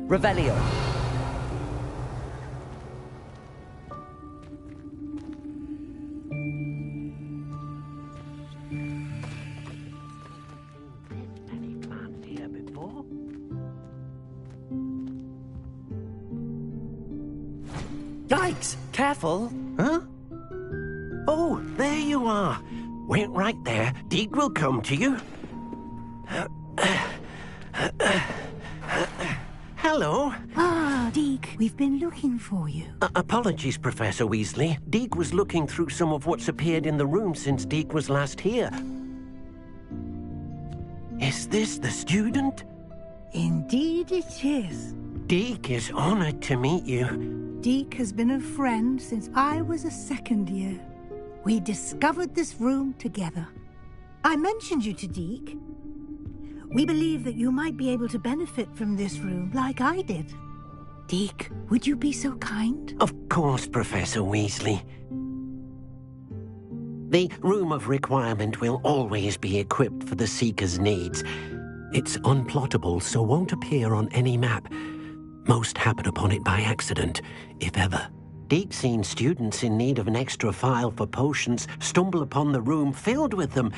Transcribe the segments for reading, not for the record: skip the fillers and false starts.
Revelio. Any plants here before? Yikes! Careful! Huh? Oh, there you are. Wait right there. Deke will come to you. Hello. Ah, Deke, we've been looking for you. Apologies, Professor Weasley. Deke was looking through some of what's appeared in the room since Deke was last here. Is this the student? Indeed it is. Deke is honored to meet you. Deke has been a friend since I was a second year. We discovered this room together. I mentioned you to Deke. We believe that you might be able to benefit from this room like I did. Deke, would you be so kind? Of course, Professor Weasley. The Room of Requirement will always be equipped for the Seeker's needs. It's unplottable, so won't appear on any map. Most happen upon it by accident, if ever. Deke's seen students in need of an extra file for potions stumble upon the room filled with them.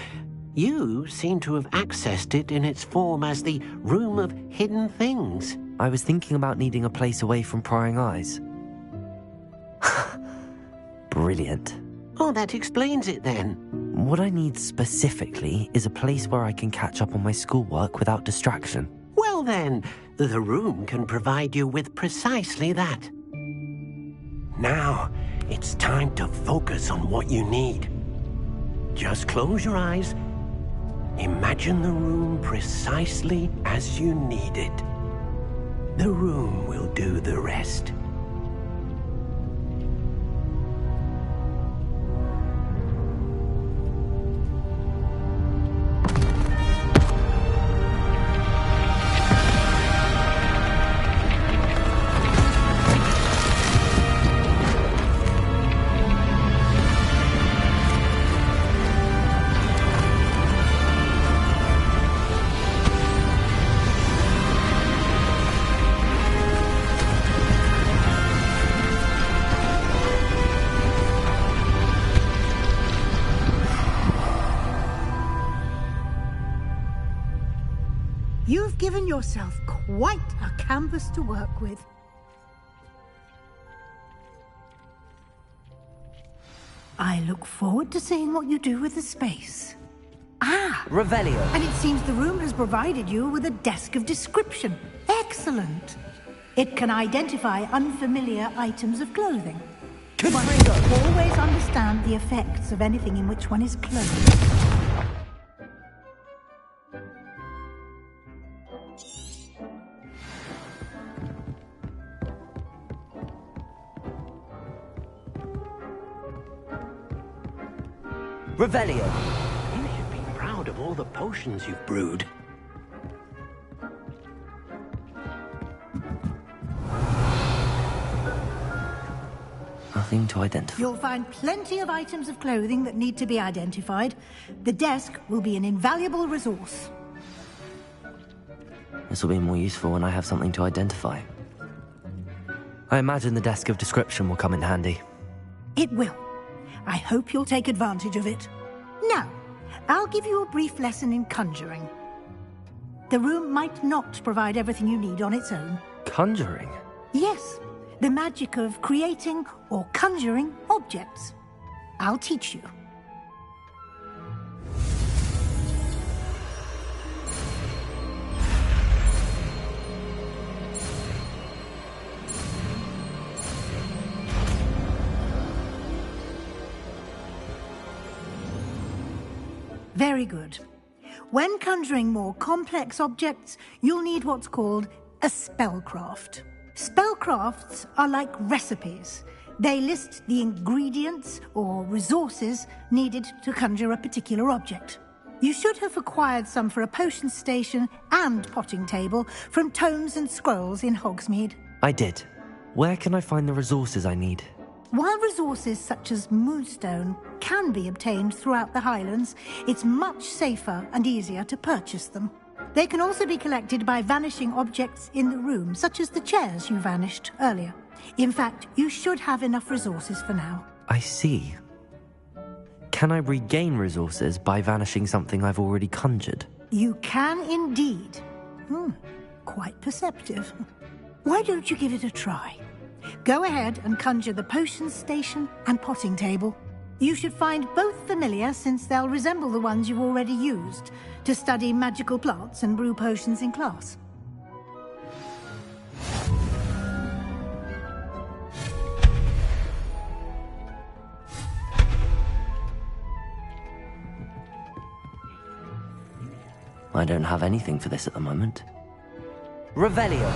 You seem to have accessed it in its form as the Room of Hidden Things. I was thinking about needing a place away from prying eyes. Brilliant. Oh, that explains it then. What I need specifically is a place where I can catch up on my schoolwork without distraction. Well then, the room can provide you with precisely that. Now, it's time to focus on what you need. Just close your eyes. Imagine the room precisely as you need it. The room will do the rest. You've given yourself quite a canvas to work with. I look forward to seeing what you do with the space. Ah! Revelio. And it seems the room has provided you with a desk of description. Excellent. It can identify unfamiliar items of clothing. One should always understand the effects of anything in which one is clothed. Revelio. You should be proud of all the potions you've brewed. Nothing to identify. You'll find plenty of items of clothing that need to be identified. The desk will be an invaluable resource. This will be more useful when I have something to identify. I imagine the desk of description will come in handy. It will. I hope you'll take advantage of it. Now, I'll give you a brief lesson in conjuring. The room might not provide everything you need on its own. Conjuring? Yes, the magic of creating or conjuring objects. I'll teach you. Very good. When conjuring more complex objects, you'll need what's called a spellcraft. Spellcrafts are like recipes. They list the ingredients or resources needed to conjure a particular object. You should have acquired some for a potion station and potting table from tomes and scrolls in Hogsmeade. I did. Where can I find the resources I need? While resources such as moonstone can be obtained throughout the Highlands, it's much safer and easier to purchase them. They can also be collected by vanishing objects in the room, such as the chairs you vanished earlier. In fact, you should have enough resources for now. I see. Can I regain resources by vanishing something I've already conjured? You can indeed. Quite perceptive. Why don't you give it a try? Go ahead and conjure the potions station and potting table. You should find both familiar, since they'll resemble the ones you've already used to study magical plants and brew potions in class. I don't have anything for this at the moment. Revelio.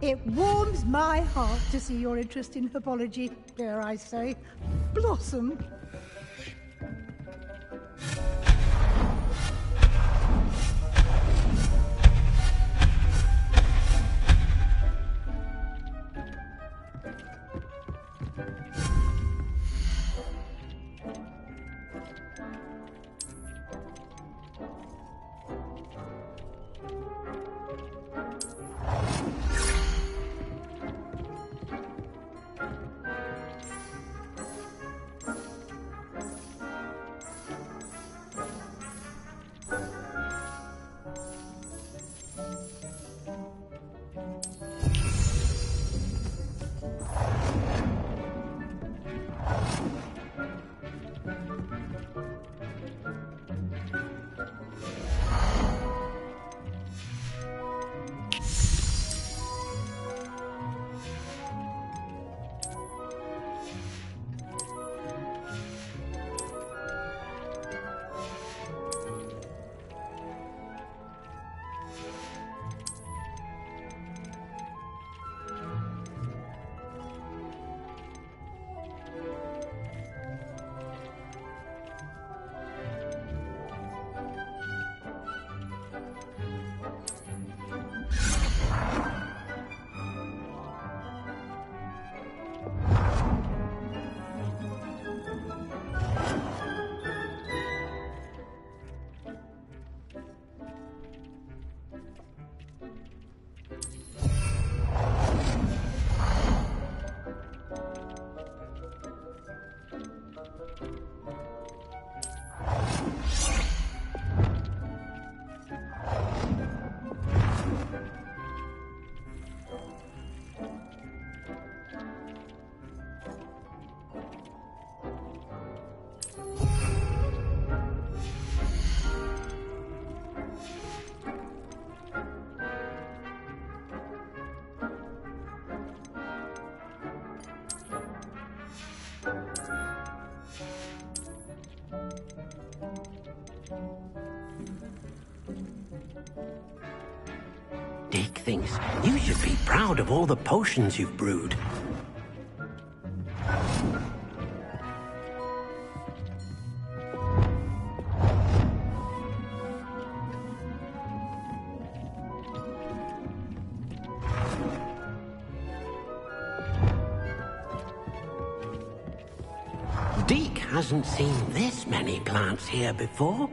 It warms my heart to see your interest in herbology, dare I say, blossom. Dick thinks you should be proud of all the potions you've brewed. Deke hasn't seen this many plants here before.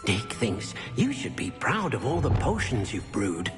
Dick thinks you should be proud of all the potions you've brewed.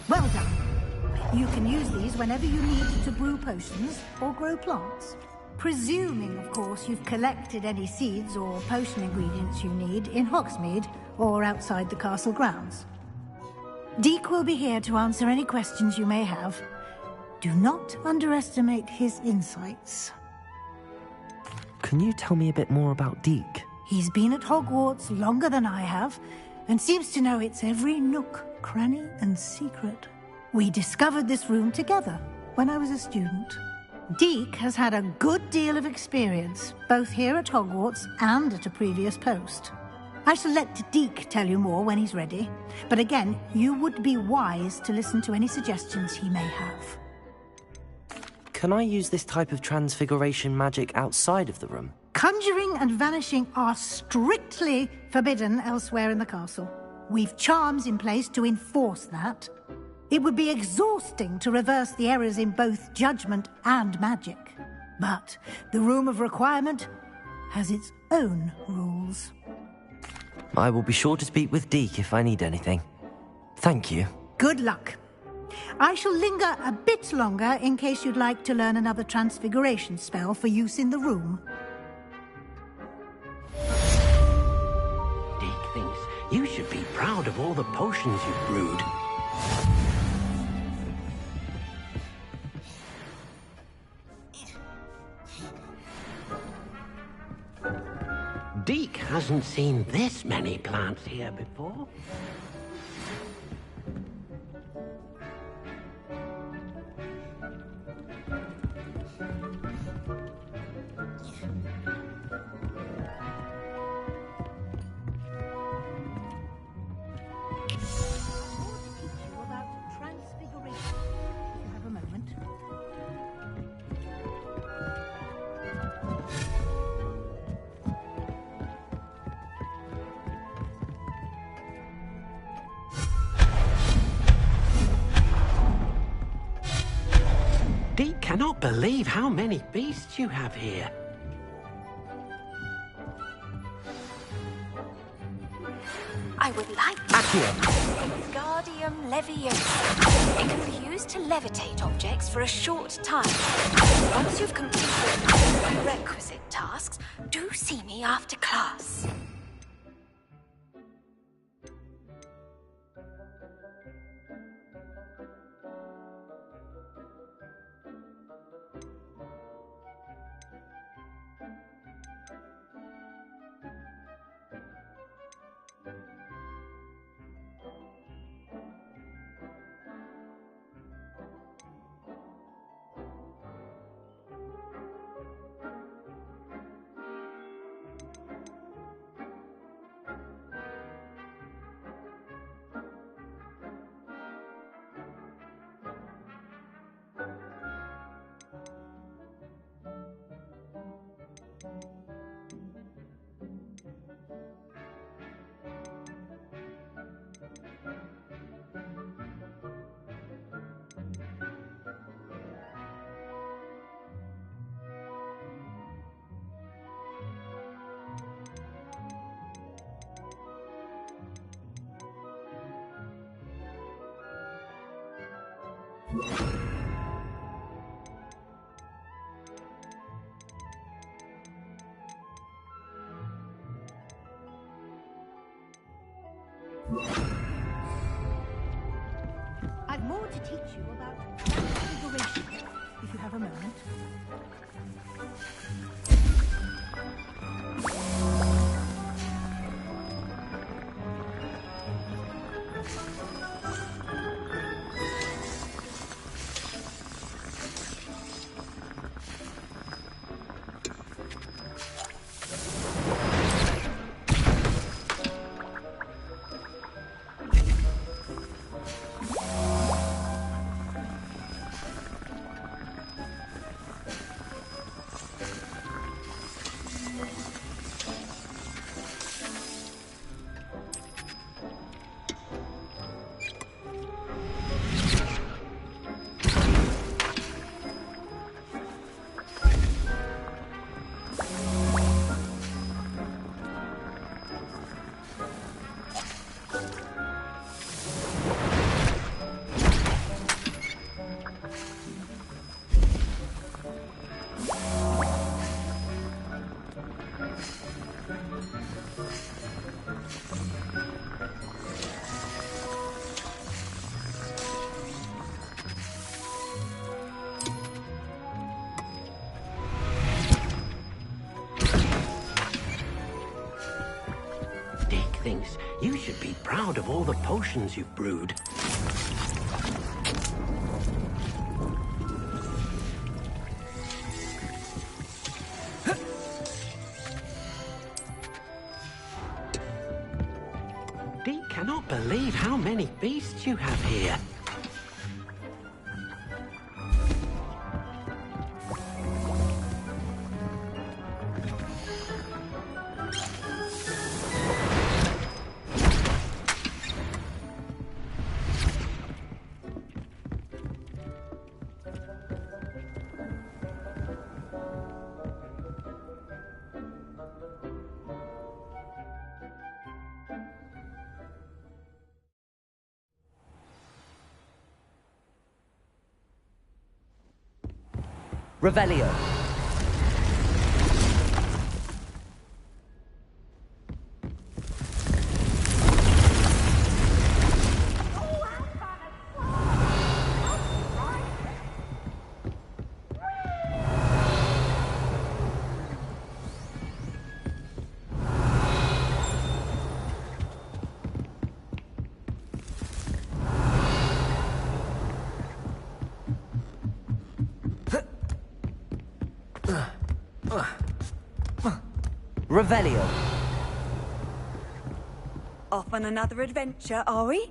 Well done. You can use these whenever you need to brew potions or grow plants. Presuming, of course, you've collected any seeds or potion ingredients you need in Hogsmeade or outside the castle grounds. Deek will be here to answer any questions you may have. Do not underestimate his insights. Can you tell me a bit more about Deek? He's been at Hogwarts longer than I have, and seems to know its every nook, cranny, and secret. We discovered this room together when I was a student. Deek has had a good deal of experience, both here at Hogwarts and at a previous post. I shall let Deek tell you more when he's ready, but again, you would be wise to listen to any suggestions he may have. Can I use this type of transfiguration magic outside of the room? Conjuring and vanishing are strictly forbidden elsewhere in the castle. We've charms in place to enforce that. It would be exhausting to reverse the errors in both judgment and magic. But the Room of Requirement has its own rules. I will be sure to speak with Deek if I need anything. Thank you. Good luck. I shall linger a bit longer in case you'd like to learn another transfiguration spell for use in the room. Dick thinks you should be proud of all the potions you've brewed. Deek hasn't seen this many plants here before. Deek cannot believe how many beasts you have here. I would like to Wingardium Leviosa. It can be used to levitate objects for a short time. Once you've completed the requisite tasks, do see me after class. I've more to teach you about configuration, if you have a moment. Thinks you should be proud of all the potions you've brewed. Deke cannot believe how many beasts you have here. Revelio. Revelio. Off on another adventure, are we?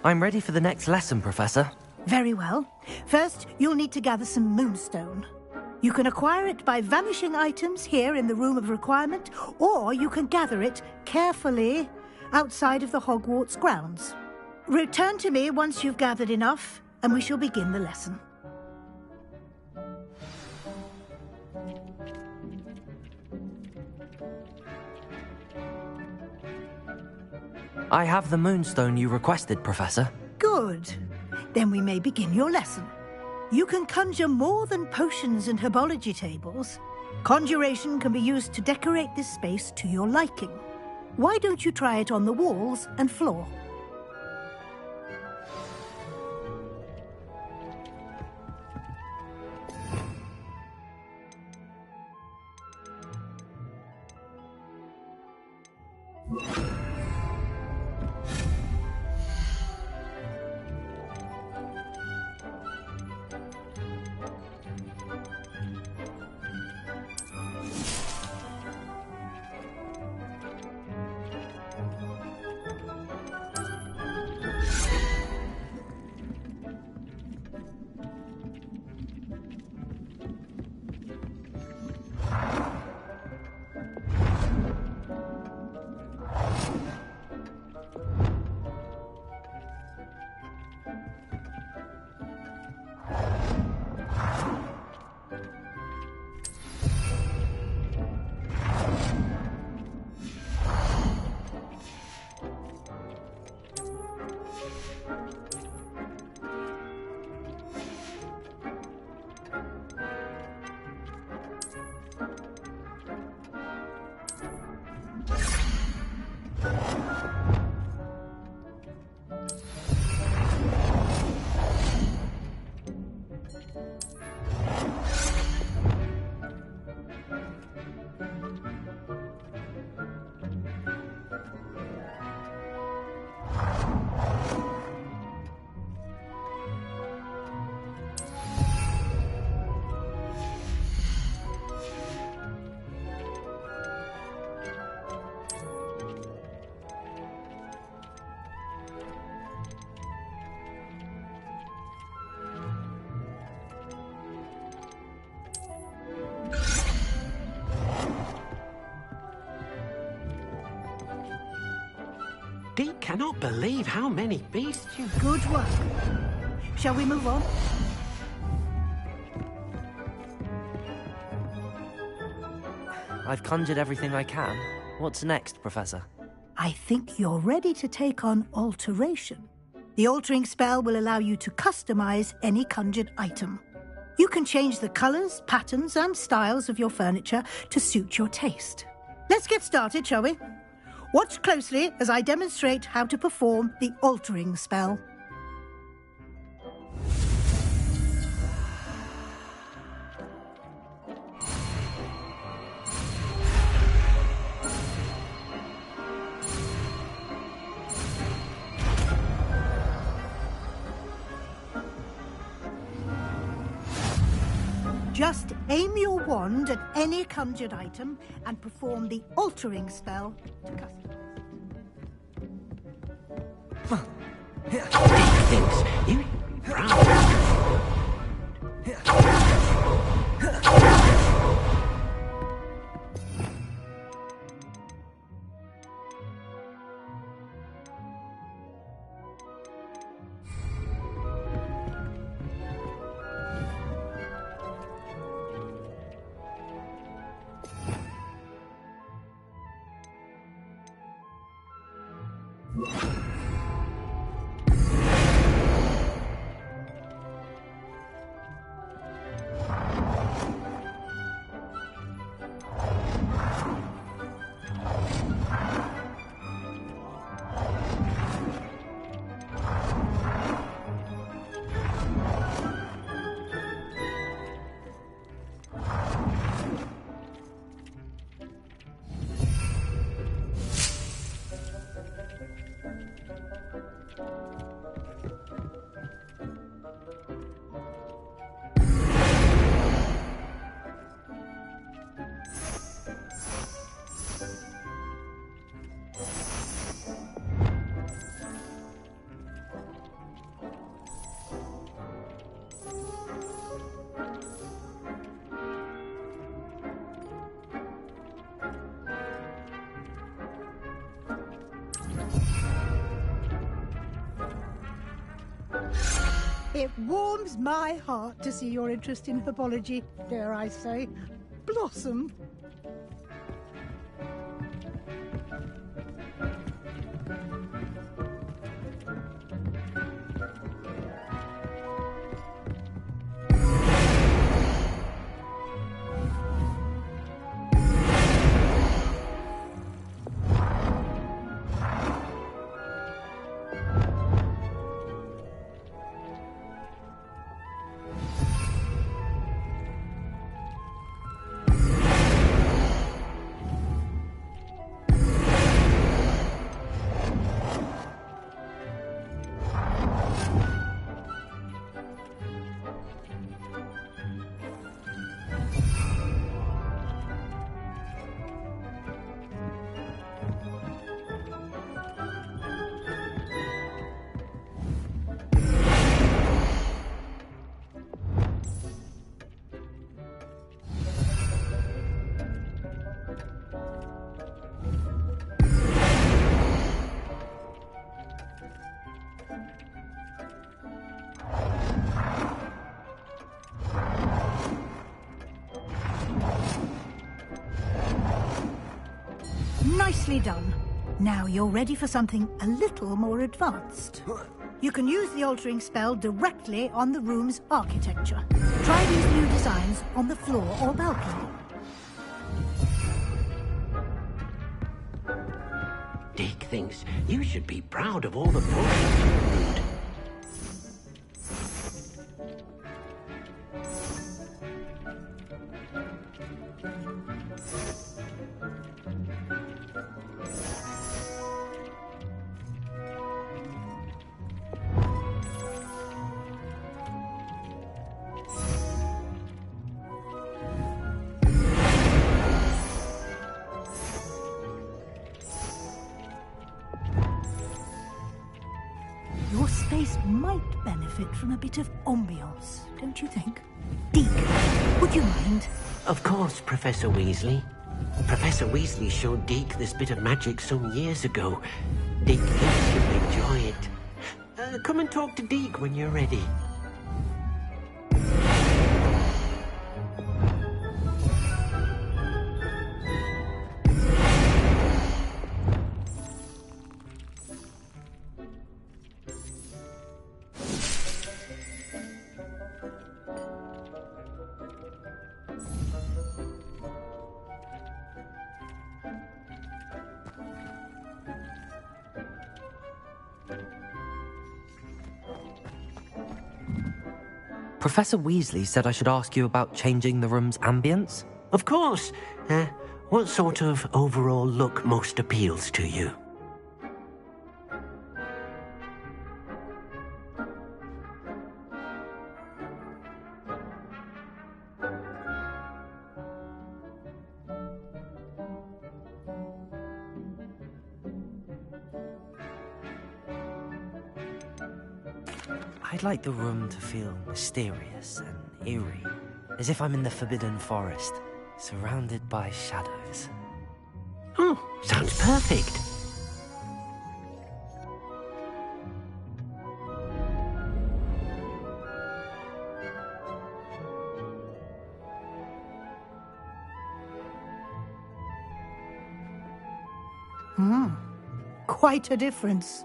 I'm ready for the next lesson, Professor. Very well. First, you'll need to gather some moonstone. You can acquire it by vanishing items here in the Room of Requirement, or you can gather it carefully outside of the Hogwarts grounds. Return to me once you've gathered enough, and we shall begin the lesson. I have the moonstone you requested, Professor. Good. Then we may begin your lesson. You can conjure more than potions and herbology tables. Conjuration can be used to decorate this space to your liking. Why don't you try it on the walls and floor? Deke cannot believe how many beasts you... Good work. Shall we move on? I've conjured everything I can. What's next, Professor? I think you're ready to take on alteration. The altering spell will allow you to customize any conjured item. You can change the colors, patterns, and styles of your furniture to suit your taste. Let's get started, shall we? Watch closely as I demonstrate how to perform the altering spell. Just aim your wand at any conjured item and perform the altering spell to customize. Deke thinks you... It warms my heart to see your interest in herbology, dare I say, blossom. Nicely done. Now you're ready for something a little more advanced. You can use the altering spell directly on the room's architecture. Try these new designs on the floor or balcony. Deke thinks you should be proud of all the progress you've made. Your space might benefit from a bit of ambiance, don't you think? Deke, would you mind? Of course, Professor Weasley. Professor Weasley showed Deke this bit of magic some years ago. Deke thinks you'll enjoy it. Come and talk to Deke when you're ready. Professor Weasley said I should ask you about changing the room's ambience. Of course. What sort of overall look most appeals to you? I'd like the room to feel mysterious and eerie, as if I'm in the Forbidden Forest, surrounded by shadows. Oh, sounds perfect. Quite a difference.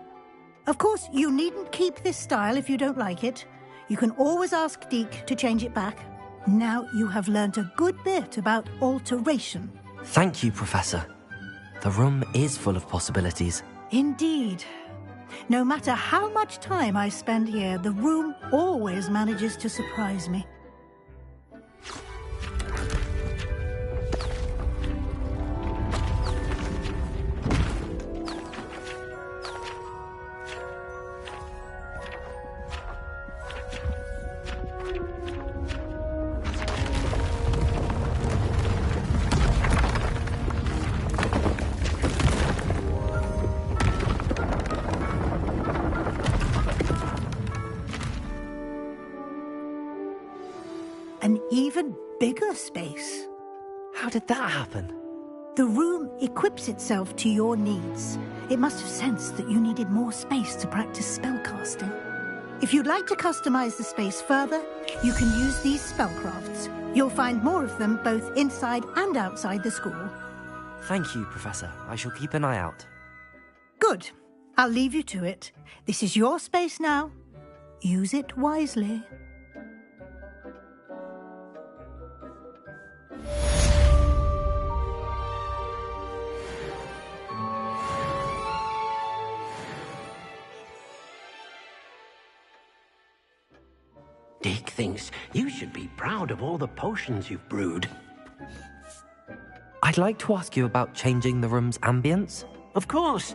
Of course, you needn't keep this style if you don't like it. You can always ask Deke to change it back. Now you have learnt a good bit about alteration. Thank you, Professor. The room is full of possibilities. Indeed. No matter how much time I spend here, the room always manages to surprise me. An even bigger space. How did that happen? The room equips itself to your needs. It must have sensed that you needed more space to practice spellcasting. If you'd like to customize the space further, you can use these spellcrafts. You'll find more of them both inside and outside the school. Thank you, Professor. I shall keep an eye out. Good. I'll leave you to it. This is your space now. Use it wisely. Deke thinks you should be proud of all the potions you've brewed. I'd like to ask you about changing the room's ambience. Of course.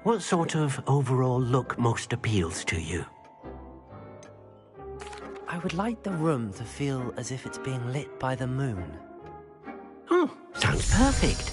What sort of overall look most appeals to you? I would like the room to feel as if it's being lit by the moon. Oh, sounds perfect.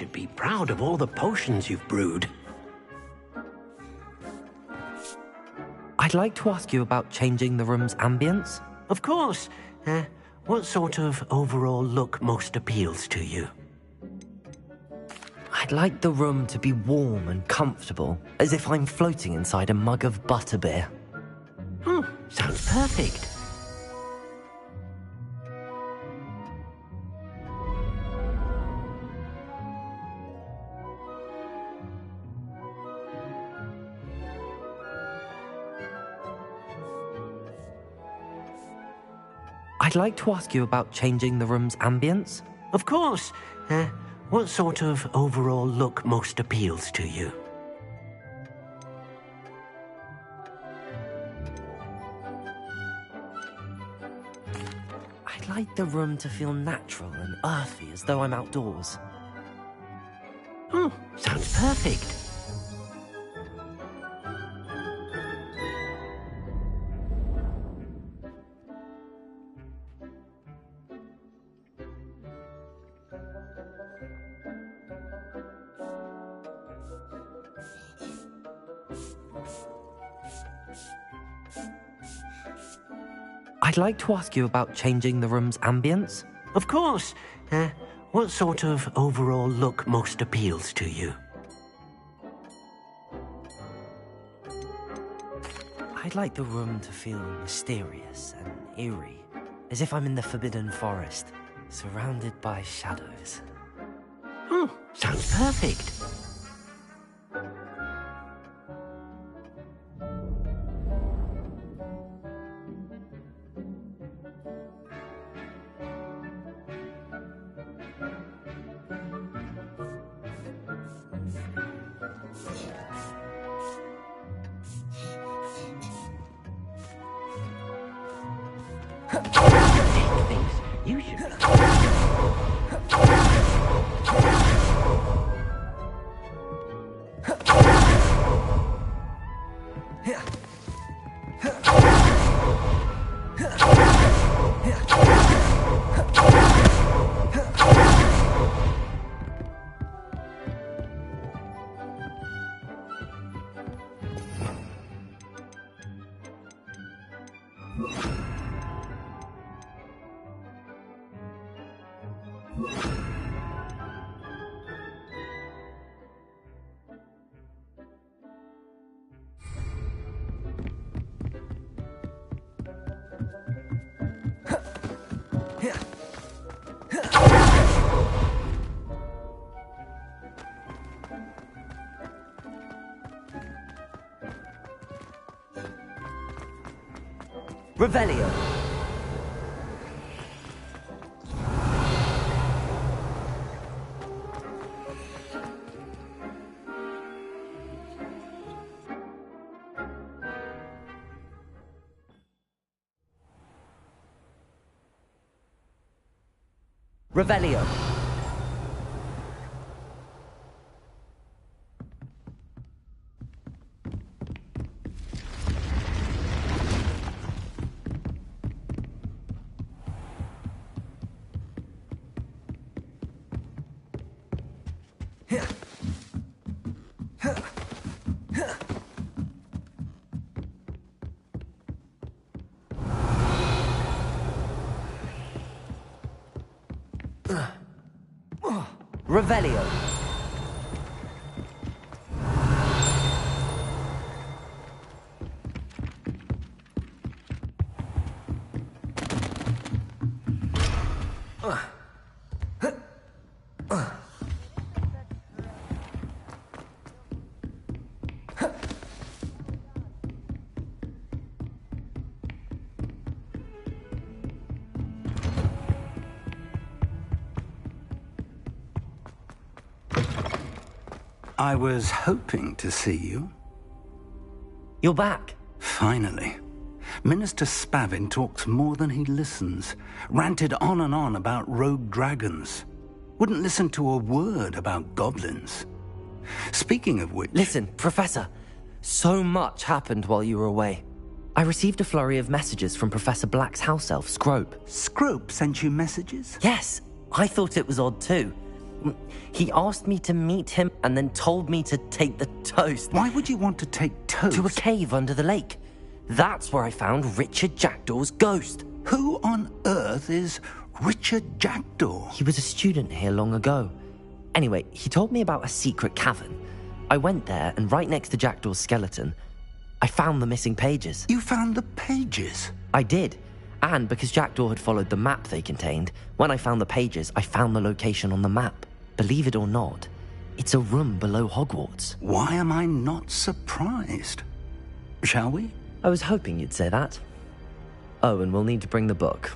should be proud of all the potions you've brewed. I'd like to ask you about changing the room's ambience. Of course. What sort of overall look most appeals to you? I'd like the room to be warm and comfortable, as if I'm floating inside a mug of butterbeer. Sounds perfect. I'd like to ask you about changing the room's ambience. Of course. What sort of overall look most appeals to you? I'd like the room to feel natural and earthy, as though I'm outdoors. Sounds perfect. I'd like to ask you about changing the room's ambience. Of course. What sort of overall look most appeals to you? I'd like the room to feel mysterious and eerie, as if I'm in the Forbidden Forest, surrounded by shadows. Sounds perfect. You should be. Revelio. Revelio. Revelio. I was hoping to see you. You're back. Finally. Minister Spavin talks more than he listens. Ranted on and on about rogue dragons. Wouldn't listen to a word about goblins. Speaking of which... Listen, Professor. So much happened while you were away. I received a flurry of messages from Professor Black's house elf, Scrope. Scrope sent you messages? Yes, I thought it was odd too. He asked me to meet him and then told me to take the toast. Why would you want to take toast? To a cave under the lake. That's where I found Richard Jackdaw's ghost. Who on earth is Richard Jackdaw? He was a student here long ago. Anyway, he told me about a secret cavern. I went there, and right next to Jackdaw's skeleton, I found the missing pages. You found the pages? I did. And because Jackdaw had followed the map they contained, when I found the pages, I found the location on the map. Believe it or not, it's a room below Hogwarts. Why am I not surprised? Shall we? I was hoping you'd say that. Oh, and we'll need to bring the book.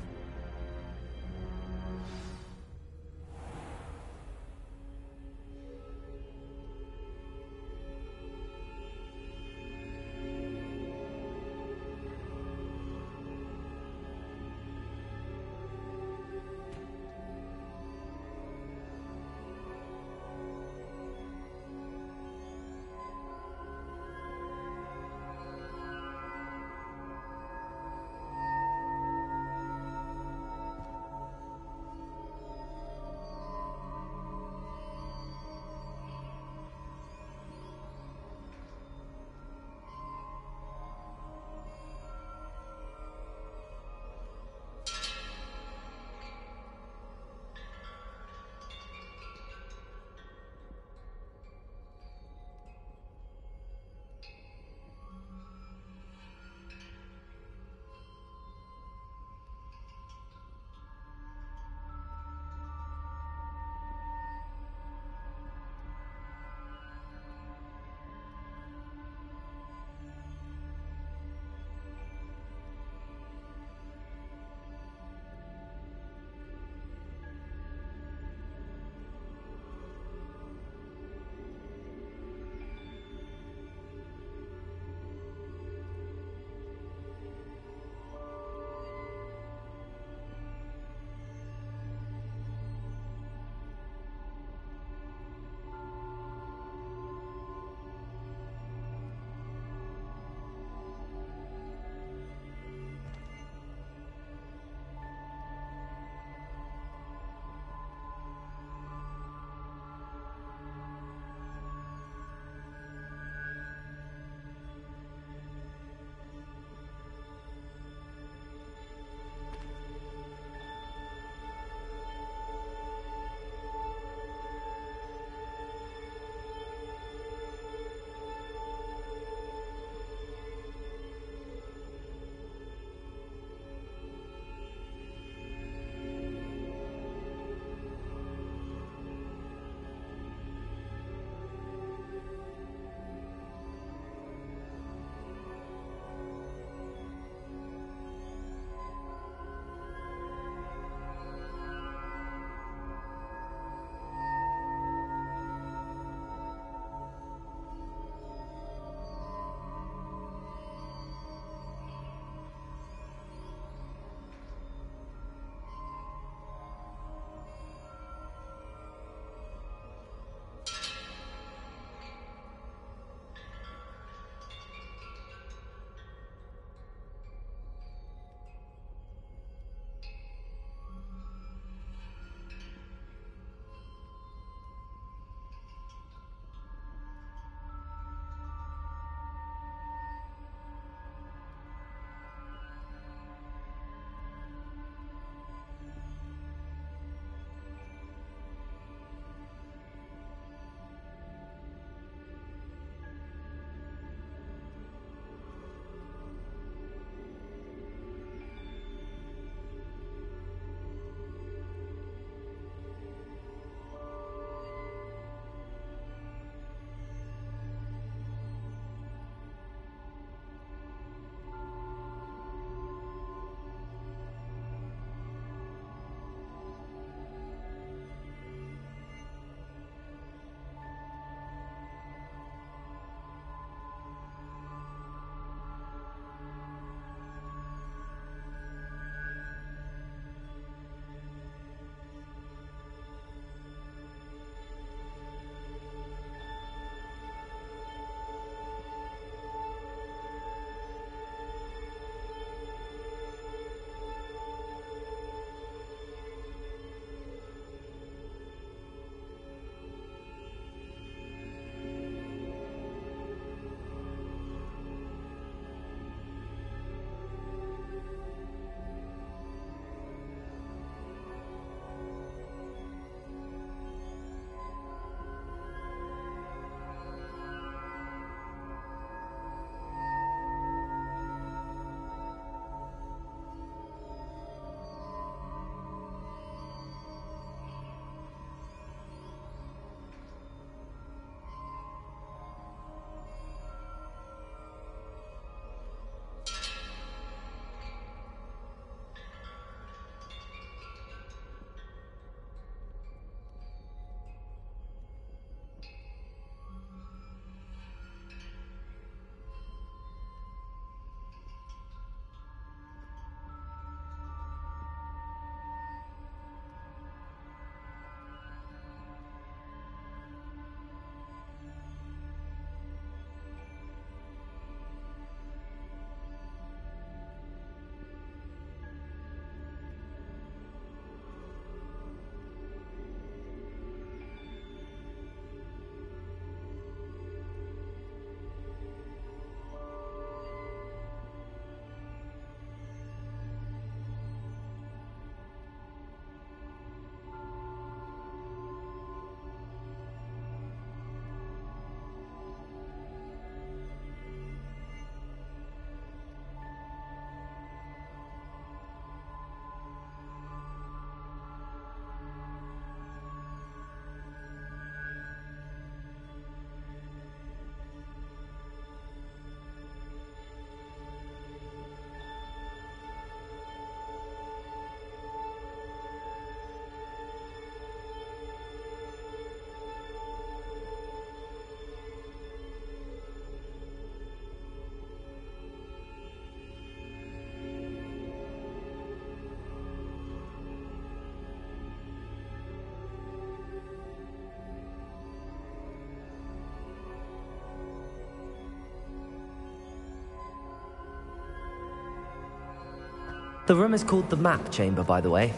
The room is called the Map Chamber, by the way.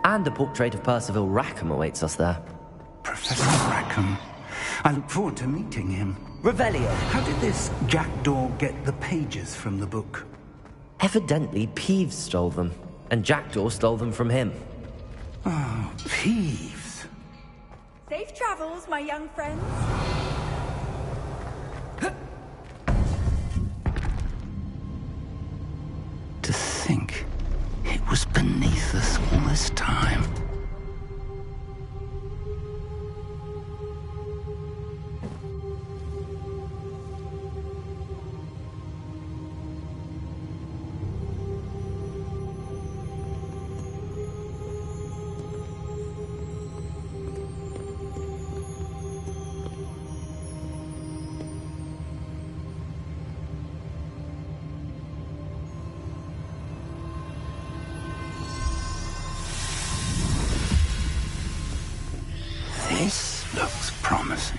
And a portrait of Percival Rackham awaits us there. Professor Rackham. I look forward to meeting him. Revelio. How did this jackdaw get the pages from the book? Evidently, Peeves stole them, and Jackdaw stole them from him. Oh, Peeves. Safe travels, my young friends. To think it was beneath us all this time. This looks promising.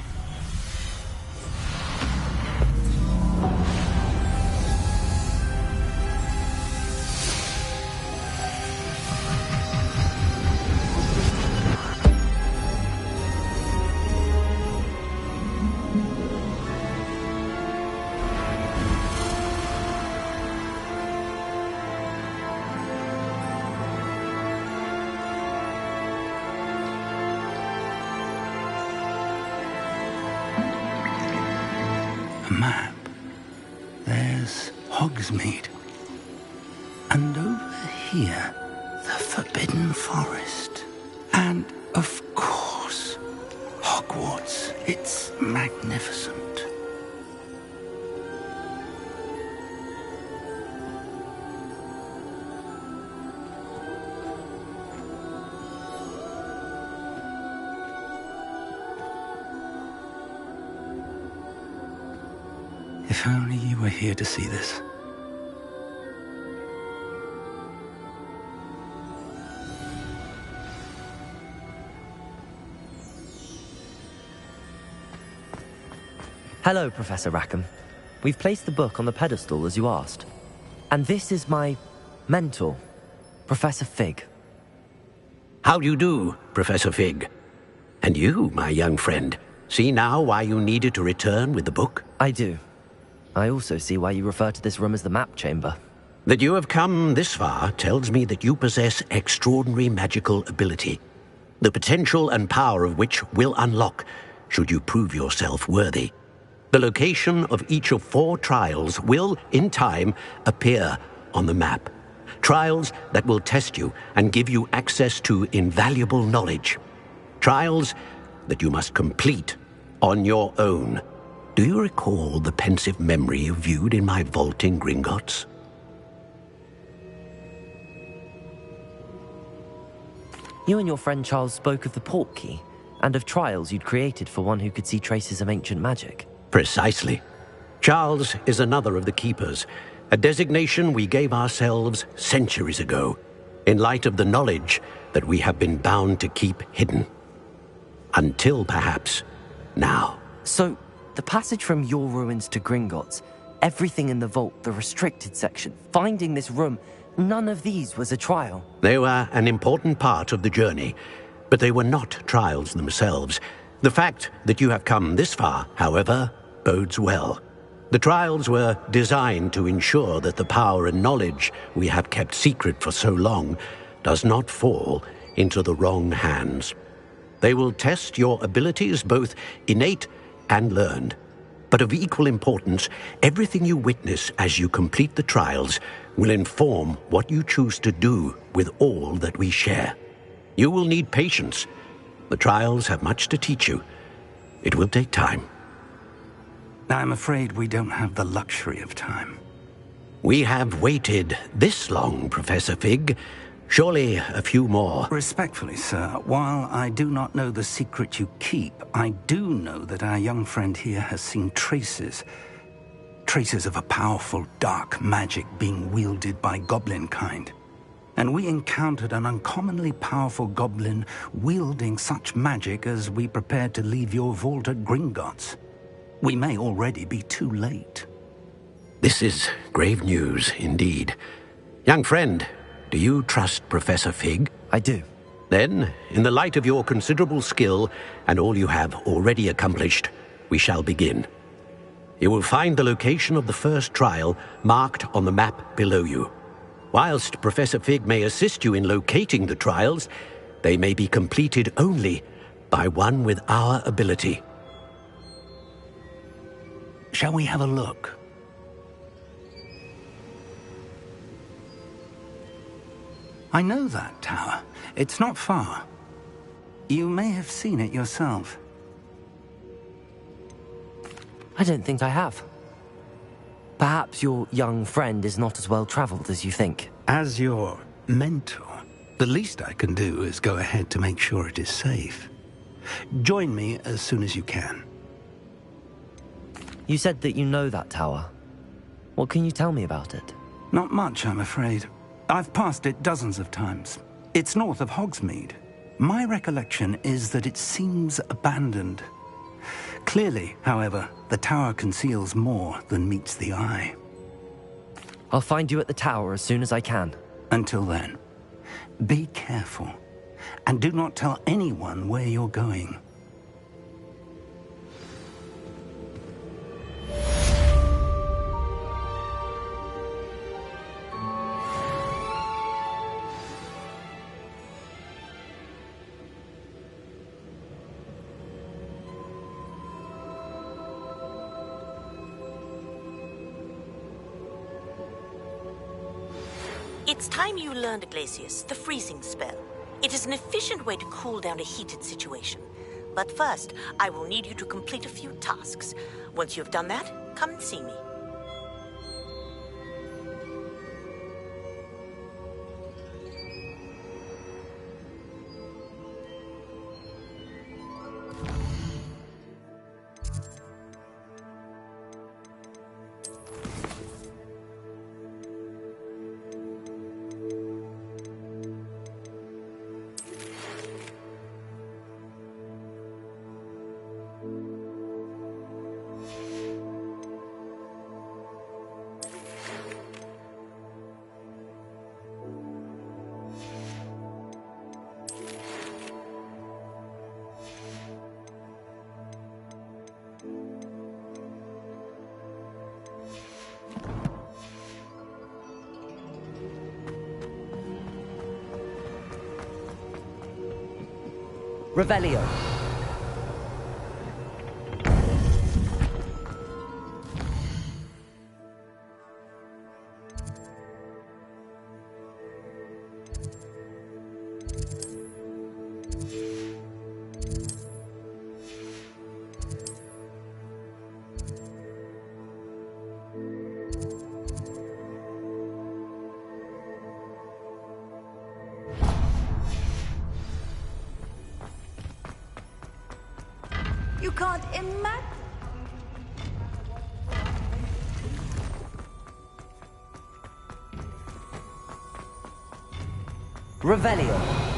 A map. There's Hogsmeade. And over here, the Forbidden Forest. And, of course, Hogwarts. It's magnificent. If only you were here to see this. Hello, Professor Rackham. We've placed the book on the pedestal as you asked. And this is my mentor, Professor Fig. How do you do, Professor Fig? And you, my young friend, see now why you needed to return with the book? I do. I also see why you refer to this room as the Map Chamber. That you have come this far tells me that you possess extraordinary magical ability, the potential and power of which will unlock should you prove yourself worthy. The location of each of 4 trials will, in time, appear on the map. Trials that will test you and give you access to invaluable knowledge. Trials that you must complete on your own. Do you recall the pensive memory you viewed in my vault in Gringotts? You and your friend Charles spoke of the Portkey, and of trials you'd created for one who could see traces of ancient magic. Precisely. Charles is another of the Keepers, a designation we gave ourselves centuries ago, in light of the knowledge that we have been bound to keep hidden. Until, perhaps, now. So, the passage from your ruins to Gringotts, everything in the vault, the restricted section, finding this room, none of these was a trial. They were an important part of the journey, but they were not trials themselves. The fact that you have come this far, however, bodes well. The trials were designed to ensure that the power and knowledge we have kept secret for so long does not fall into the wrong hands. They will test your abilities, both innate and learned. But of equal importance, everything you witness as you complete the trials will inform what you choose to do with all that we share. You will need patience. The trials have much to teach you. It will take time. I'm afraid we don't have the luxury of time. We have waited this long, Professor Fig. Surely a few more. Respectfully, sir, while I do not know the secret you keep, I do know that our young friend here has seen traces of a powerful dark magic being wielded by goblin kind. And we encountered an uncommonly powerful goblin wielding such magic as we prepared to leave your vault at Gringotts. We may already be too late. This is grave news indeed. Young friend, Do you trust Professor Fig? I do. Then, in the light of your considerable skill and all you have already accomplished, we shall begin. You will find the location of the first trial marked on the map below you. Whilst Professor Fig may assist you in locating the trials, they may be completed only by one with our ability. Shall we have a look? I know that tower. It's not far. You may have seen it yourself. I don't think I have. Perhaps your young friend is not as well traveled as you think. As your mentor, the least I can do is go ahead to make sure it is safe. Join me as soon as you can. You said that you know that tower. What can you tell me about it? Not much, I'm afraid. I've passed it dozens of times. It's north of Hogsmeade. My recollection is that it seems abandoned. Clearly, however, the tower conceals more than meets the eye. I'll find you at the tower as soon as I can. Until then, be careful, and do not tell anyone where you're going. It's time you learned, Glacius, the freezing spell. It is an efficient way to cool down a heated situation. But first, I will need you to complete a few tasks. Once you've done that, come and see me. Revelio. You can't imagine. Revelio.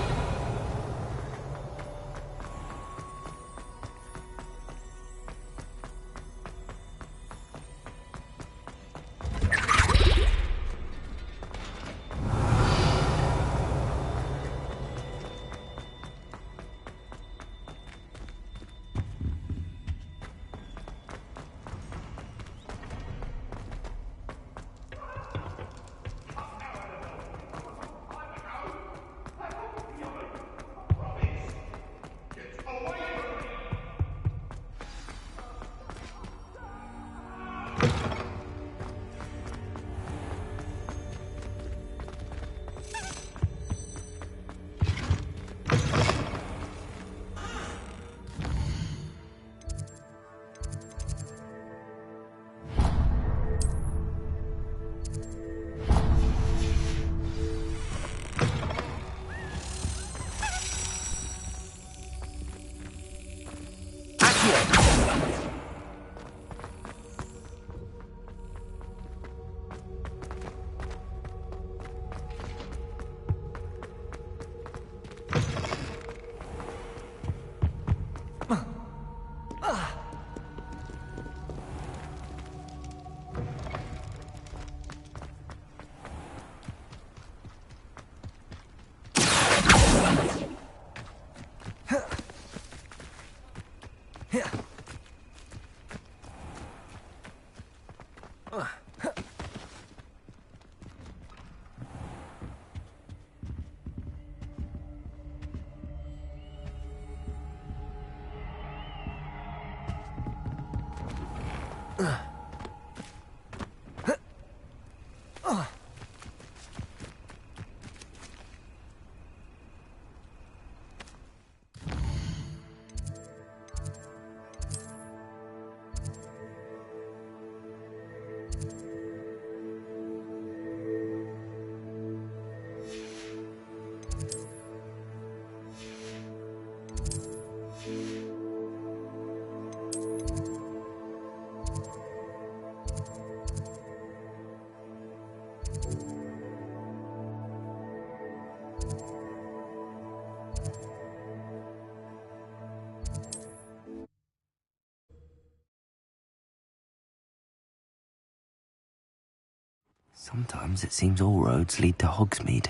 Sometimes it seems all roads lead to Hogsmeade.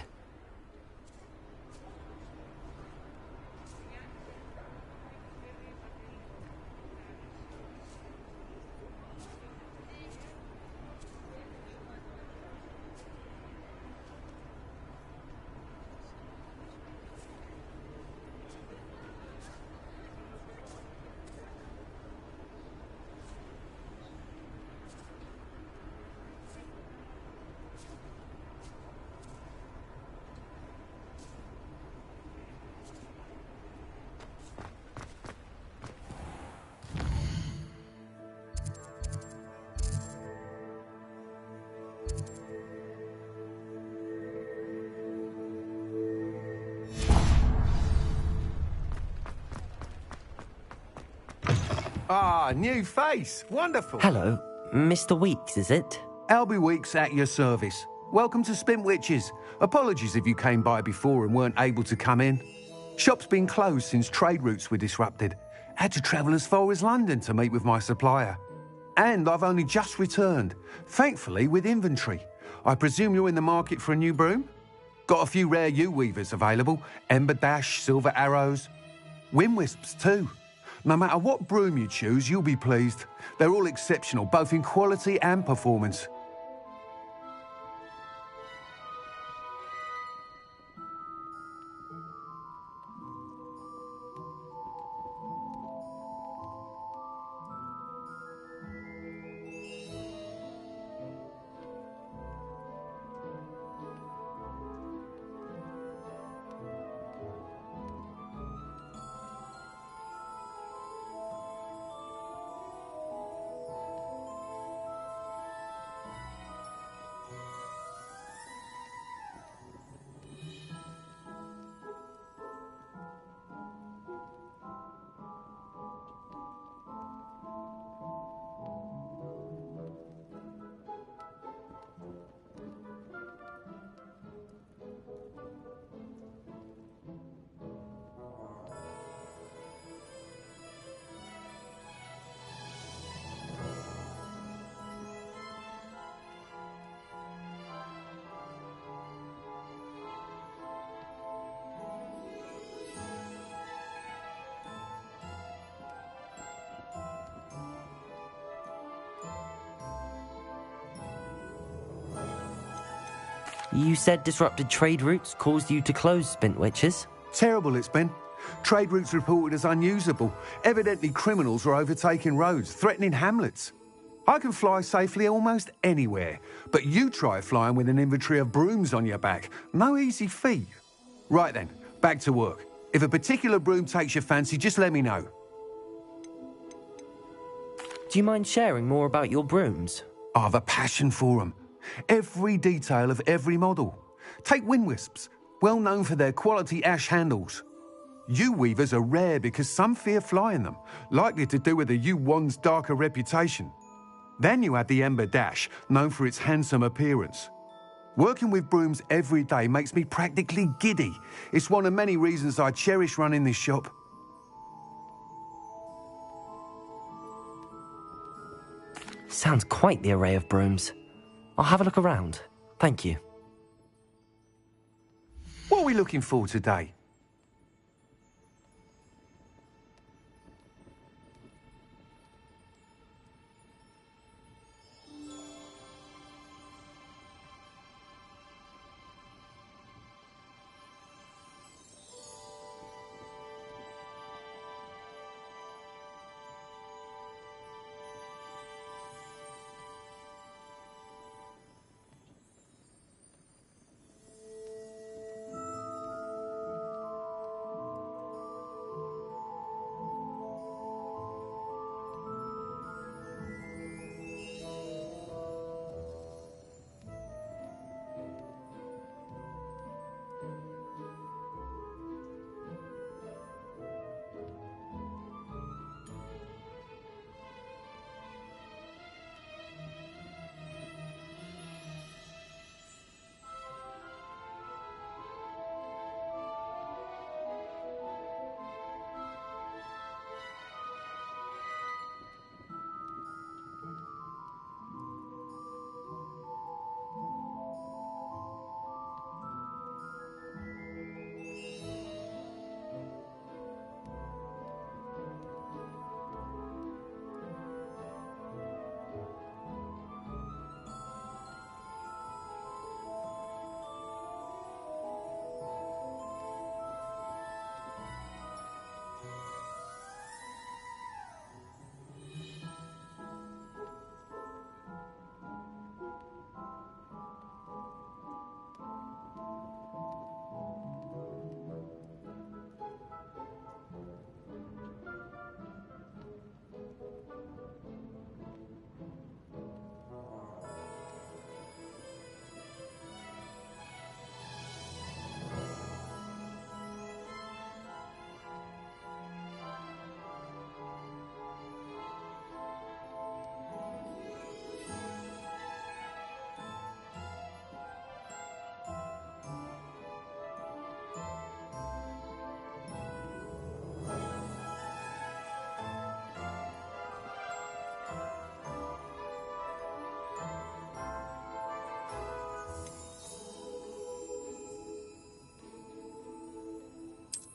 Ah, new face. Wonderful. Hello, Mr. Weeks, is it? Albie Weeks at your service. Welcome to Spintwitches. Apologies if you came by before and weren't able to come in. Shop's been closed since trade routes were disrupted. Had to travel as far as London to meet with my supplier. And I've only just returned, thankfully with inventory. I presume you're in the market for a new broom? Got a few rare U-weavers available. Ember Dash, Silver Arrows. Wind Wisps too. No matter what broom you choose, you'll be pleased. They're all exceptional, both in quality and performance. You said disrupted trade routes caused you to close Spintwitches? Terrible it's been. Trade routes reported as unusable. Evidently criminals are overtaking roads, threatening hamlets. I can fly safely almost anywhere, but you try flying with an inventory of brooms on your back. No easy feat. Right then, back to work. If a particular broom takes your fancy, just let me know. Do you mind sharing more about your brooms? I have a passion for them. Every detail of every model. Take Wind Wisps, well known for their quality ash handles. U-weavers are rare because some fear flying them, likely to do with the U-wand's darker reputation. Then you have the Ember Dash, known for its handsome appearance. Working with brooms every day makes me practically giddy. It's one of many reasons I cherish running this shop. Sounds quite the array of brooms. I'll have a look around. Thank you. What are we looking for today?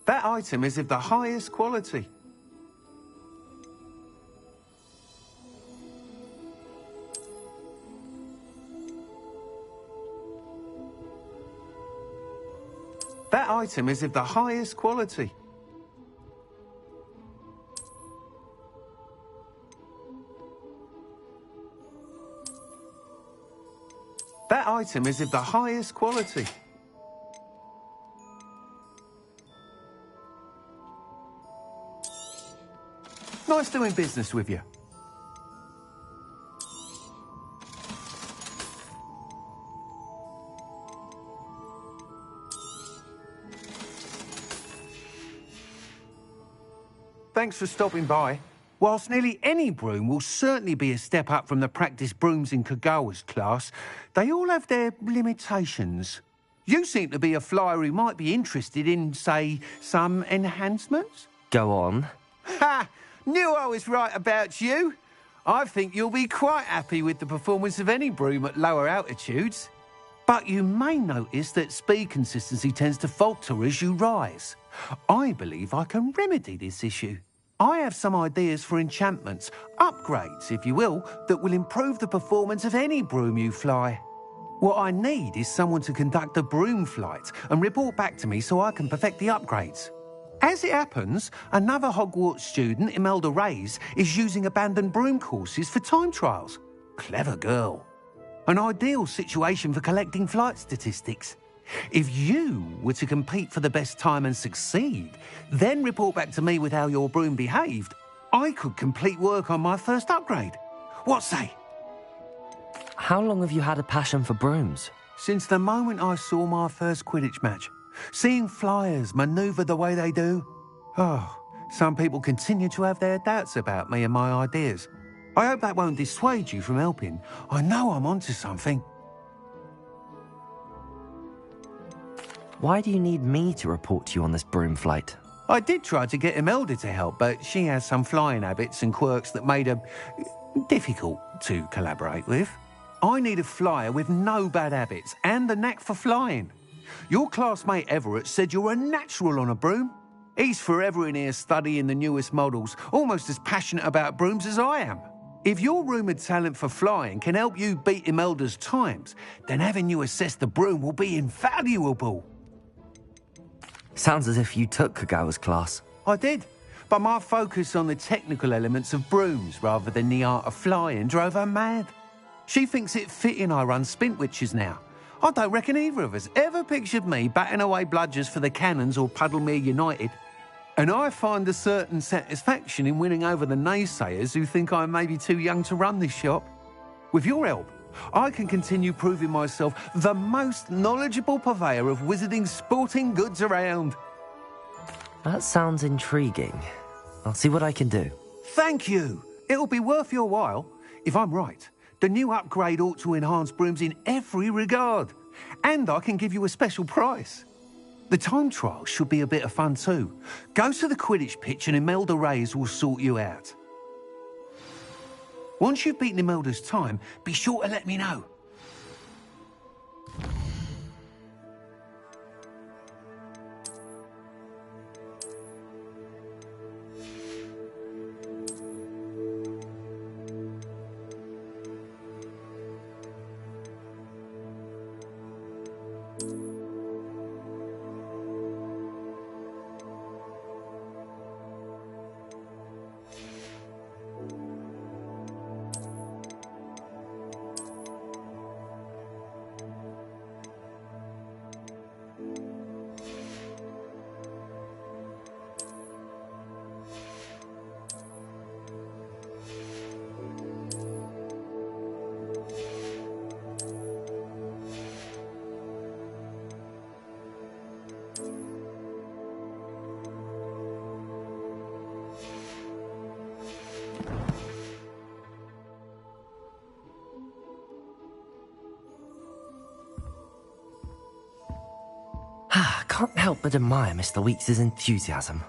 That item is of the highest quality. That item is of the highest quality. That item is of the highest quality. Nice doing business with you. Thanks for stopping by. Whilst nearly any broom will certainly be a step up from the practice brooms in Kagawa's class, they all have their limitations. You seem to be a flyer who might be interested in, say, some enhancements? Go on. Ha! Knew I was right about you. I think you'll be quite happy with the performance of any broom at lower altitudes. But you may notice that speed consistency tends to falter as you rise. I believe I can remedy this issue. I have some ideas for enchantments, upgrades, if you will, that will improve the performance of any broom you fly. What I need is someone to conduct a broom flight and report back to me so I can perfect the upgrades. As it happens, another Hogwarts student, Imelda Reyes, is using abandoned broom courses for time trials. Clever girl. An ideal situation for collecting flight statistics. If you were to compete for the best time and succeed, then report back to me with how your broom behaved, I could complete work on my first upgrade. What say? How long have you had a passion for brooms? Since the moment I saw my first Quidditch match. Seeing flyers manoeuvre the way they do. Oh, some people continue to have their doubts about me and my ideas. I hope that won't dissuade you from helping. I know I'm onto something. Why do you need me to report to you on this broom flight? I did try to get Imelda to help, but she has some flying habits and quirks that made her difficult to collaborate with. I need a flyer with no bad habits and the knack for flying. Your classmate Everett said you're a natural on a broom. He's forever in here studying the newest models, almost as passionate about brooms as I am. If your rumoured talent for flying can help you beat Imelda's times, then having you assess the broom will be invaluable. Sounds as if you took Kagawa's class. I did, but my focus on the technical elements of brooms rather than the art of flying drove her mad. She thinks it fitting I run Spintwitches now. I don't reckon either of us ever pictured me batting away bludgers for the Cannons or Puddlemere United. And I find a certain satisfaction in winning over the naysayers who think I may be too young to run this shop. With your help, I can continue proving myself the most knowledgeable purveyor of wizarding sporting goods around. That sounds intriguing. I'll see what I can do. Thank you. It'll be worth your while. If I'm right, the new upgrade ought to enhance brooms in every regard. And I can give you a special price. The time trial should be a bit of fun too. Go to the Quidditch pitch and Imelda Reyes will sort you out. Once you've beaten Imelda's time, be sure to let me know. Can't help but admire Mr. Weeks' enthusiasm.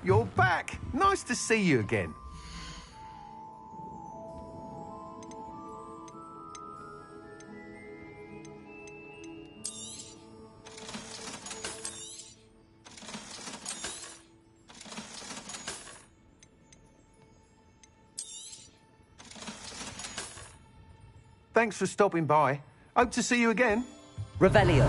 You're back. Nice to see you again. Thanks for stopping by. Hope to see you again. Revelio.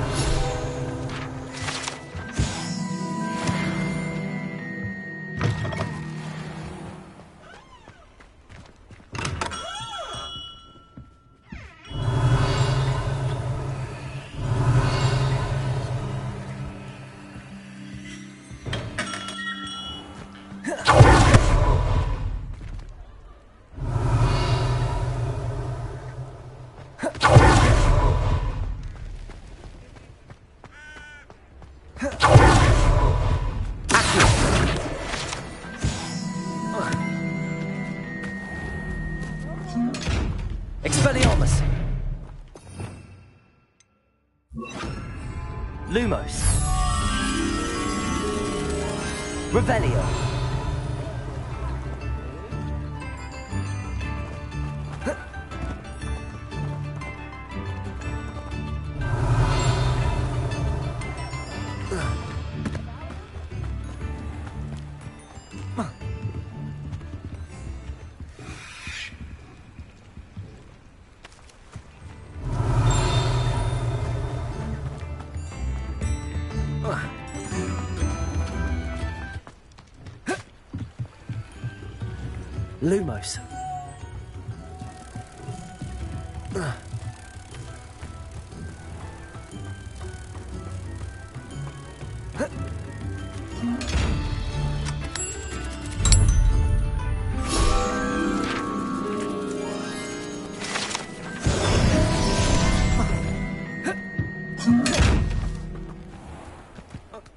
Expelliarmus. Lumos. Revelio. Lumos.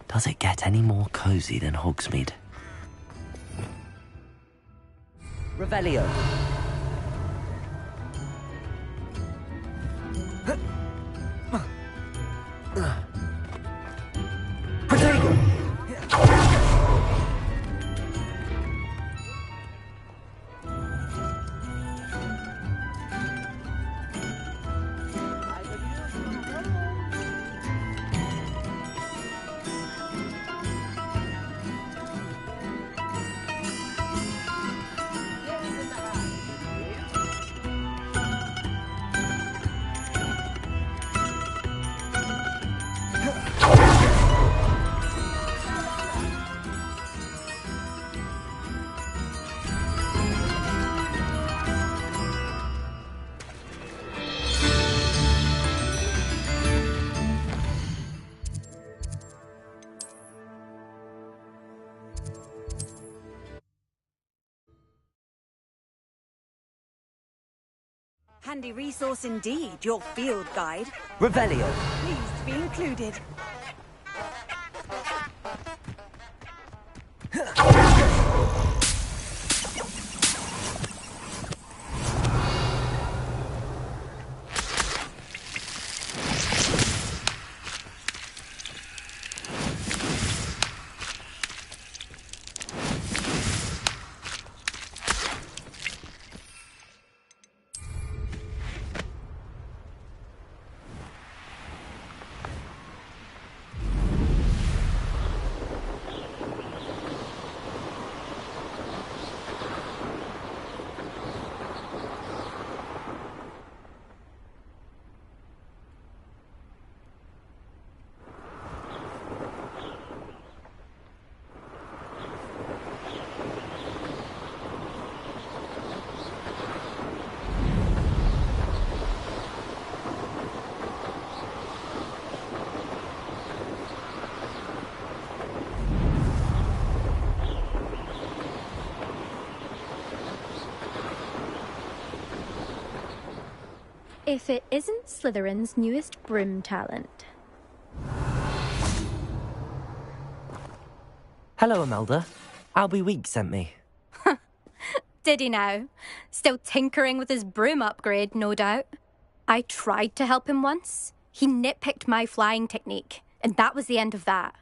Does it get any more cozy than Hogsmeade? Revelio. Protego. Handy resource indeed, your field guide. Revelio. Pleased to be included. If it isn't Slytherin's newest broom talent. Hello, Imelda. Albie Week sent me. Did he now? Still tinkering with his broom upgrade, no doubt. I tried to help him once. He nitpicked my flying technique, and that was the end of that.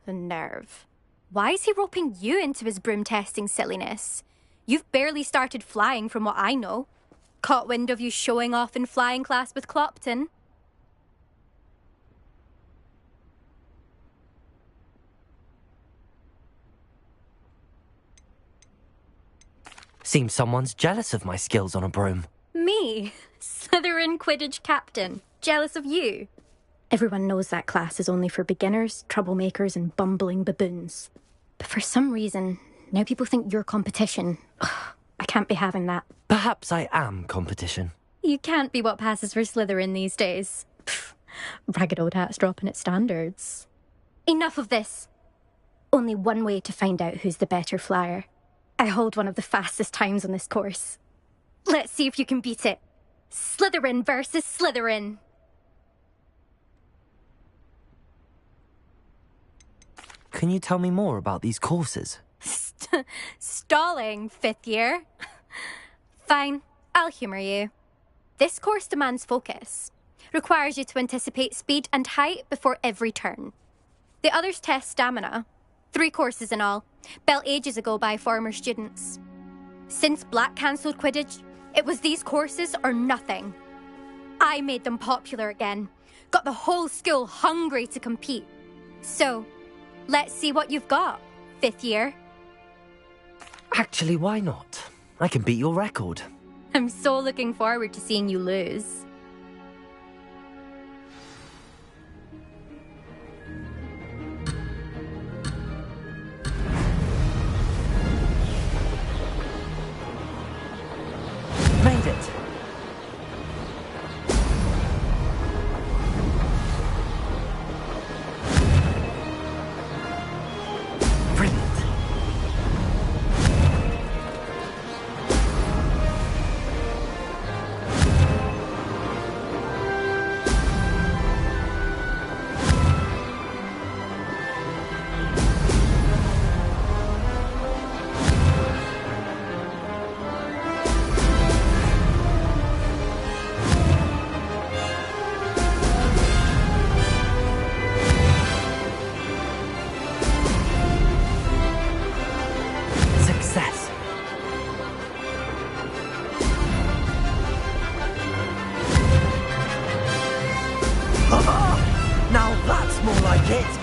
The nerve. Why is he roping you into his broom testing silliness? You've barely started flying from what I know. Caught wind of you showing off in flying class with Clopton. Seems someone's jealous of my skills on a broom. Me? Slytherin Quidditch captain. Jealous of you? Everyone knows that class is only for beginners, troublemakers, and bumbling baboons. But for some reason, now people think you're competition. Ugh, I can't be having that. Perhaps I am competition. You can't be what passes for Slytherin these days. Pfft, ragged old hat's dropping its standards. Enough of this. Only one way to find out who's the better flyer. I hold one of the fastest times on this course. Let's see if you can beat it. Slytherin versus Slytherin. Can you tell me more about these courses? Stalling, 5th year. Fine, I'll humour you. This course demands focus. Requires you to anticipate speed and height before every turn. The others test stamina. 3 courses in all, built ages ago by former students. Since Black cancelled Quidditch, it was these courses or nothing. I made them popular again. Got the whole school hungry to compete. So, let's see what you've got, 5th year. Actually, why not? I can beat your record. I'm so looking forward to seeing you lose. Made it! Brilliant! Success! Now that's more like it!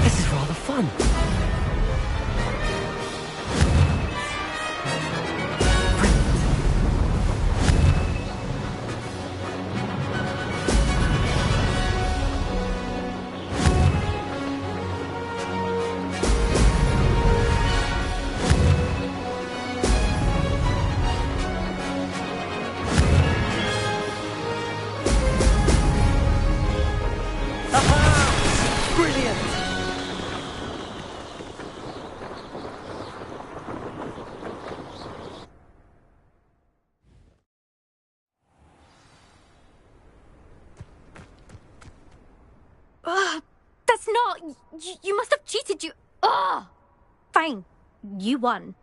This is rather fun. Aha! Brilliant! That's not... You must have cheated, you... Fine. You won.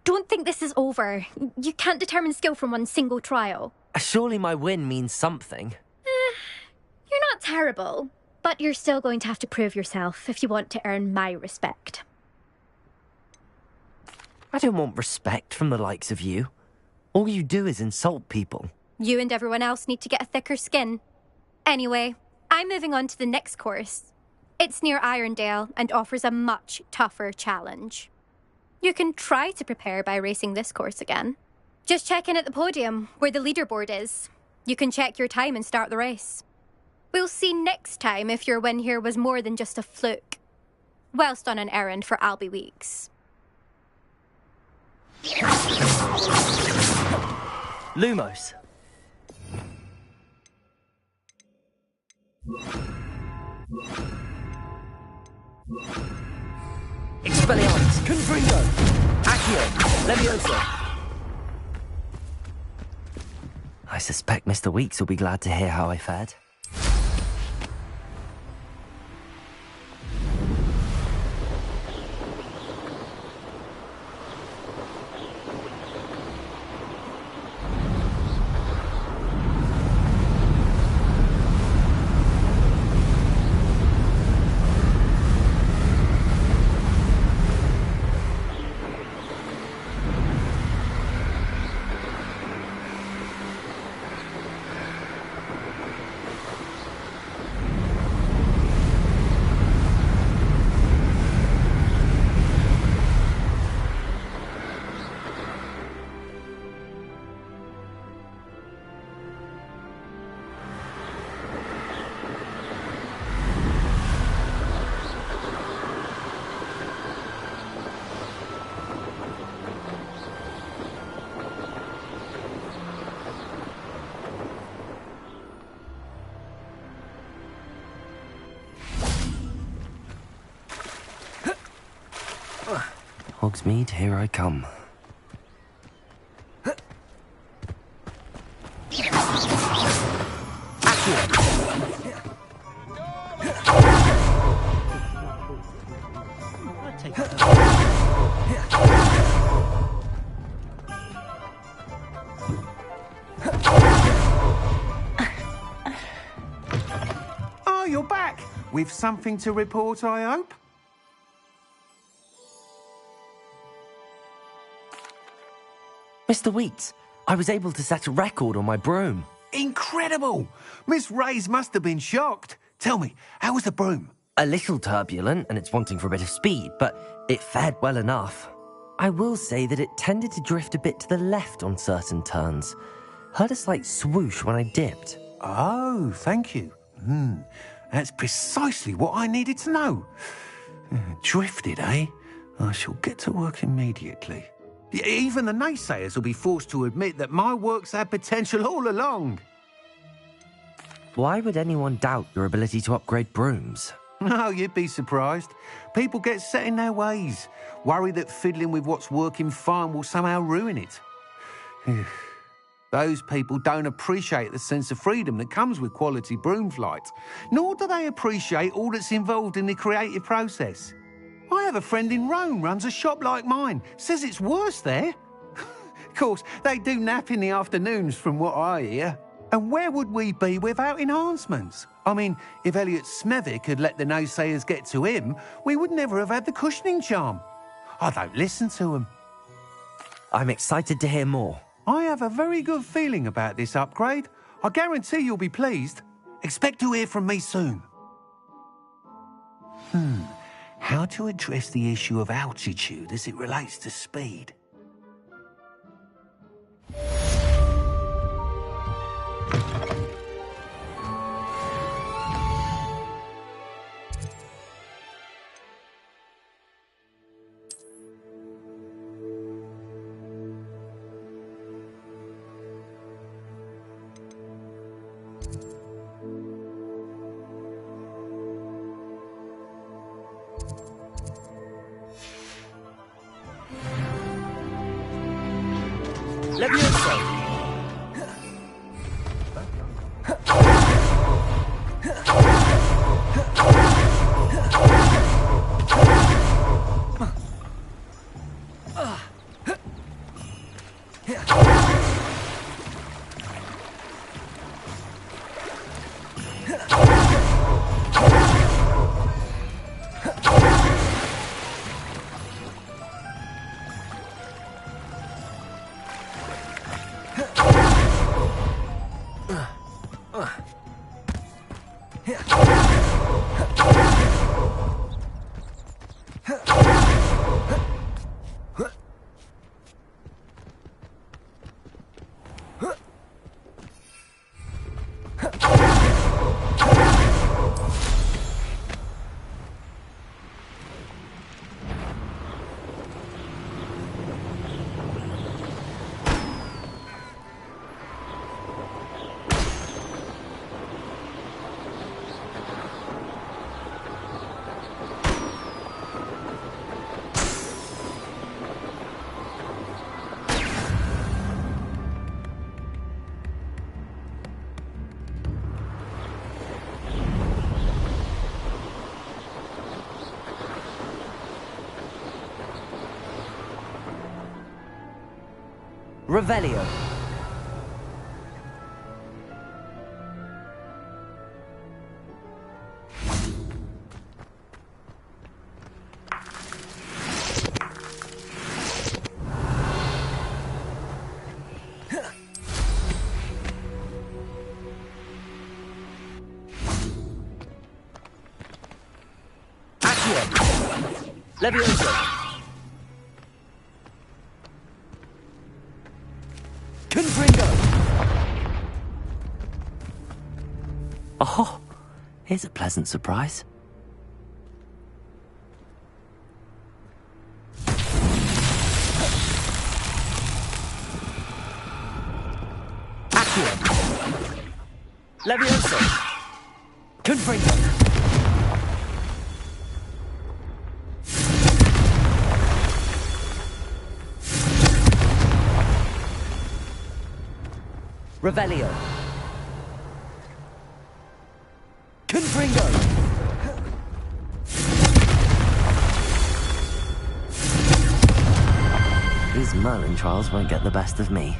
Don't think this is over. You can't determine skill from one single trial. Surely my win means something. You're not terrible, but you're still going to have to prove yourself if you want to earn my respect. I don't want respect from the likes of you. All you do is insult people. You and everyone else need to get a thicker skin. Anyway, I'm moving on to the next course. It's near Irondale and offers a much tougher challenge. You can try to prepare by racing this course again. Just check in at the podium, where the leaderboard is. You can check your time and start the race. We'll see next time if your win here was more than just a fluke. Whilst on an errand for Albie Weeks. Lumos. Expelliarmus, Confringo, Accio, Levioso. I suspect Mr. Weeks will be glad to hear how I fared. Hogsmeade, here I come. Oh, you're back! With something to report, I hope? Mr. Weeks, I was able to set a record on my broom. Incredible! Miss Reyes must have been shocked. Tell me, how was the broom? A little turbulent, and it's wanting for a bit of speed, but it fared well enough. I will say that it tended to drift a bit to the left on certain turns. Heard a slight swoosh when I dipped. Oh, thank you. That's precisely what I needed to know. Drifted, eh? I shall get to work immediately. Even the naysayers will be forced to admit that my work's had potential all along. Why would anyone doubt your ability to upgrade brooms? No, you'd be surprised. People get set in their ways, worry that fiddling with what's working fine will somehow ruin it. Those people don't appreciate the sense of freedom that comes with quality broom flight, nor do they appreciate all that's involved in the creative process. I have a friend in Rome runs a shop like mine, says it's worse there. Of course, they do nap in the afternoons from what I hear. And where would we be without enhancements? I mean, if Elliot Smethwick had let the naysayers get to him, we would never have had the cushioning charm. I don't listen to them. I'm excited to hear more. I have a very good feeling about this upgrade. I guarantee you'll be pleased. Expect to hear from me soon. How to address the issue of altitude as it relates to speed? Levioso! Revelio. Levioso. Confringo. Oh, here's a pleasant surprise. Accio. Levioso. Confringo. Revelio. Confringo. These Merlin trials won't get the best of me.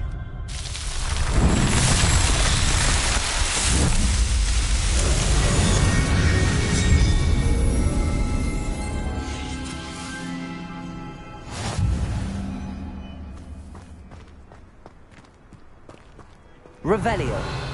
Revelio.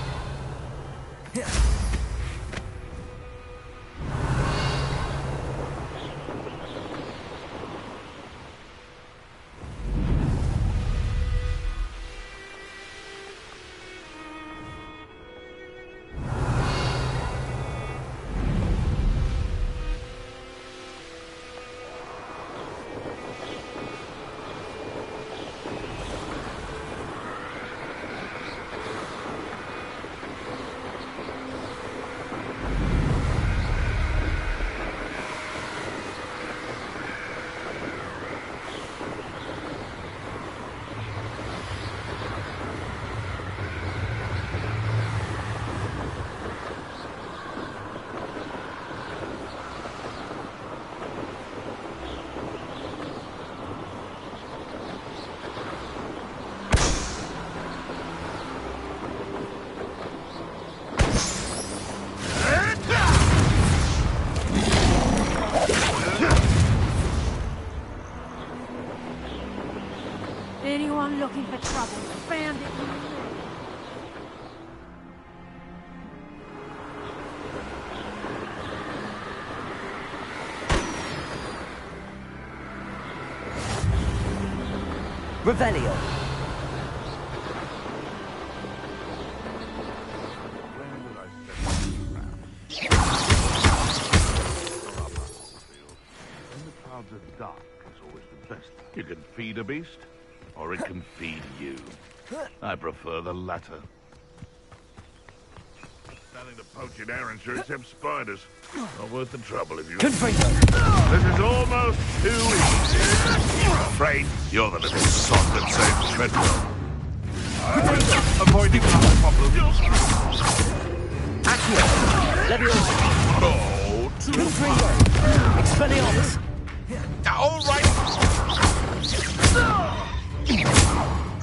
Anyone looking for trouble, found it. Revelio. When the clouds are dark, it's always the best. You can feed a beast, or it can feed you. I prefer the latter. Nothing to poach in Arrowshire except spiders. Not worth the trouble if you... Confringo. This is almost too easy. I'm afraid you're the little sod that saved Treadwell. Avoiding other problems. Accio. Levioso. Oh, Confringo. Expelliarmus. all right.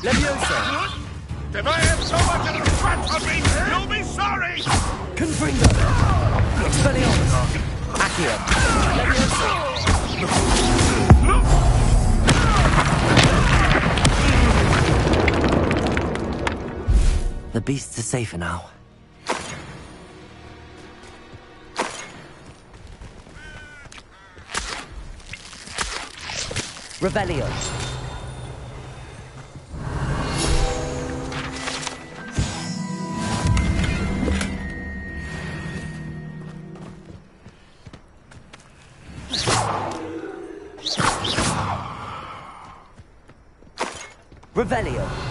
Leviosa! If I have so much of a scratch on me, you'll be sorry! Confringo! Expelliarmus! Accio! Leviosa! The beasts are safer now. Revelio! Revelio.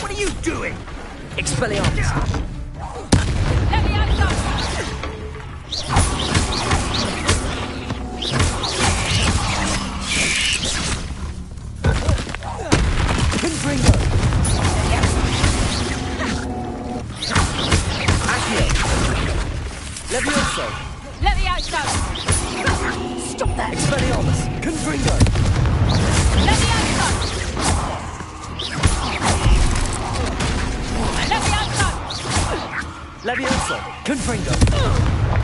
What are you doing? Expelliarmus! Levioso! Levioso! Stop that! Expelliarmus! Confringo! Levioso! Levioso! Levioso! Confringo!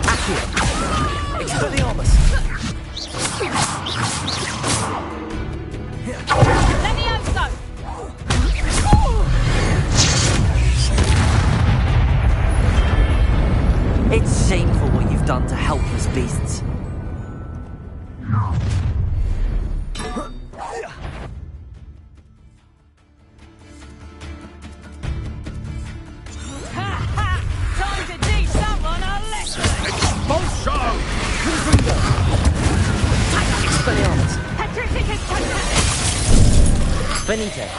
Accio! Expelliarmus! Levioso! It's shameful what you've done to helpless beasts. Time to teach someone a lesson! Expulsion! Confringo! Expelliarmus! Petrificus Finite!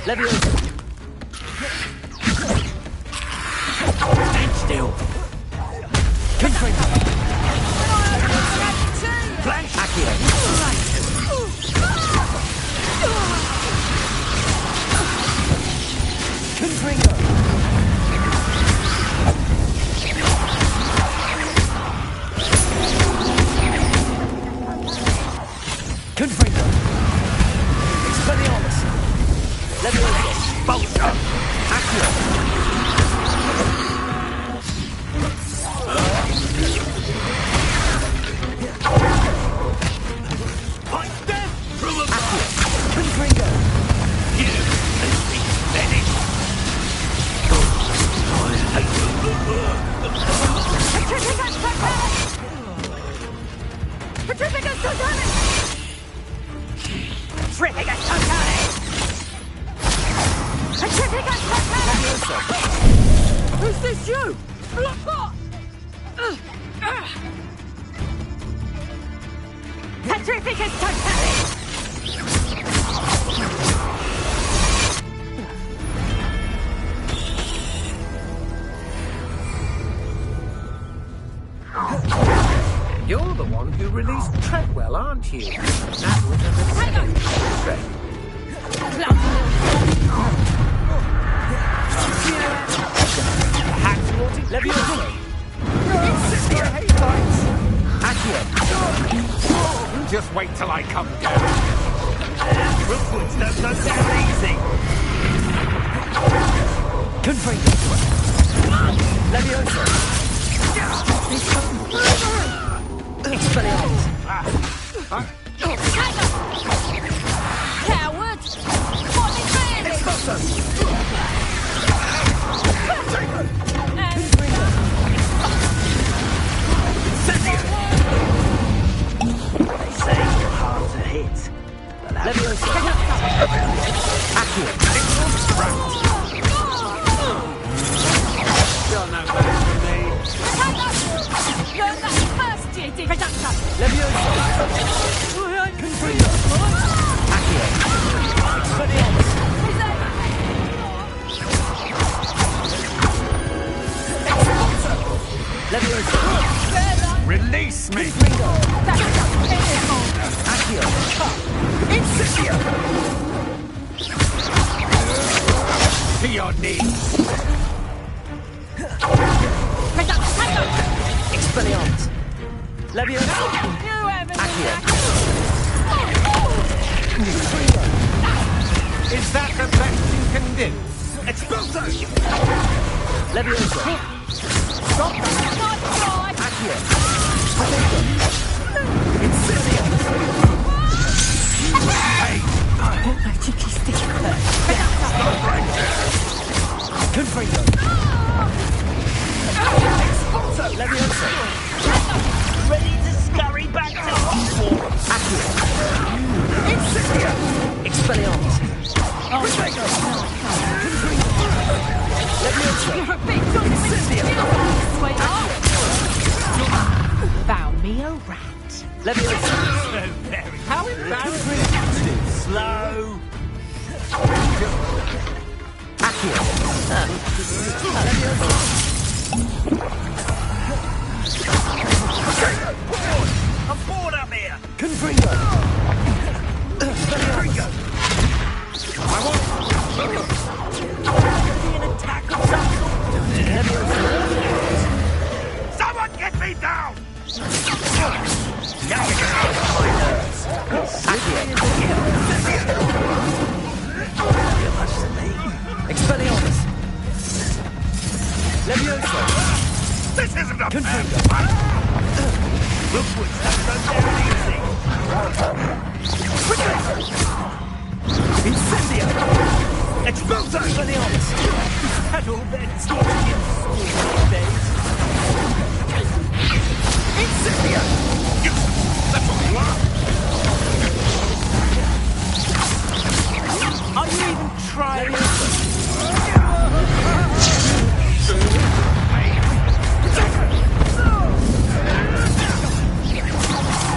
Levioso! Stand still! Confringo! Blanch! Accio! Confringo! Confringo! Expelliarmus! Levioso! Expulsion! Accio! Confringo! You must be finished! Petrificus Totalis! Petrificus Totalis! Petrificus Totalis! Who's this, you? Petrificus Totalis! You're the one who released Treadwell, aren't you? That was an mistake. Levioso! Accio! Just wait till I come down. Rookwards don't go down easy. Confringo! Levioso! Expelliarmus! Coward! What is this? They say you're hard to hit. Levioso! Accio! You're no match for me. Learn that first, JD Reductor! Levioso! Confringo! Accio! Expelliarmus! Levioso! Release me! Confringo! Accio! Incendio! To your knees! Reductor! Expelliarmus! Levioso! You haven't can do. Expulso! Levioso. Stop that! Not God! Accio. Confringo. Expulso! Levioso. Ready to scurry back to Hogwarts. Accio. Incendio! Expelliarmus. Confringo! Levioso. You're a big dog! Found me a rat. Levioso. How embarrassing! Slow. Accio. I'm bored up here. Confringo. Confringo! Be an attack of some sort. Someone get me down! Now we can get my nerves. Expelliarmus. Levioso. This isn't a Confringo. Rookwood don't go down easy. Incendio! Expulso! Expelliarmus. Had all their teaching in school these days. Incendio! That's all you are! Are you even trying?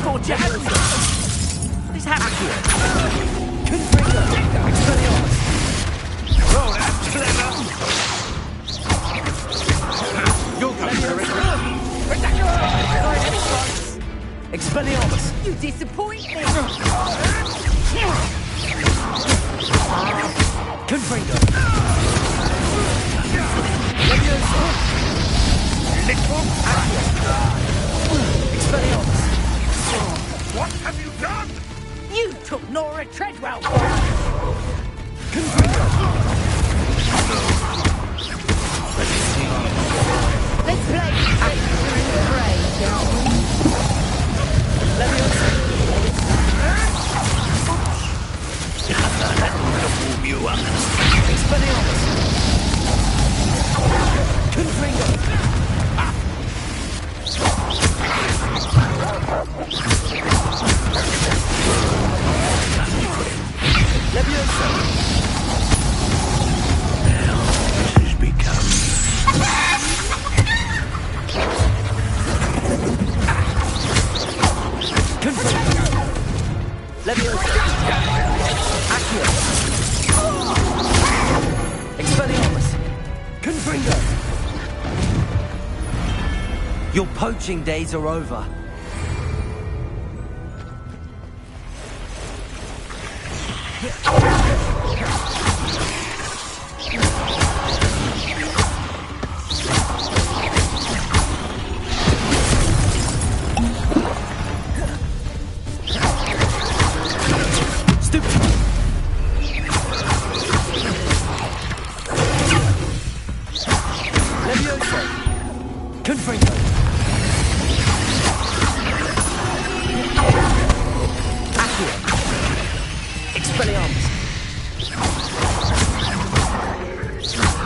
Thought you had me. This happened. Confringo. Expelliarmus. Oh, that's clever! You'll go for it. Expelliarmus. You disappoint me. Confringo. Levioso. Little Expelliarmus. What have you done? You took Nora Treadwell. Confringo. Let's play Actor and Prey, shall we? Levioso. Expelliarmus. Confringo. Levioso. This has become... Confringo. Levioso. Accio. Expelliarmus. Confringo. Your poaching days are over. Stupid. Levioso. Confringo. Accio. Expelliarmus.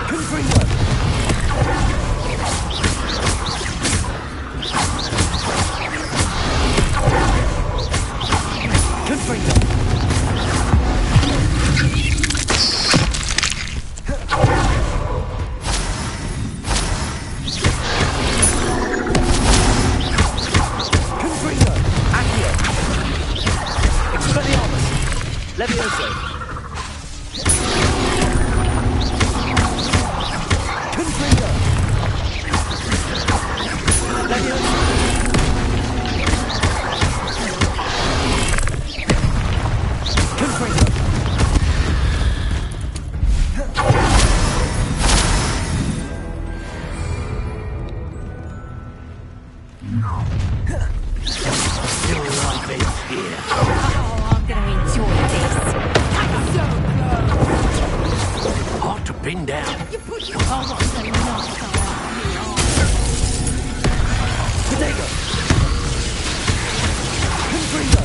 Confringo. Confringo. Confringo. Accio. Expelliarmus. Levioso. Confringo. Levioso. Confringo. Still like it here. Oh, I'm gonna enjoy this. So close. Been down. You put your Hogwarts Legacy. Potato! Confringo!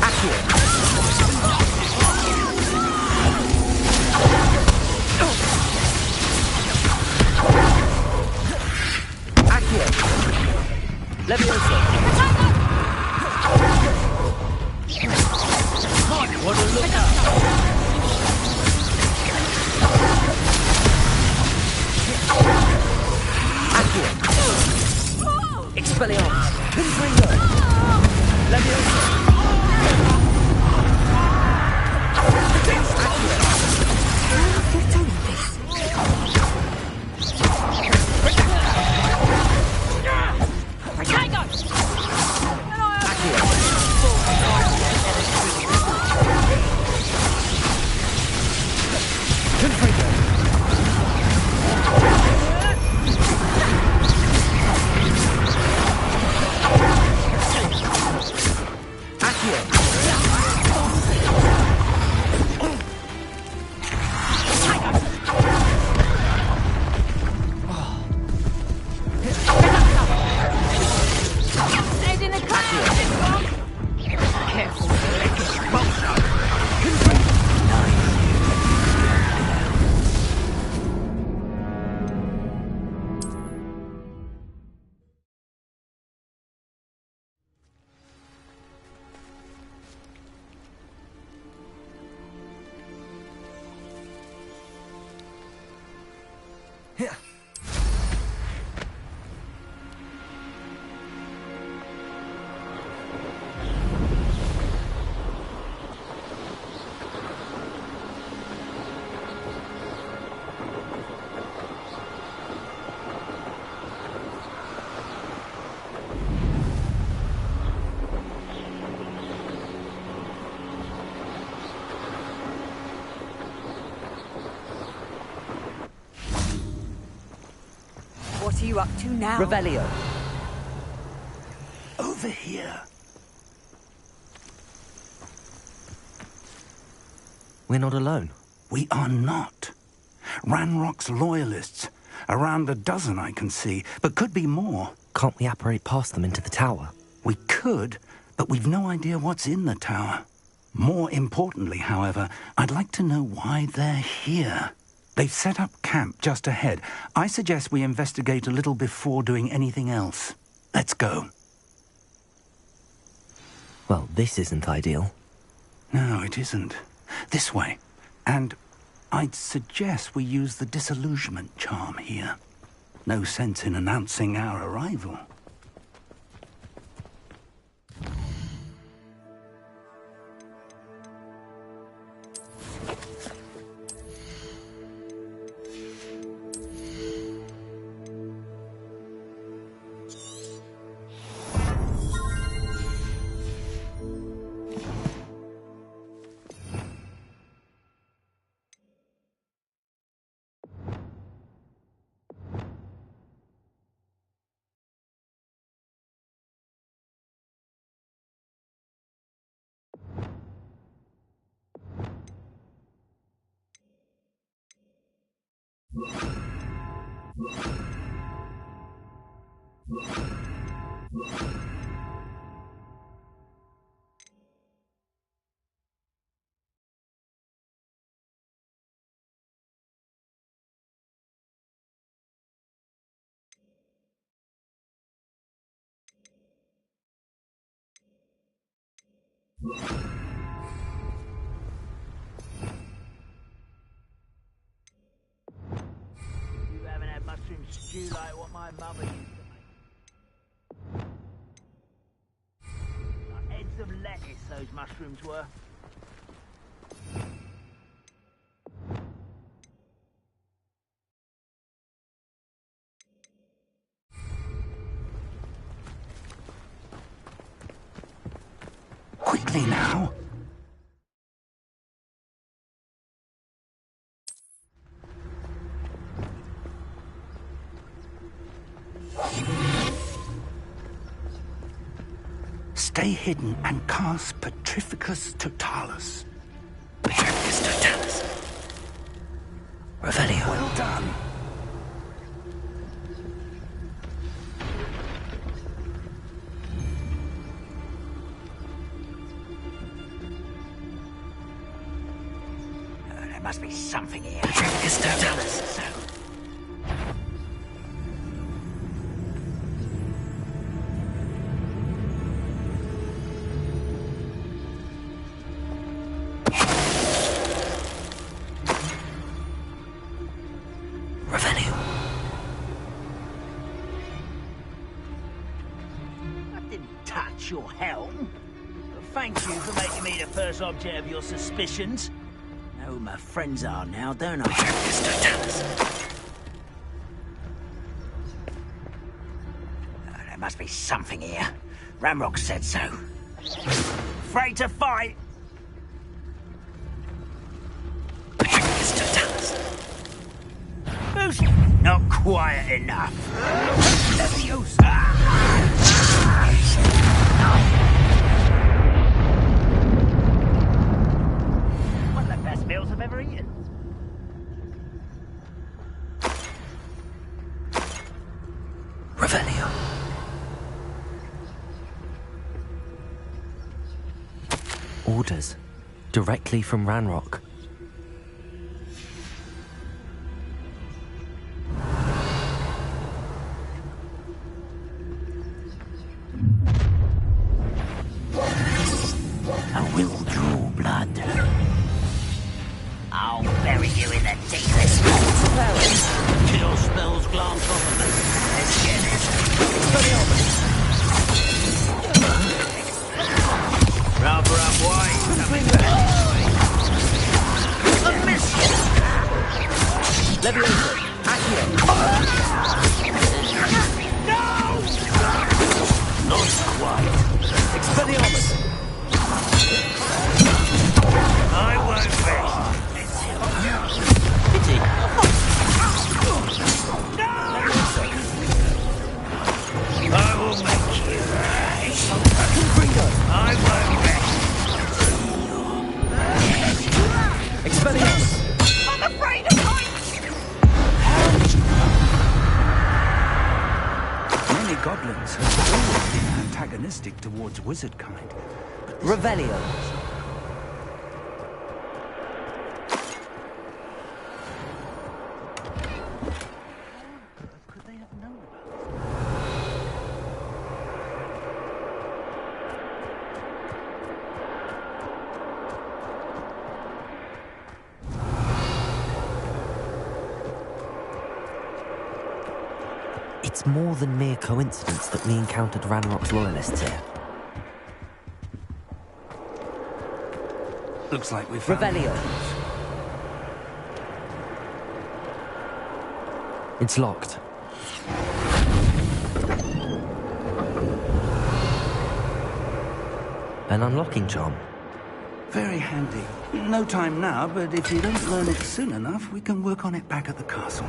Accio! Accio! Levioso! What a lookout! Accio! Expelliarmus! Confringo! Levioso! What are you up to now? Revelio. Over here. We're not alone. We are not. Ranrock's loyalists. Around a dozen I can see, but could be more. Can't we apparate past them into the tower? We could, but we've no idea what's in the tower. More importantly, however, I'd like to know why they're here. They've set up camp just ahead. I suggest we investigate a little before doing anything else. Let's go. Well, this isn't ideal. No, it isn't. This way. And I'd suggest we use the disillusionment charm here. No sense in announcing our arrival. You haven't had mushroom stew like what my mother used to make. Like heads of lettuce, those mushrooms were. Quickly now. Stay hidden and cast Petrificus Totalis. Petrificus Totalis. Revelio. Well done. There must be something here. Revelio. I didn't touch your helm. But thank you for making me the first object of your suspicions. Know who my friends are now, don't I? Mr. Dallas. There must be something here. Ramrock said so. Afraid to fight? Mr. Dallas. Who's not quiet enough? Leviosa! One of the best meals I've ever eaten. Revelio. Orders. Directly from Ranrock. I will draw blood. I'll bury you in the deepest vaults of hell. Kill spells glance off of me. Let's get it. Rather up wide. I miss you. Leviosa! Accio! No! Not quite. Expelliarmus! I won't rest. Pity! I will make you rest. I won't rest. Expelliarmus! I'm afraid of heights. Many goblins have always been antagonistic towards wizard kind. Revelio! Could they have known about this? It's more than mere coincidence that we encountered Ranrock's loyalists here. Looks like we found... Revelio! It's locked. An unlocking charm. Very handy. No time now, but if you don't learn it soon enough, we can work on it back at the castle.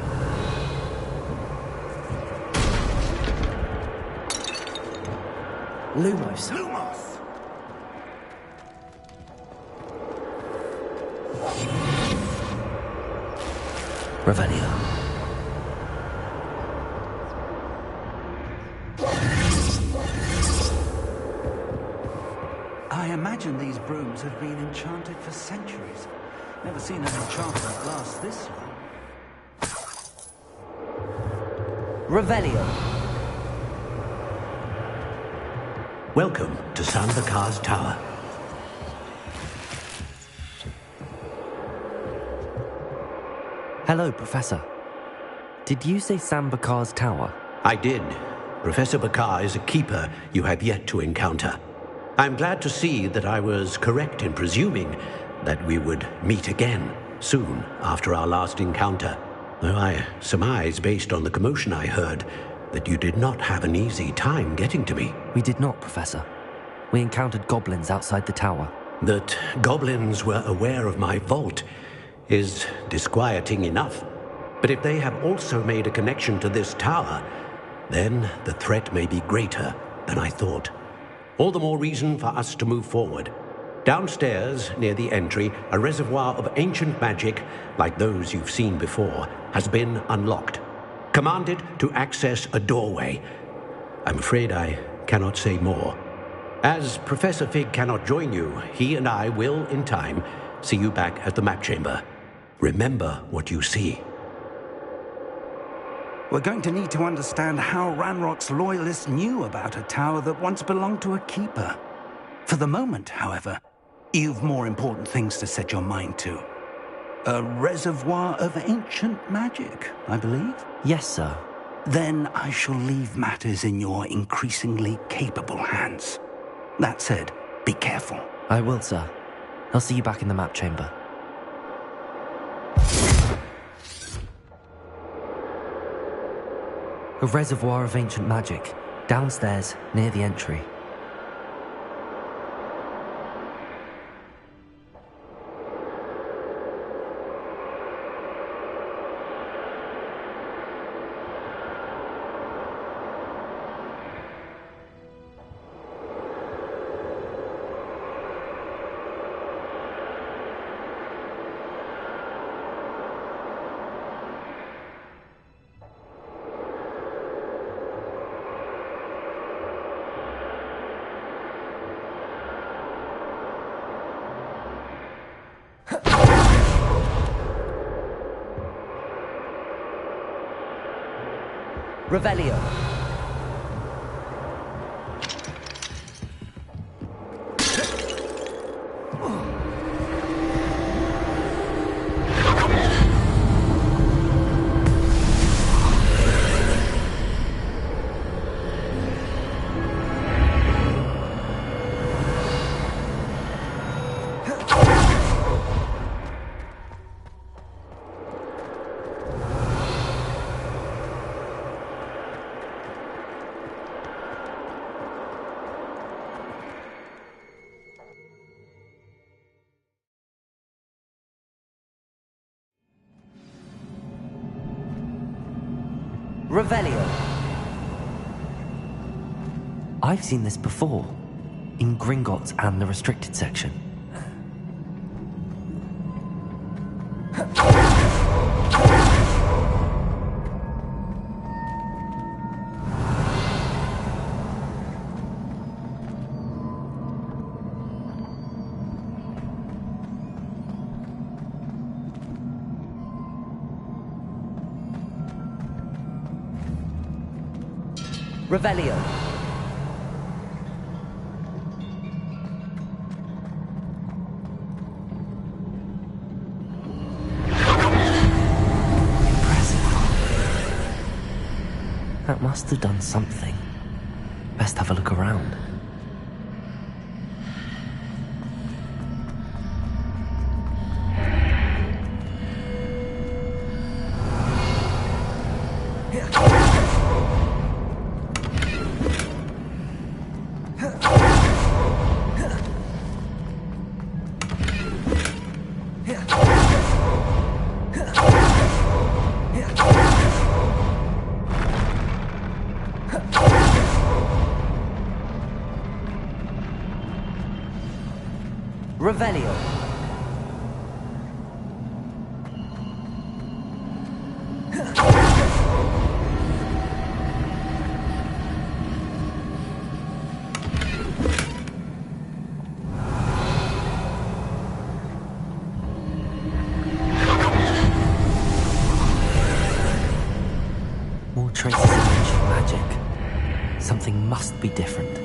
Lumos. Lumos! Revelio. I imagine these brooms have been enchanted for centuries. Never seen an enchantment last this long. Revelio. Welcome to Sambakar's Tower. Hello, Professor. Did you say Sambakar's Tower? I did. Professor Bakar is a keeper you have yet to encounter. I'm glad to see that I was correct in presuming that we would meet again soon after our last encounter. Though I surmise, based on the commotion I heard, that you did not have an easy time getting to me. We did not, Professor. We encountered goblins outside the tower. That goblins were aware of my vault is disquieting enough. But if they have also made a connection to this tower, then the threat may be greater than I thought. All the more reason for us to move forward. Downstairs, near the entry, a reservoir of ancient magic, like those you've seen before, has been unlocked. Commanded to access a doorway. I'm afraid I cannot say more. As Professor Fig cannot join you, he and I will, in time, see you back at the map chamber. Remember what you see. We're going to need to understand how Ranrock's loyalists knew about a tower that once belonged to a keeper. For the moment, however, you've more important things to set your mind to. A reservoir of ancient magic, I believe? Yes, sir. Then I shall leave matters in your increasingly capable hands. That said, be careful. I will, sir. I'll see you back in the map chamber. A reservoir of ancient magic, downstairs, near the entry. Revelio. Revelio. I've seen this before, in Gringotts and the restricted section. Revelio. Impressive. That must have done something. Best have a look around. Revelio. More traces of ancient magic. Something must be different.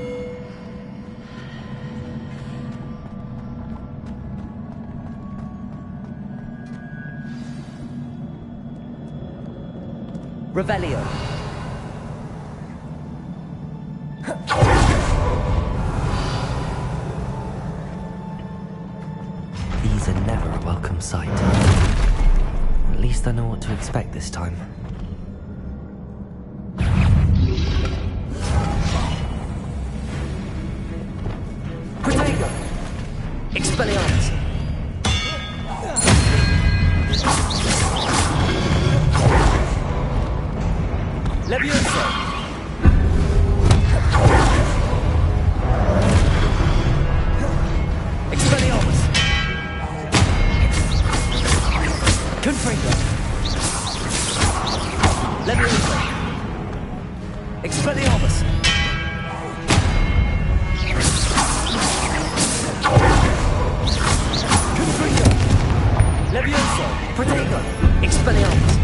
Revelio. These are never a welcome sight. At least I know what to expect this time. Protego! Expelliarmus! Leviosa! Expelliarmus! Expelliarmus! Confringo! Levioso! Protego! Expelliarmus!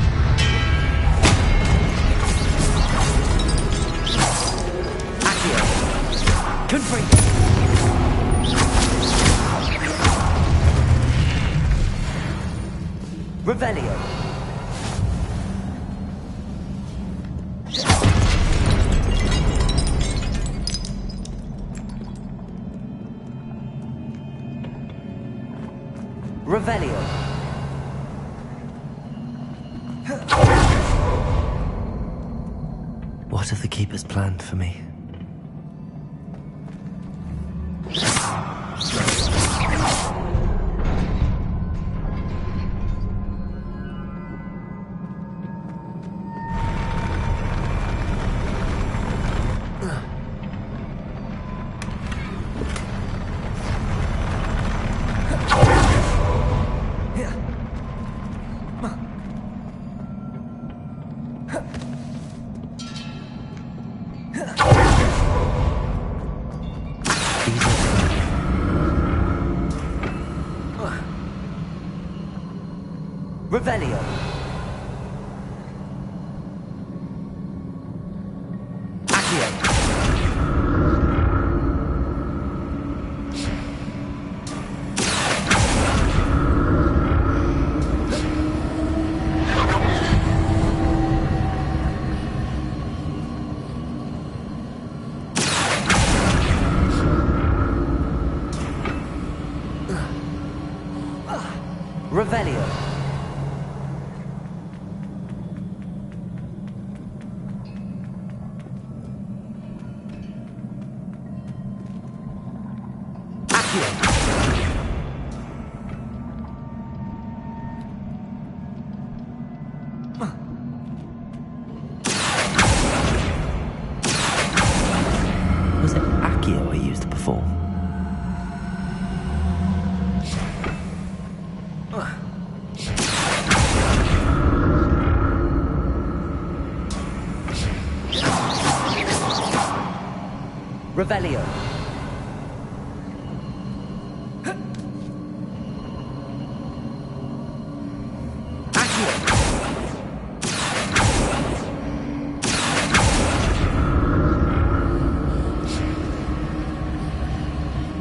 Accio! Confringo! Revelio! Revelio. What have the Keepers planned for me? Revelio. Accio. Revelio. Was it Accio I used before? Revelio.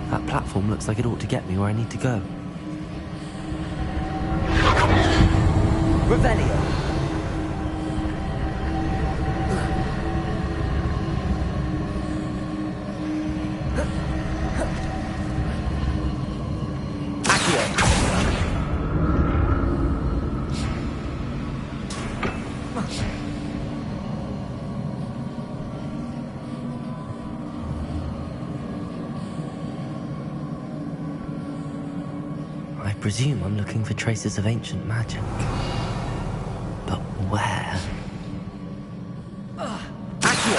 That platform looks like it ought to get me where I need to go. Revelio. I presume I'm looking for traces of ancient magic. But where? Accio!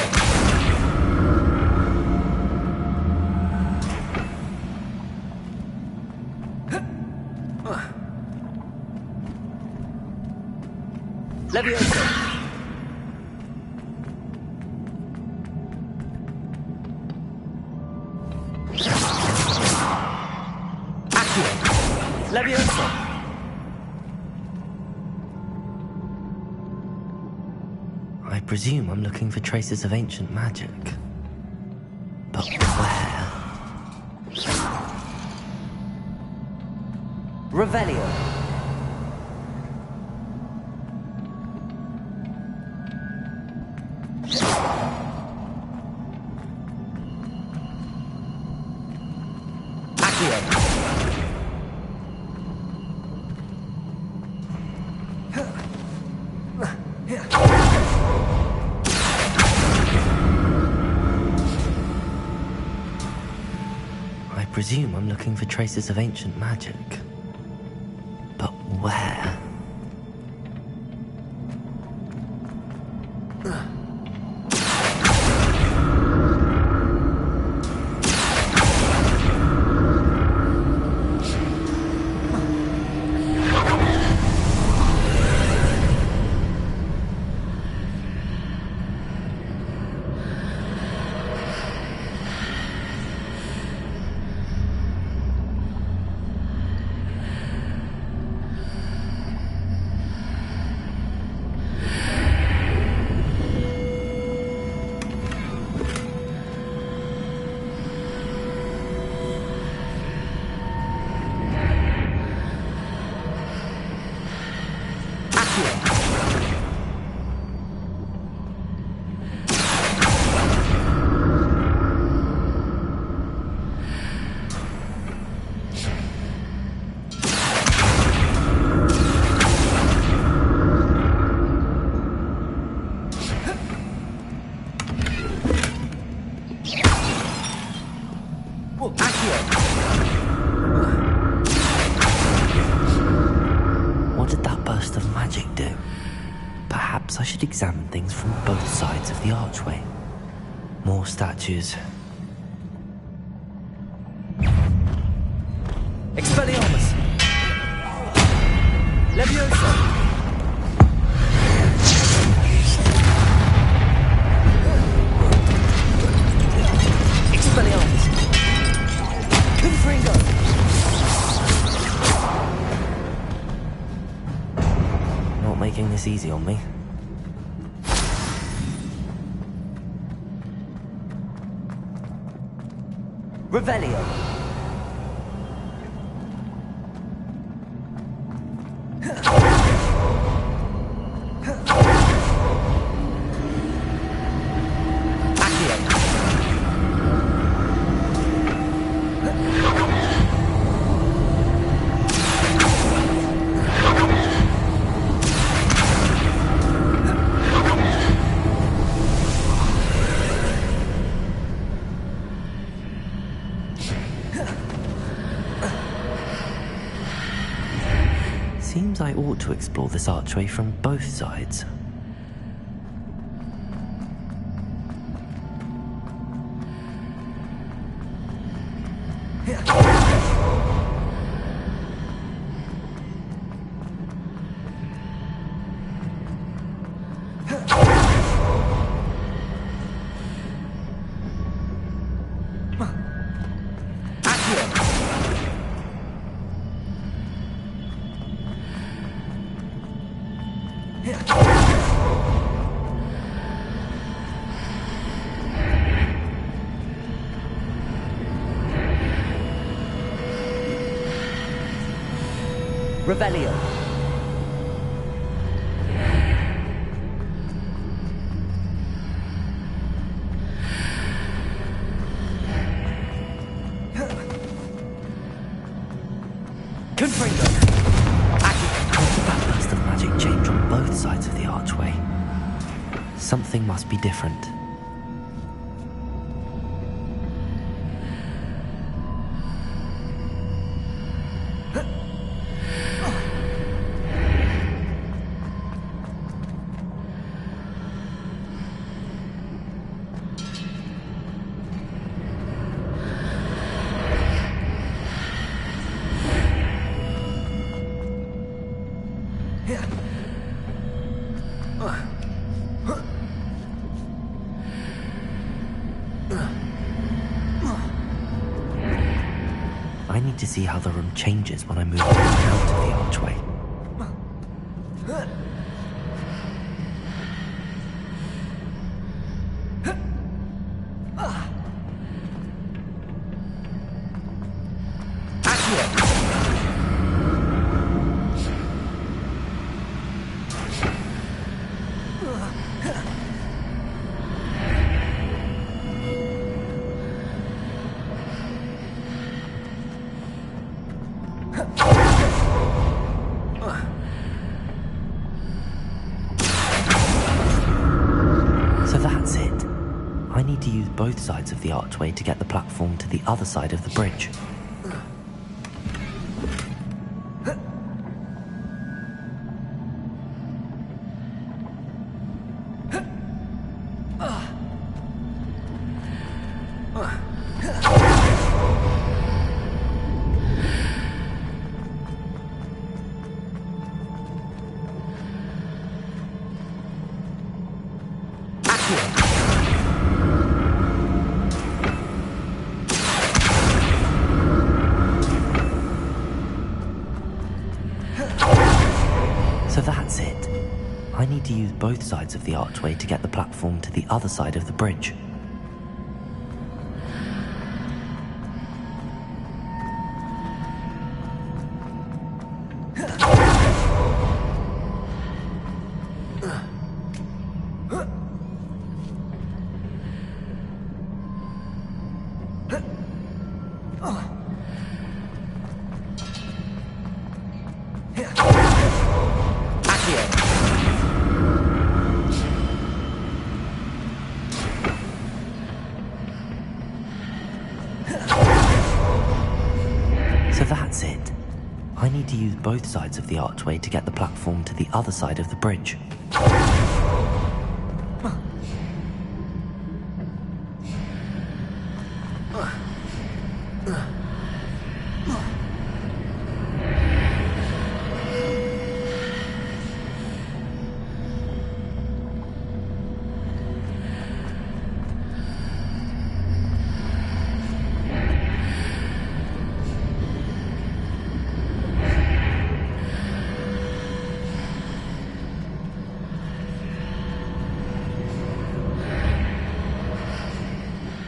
Levioso! Levioso! I presume I'm looking for traces of ancient magic. But where? Revelio! I presume I'm looking for traces of ancient magic. But where? What did that burst of magic do? Perhaps I should examine things from both sides of the archway. More statues. Expelliarmus! Leviosa! Expelliarmus! Confringo! Not making this easy on me. Revelio! Seems I ought to explore this archway from both sides. Revelio. Confringo. What did that burst of magic change on both sides of the archway? Something must be different. I need to see how the room changes when I move out of the archway. So that's it. I need to use both sides of the archway to get the platform to the other side of the bridge. So that's it. I need to use both sides of the archway to get the platform to the other side of the bridge. that's it. I need to use both sides of the archway to get the platform to the other side of the bridge.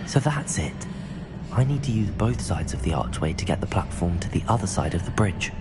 So that's it. I need to use both sides of the archway to get the platform to the other side of the bridge.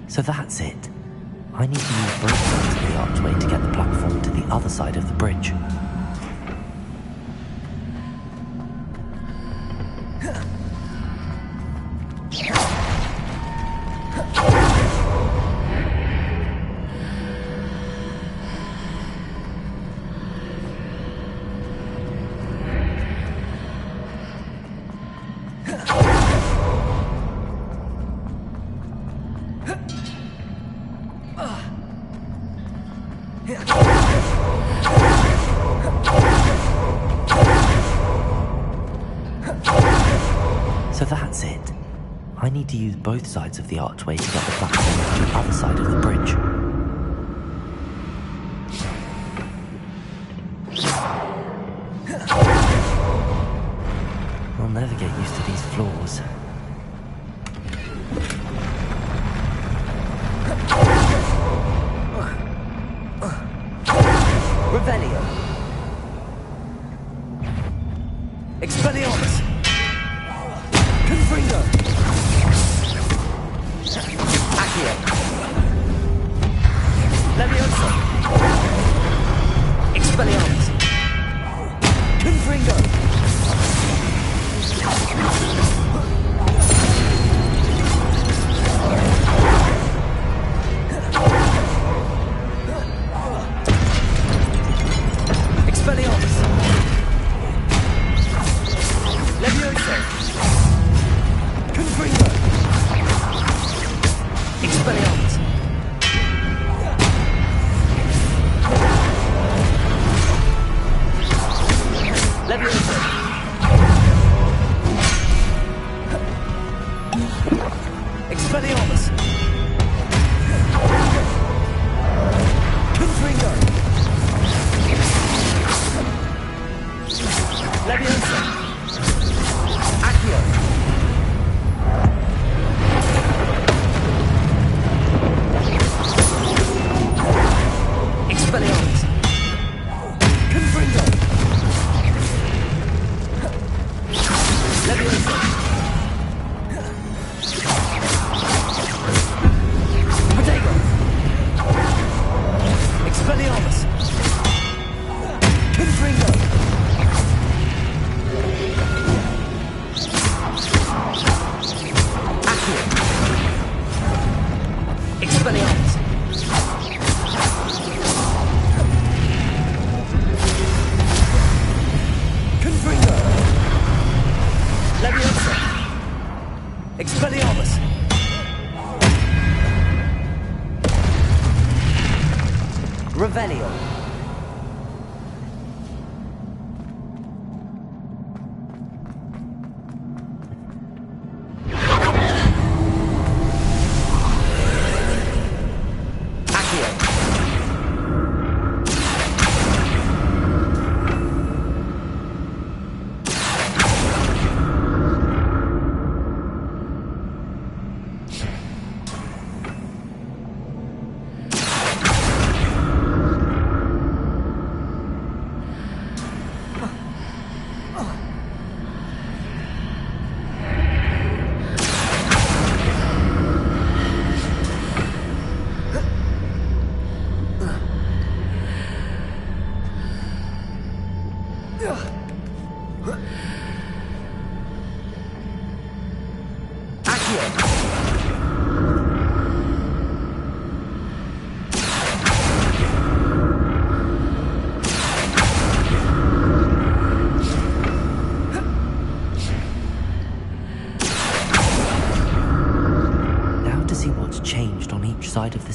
So that's it. I need to use both sides of the archway to get the platform to the other side of the bridge. So that's it. I need to use both sides of the archway to get the platform to the other side of the bridge. I'll never get used to these floors. Revelio. Expelliarmus. Confringo. Accio. Leviosa. Expelliarmus. Confringo. Expelliarmus. Leviosa. Confringo. Expelliarmus. Leviosa. Expelliarmus. Confringo. Leviosa. Accio. Expelliarmus. Confringo. Leviosa. Protego. Expelliarmus. Confringo. Accio. Expelliarmus. Confringo. Leviosa. Expelliarmus. Revelio. Accio.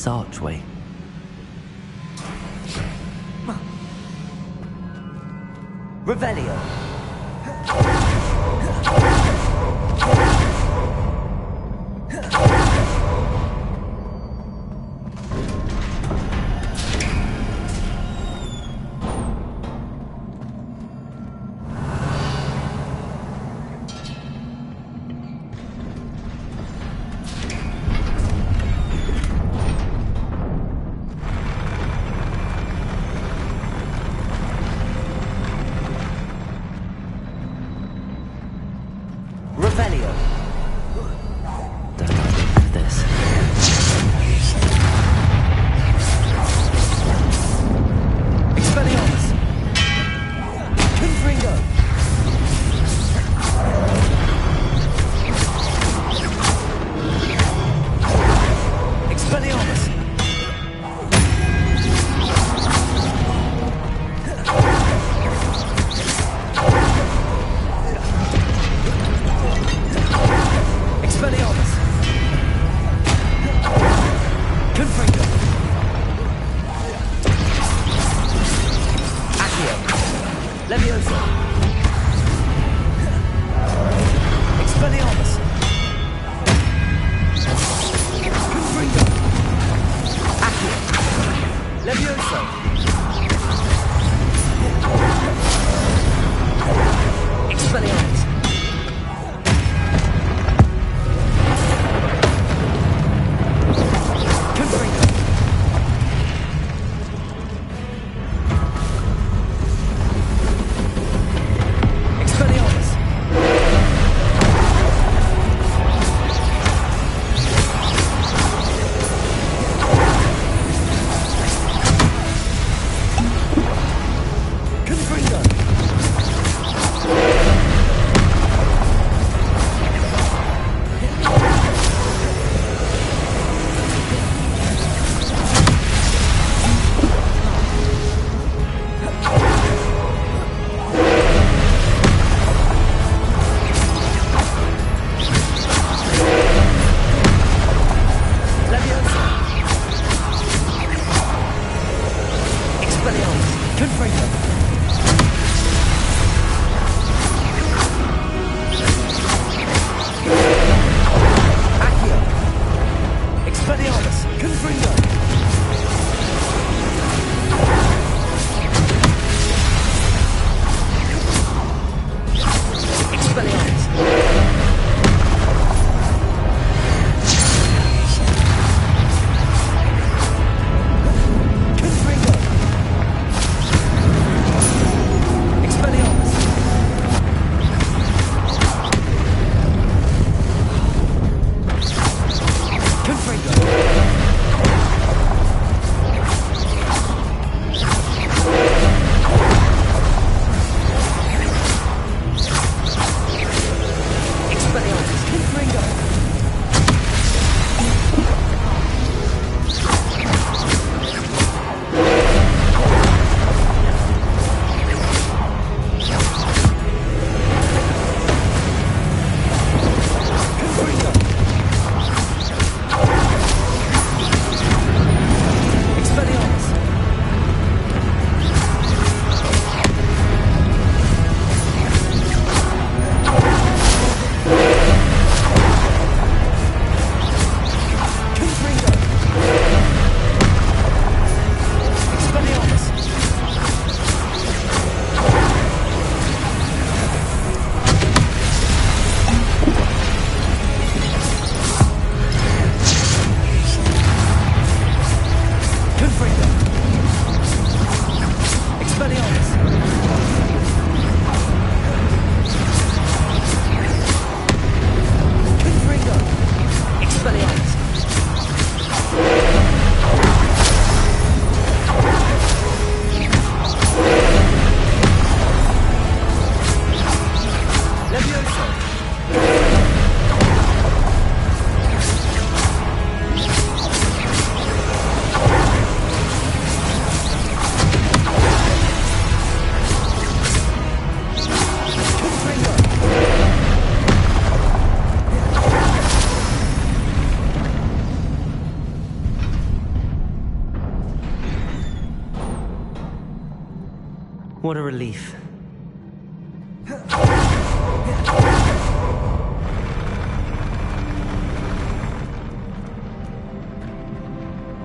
this archway. Revelio! What a relief.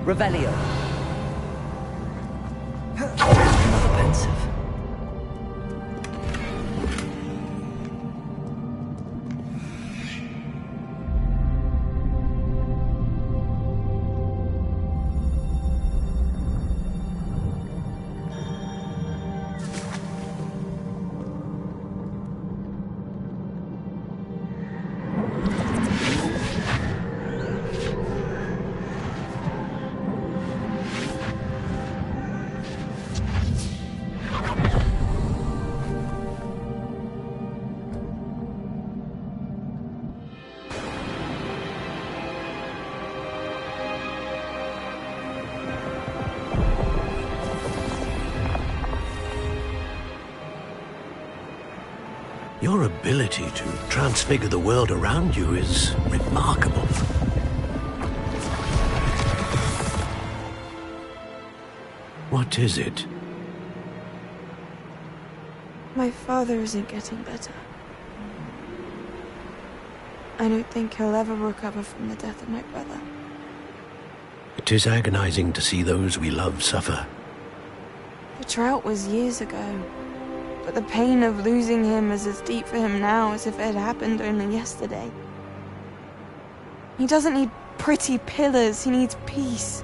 Revelio. Another pensive. Your ability to transfigure the world around you is remarkable. What is it? My father isn't getting better. I don't think he'll ever recover from the death of my brother. It is agonizing to see those we love suffer. The drought was years ago, but the pain of losing him is as deep for him now as if it had happened only yesterday. He doesn't need pretty pillars, he needs peace.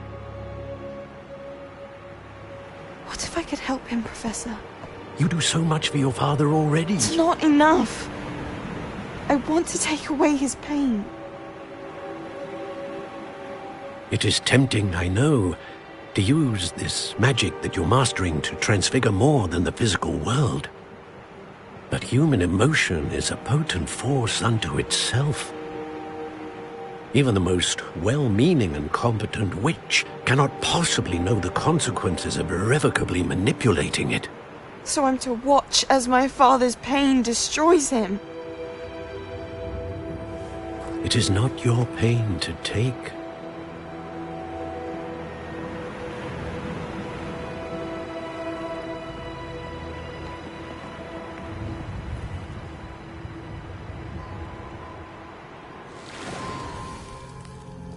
What if I could help him, Professor? You do so much for your father already. It's not enough. I want to take away his pain. It is tempting, I know, to use this magic that you're mastering to transfigure more than the physical world. But human emotion is a potent force unto itself. Even the most well-meaning and competent witch cannot possibly know the consequences of irrevocably manipulating it. So I'm to watch as my father's pain destroys him. It is not your pain to take.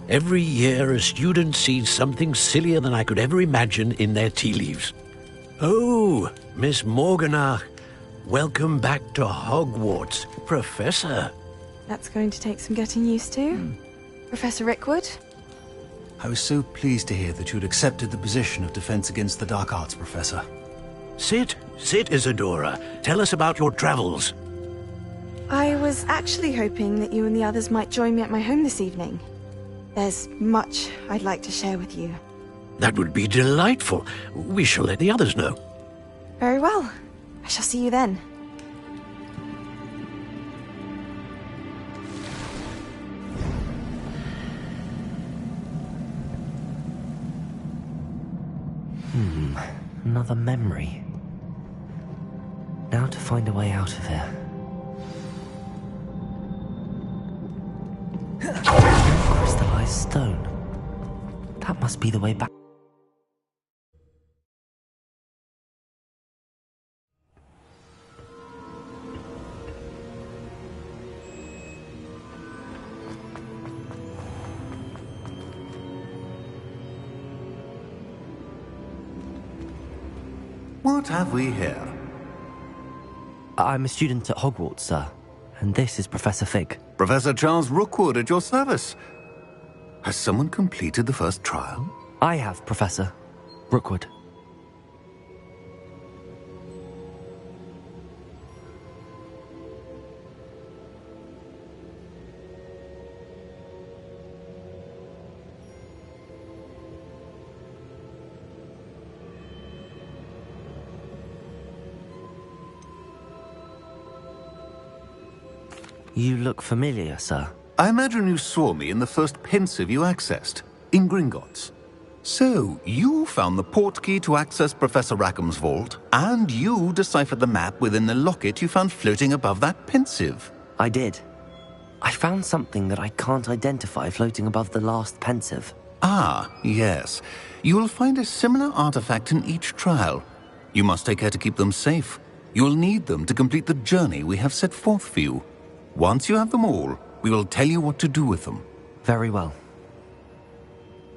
Every year, a student sees something sillier than I could ever imagine in their tea leaves. Oh, Miss Morganach, welcome back to Hogwarts, Professor. That's going to take some getting used to. Professor Rickwood? I was so pleased to hear that you'd accepted the position of Defense Against the Dark Arts, Professor. Sit, Isadora. Tell us about your travels. I was actually hoping that you and the others might join me at my home this evening. There's much I'd like to share with you. That would be delightful. We shall let the others know. Very well. I shall see you then. Another memory. Now to find a way out of here. Crystallized stone. That must be the way back. What have we here? I'm a student at Hogwarts, sir. And this is Professor Fig. Professor Charles Rookwood at your service. Has someone completed the first trial? I have, Professor Rookwood. You look familiar, sir. I imagine you saw me in the first pensive you accessed, in Gringotts. So, you found the portkey to access Professor Rackham's vault, and you deciphered the map within the locket you found floating above that pensive. I did. I found something that I can't identify floating above the last pensive. Ah, yes. You will find a similar artifact in each trial. You must take care to keep them safe. You'll need them to complete the journey we have set forth for you. Once you have them all, we will tell you what to do with them. Very well.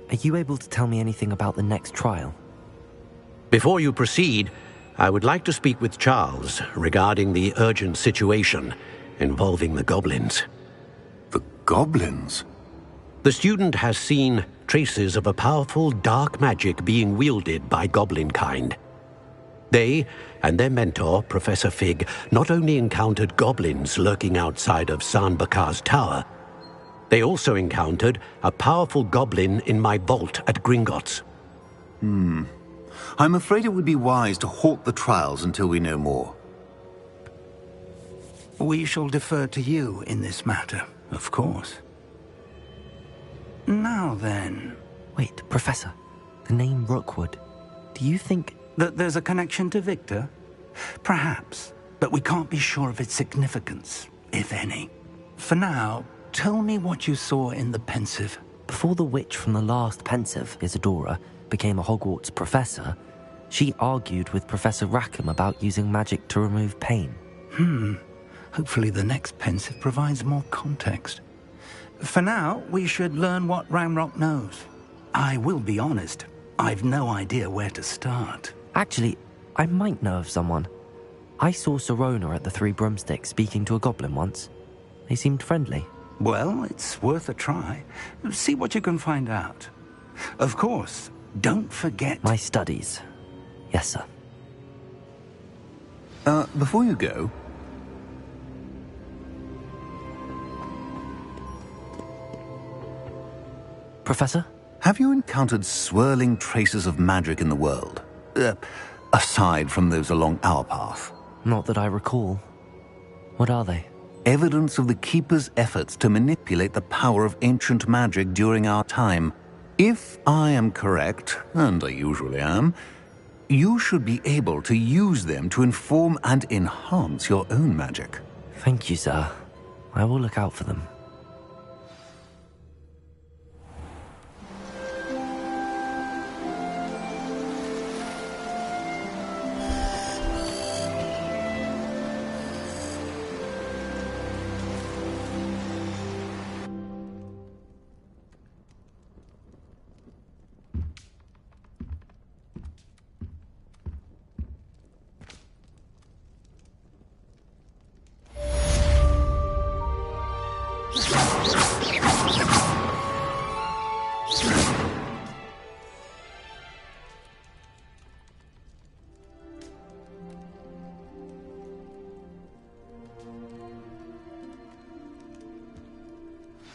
Are you able to tell me anything about the next trial? Before you proceed, I would like to speak with Charles regarding the urgent situation involving the goblins. The goblins? The student has seen traces of a powerful dark magic being wielded by goblin kind. They and their mentor, Professor Fig, not only encountered goblins lurking outside of San Bakar's tower, they also encountered a powerful goblin in my vault at Gringotts. I'm afraid it would be wise to halt the trials until we know more. We shall defer to you in this matter, of course. Now then... Wait, Professor. The name Rookwood. Do you think... that there's a connection to Victor? Perhaps, but we can't be sure of its significance, if any. For now, tell me what you saw in the pensive. Before the witch from the last pensive, Isadora, became a Hogwarts professor, she argued with Professor Rackham about using magic to remove pain. Hopefully the next pensive provides more context. For now, we should learn what Ranrock knows. I will be honest, I've no idea where to start. Actually, I might know of someone. I saw Sirona at the Three Broomsticks speaking to a goblin once. They seemed friendly. Well, it's worth a try. See what you can find out. Of course, don't forget... My studies. Yes, sir. Before you go... Professor? Have you encountered swirling traces of magic in the world? Aside from those along our path? Not that I recall. What are they? Evidence of the Keeper's efforts to manipulate the power of ancient magic during our time. If I am correct, and I usually am, you should be able to use them to inform and enhance your own magic. Thank you, sir. I will look out for them.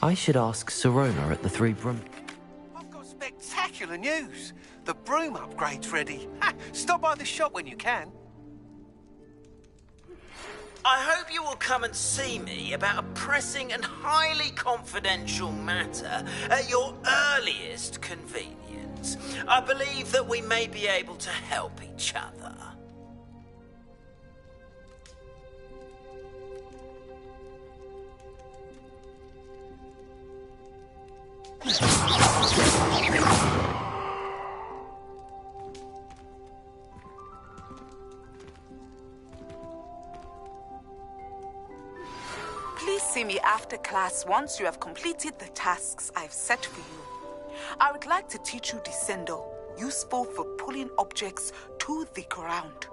I should ask Sirona at the Three Broom... I've got spectacular news. The broom upgrade's ready. Ha! Stop by the shop when you can. I hope you will come and see me about a pressing and highly confidential matter at your earliest convenience. I believe that we may be able to help each other. Please see me after class once you have completed the tasks I've set for you. I would like to teach you Descendo, useful for pulling objects to the ground.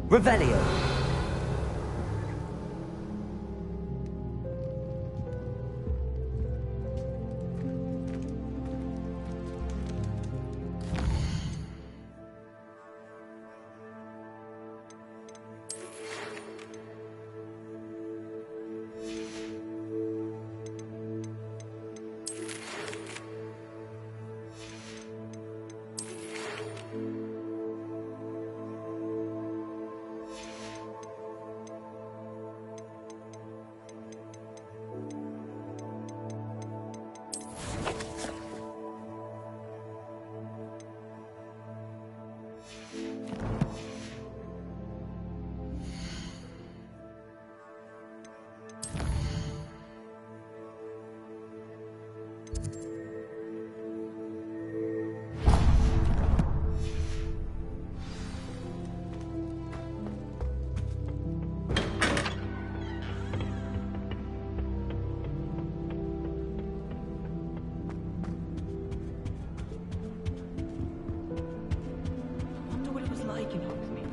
Revelio. can use me.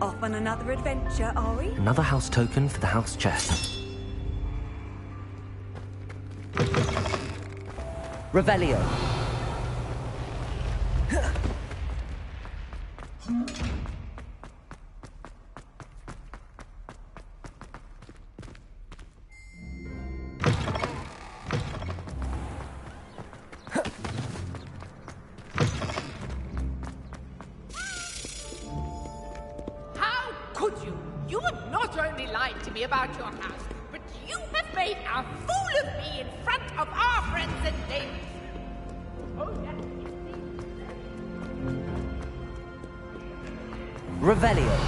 Off on another adventure, are we? Another house token for the house chest. Revelio. How could you? You have not only lied to me about your house, but you have made a fool of me in front of our friends and neighbors. Oh, yes. Revelio.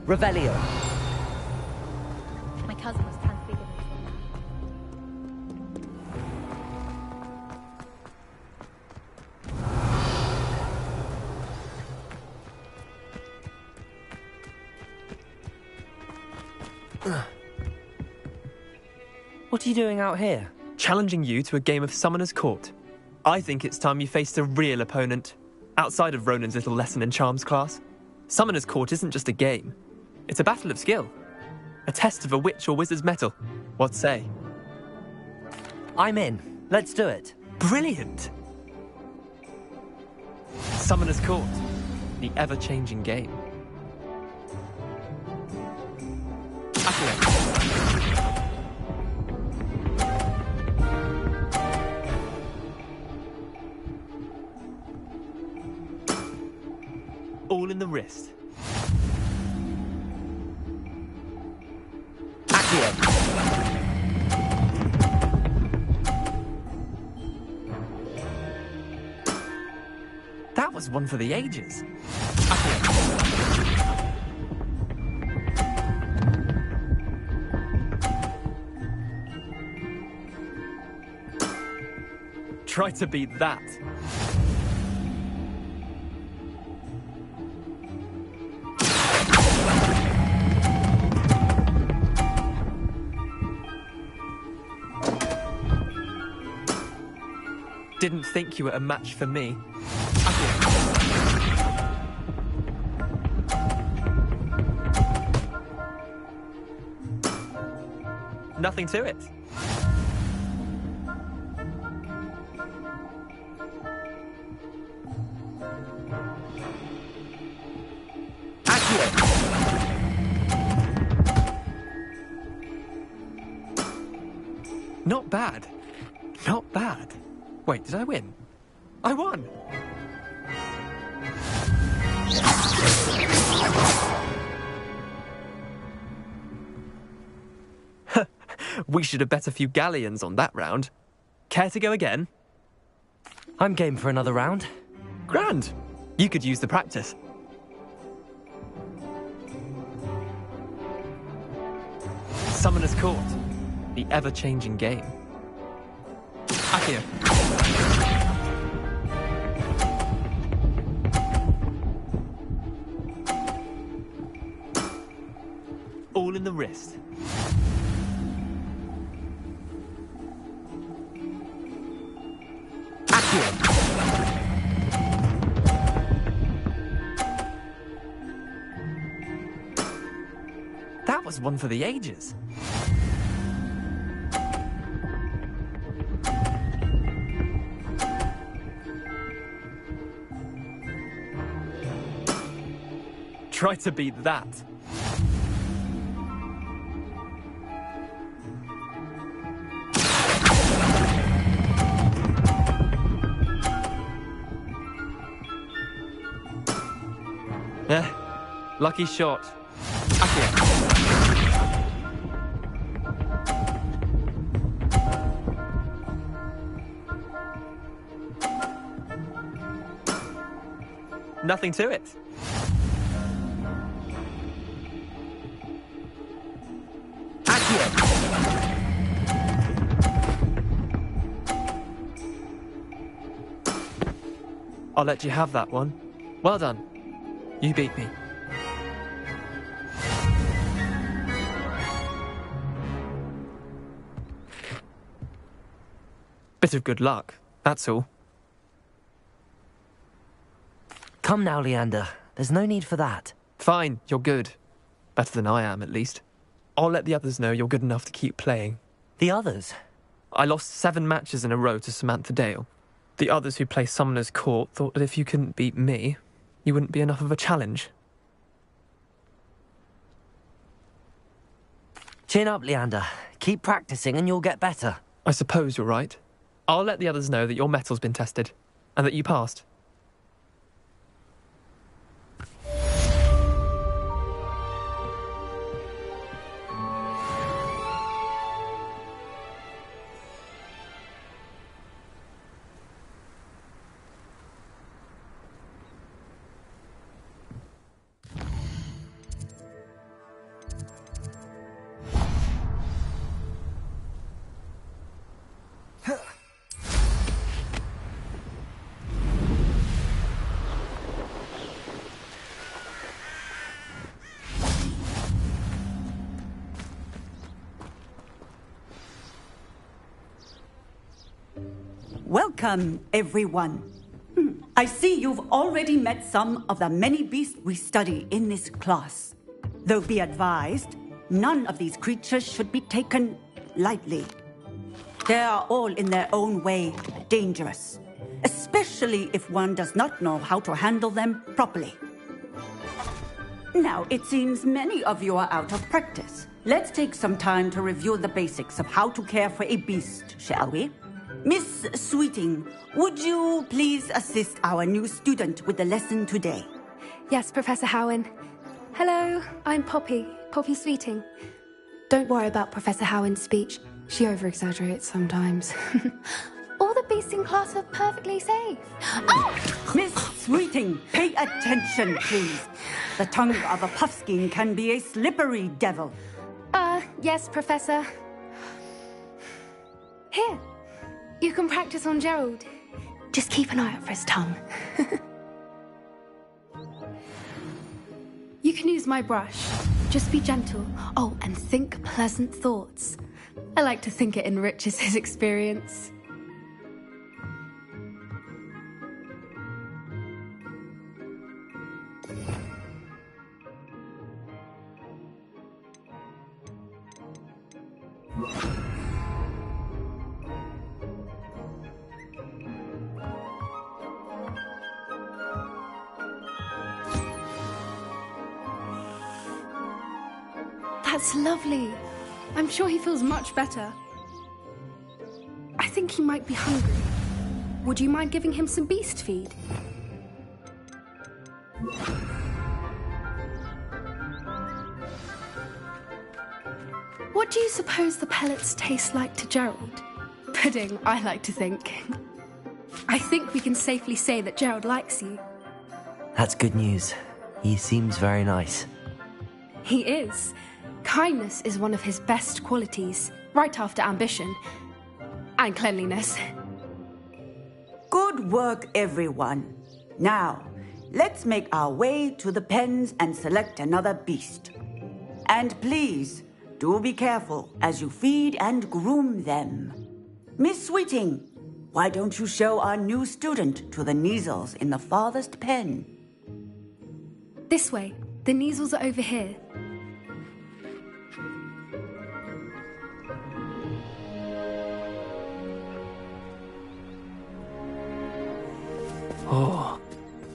Revelio. My cousin was transfigured. What are you doing out here? Challenging you to a game of Summoner's Court. I think it's time you faced a real opponent, outside of Ronan's little lesson in charms class. Summoner's Court isn't just a game. It's a battle of skill. A test of a witch or wizard's mettle. What say? I'm in. Let's do it. Brilliant! Summoner's Court. The ever-changing game. Accio. All in the wrist. That was one for the ages. Try to beat that. Didn't think you were a match for me. Nothing to it. Not bad. Not bad. Wait, did I win? I won! We should have bet a few galleons on that round. Care to go again? I'm game for another round. Grand! You could use the practice. Summoner's Court. The ever-changing game. Accio. All in the wrist. That was one for the ages. Try to beat that. Lucky shot. Accio. Nothing to it. I'll let you have that one. Well done. You beat me. Bit of good luck, that's all. Come now, Leander. There's no need for that. Fine, you're good. Better than I am, at least. I'll let the others know you're good enough to keep playing. The others? I lost 7 matches in a row to Samantha Dale. The others who play Summoner's Court thought that if you couldn't beat me, you wouldn't be enough of a challenge. Chin up, Leander. Keep practicing and you'll get better. I suppose you're right. I'll let the others know that your metal's been tested, and that you passed. Welcome, everyone. I see you've already met some of the many beasts we study in this class. Though be advised, none of these creatures should be taken lightly. They are all in their own way dangerous, especially if one does not know how to handle them properly. Now, it seems many of you are out of practice. Let's take some time to review the basics of how to care for a beast, shall we? Miss Sweeting, would you please assist our new student with the lesson today? Yes, Professor Howen. Hello, I'm Poppy Sweeting. Don't worry about Professor Howen's speech. She over-exaggerates sometimes. All the beasts in class are perfectly safe. Oh! Miss Sweeting, pay attention, please. The tongue of a puffskein can be a slippery devil. Yes, Professor. Here. You can practice on Gerald. Just keep an eye out for his tongue. You can use my brush. Just be gentle. Oh, and think pleasant thoughts. I like to think it enriches his experience. That's lovely. I'm sure he feels much better. I think he might be hungry. Would you mind giving him some beast feed? What do you suppose the pellets taste like to Gerald? Pudding, I like to think. I think we can safely say that Gerald likes you. That's good news. He seems very nice. He is. Kindness is one of his best qualities, right after ambition. And cleanliness. Good work, everyone. Now, let's make our way to the pens and select another beast. And please, do be careful as you feed and groom them. Miss Sweeting, why don't you show our new student to the Kneazles in the farthest pen? This way. The Kneazles are over here. Oh,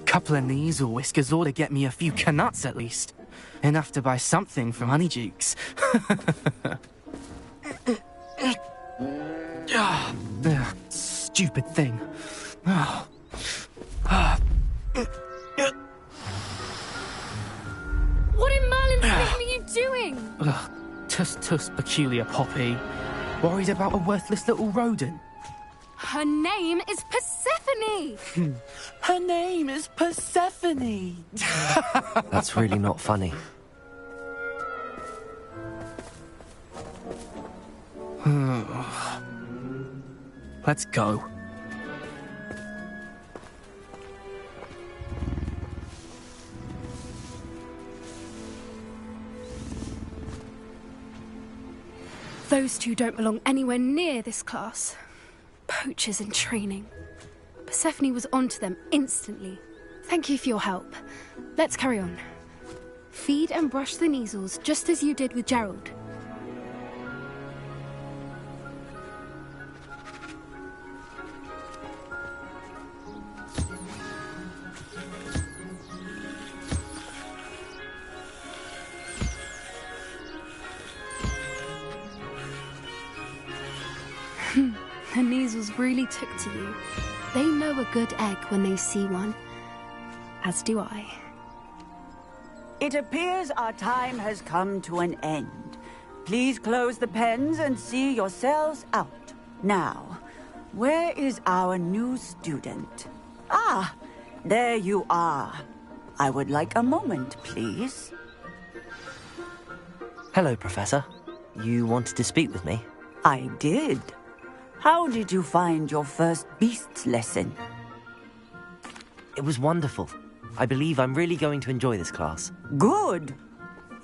couple of Kneazle whiskers ought to get me a few canuts at least. Enough to buy something from Honeydukes. Stupid thing. Ugh, tuss, peculiar Poppy. Worried about a worthless little rodent? Her name is Persephone! Her name is Persephone! That's really not funny. Let's go. Those two don't belong anywhere near this class. Poachers in training. Persephone was onto them instantly. Thank you for your help. Let's carry on. Feed and brush the measles just as you did with Gerald. The measles really took to you. They know a good egg when they see one. As do I. It appears our time has come to an end. Please close the pens and see yourselves out. Now, where is our new student? Ah, there you are. I would like a moment, please. Hello, Professor. You wanted to speak with me? I did. How did you find your first beasts lesson? It was wonderful. I believe I'm really going to enjoy this class. Good.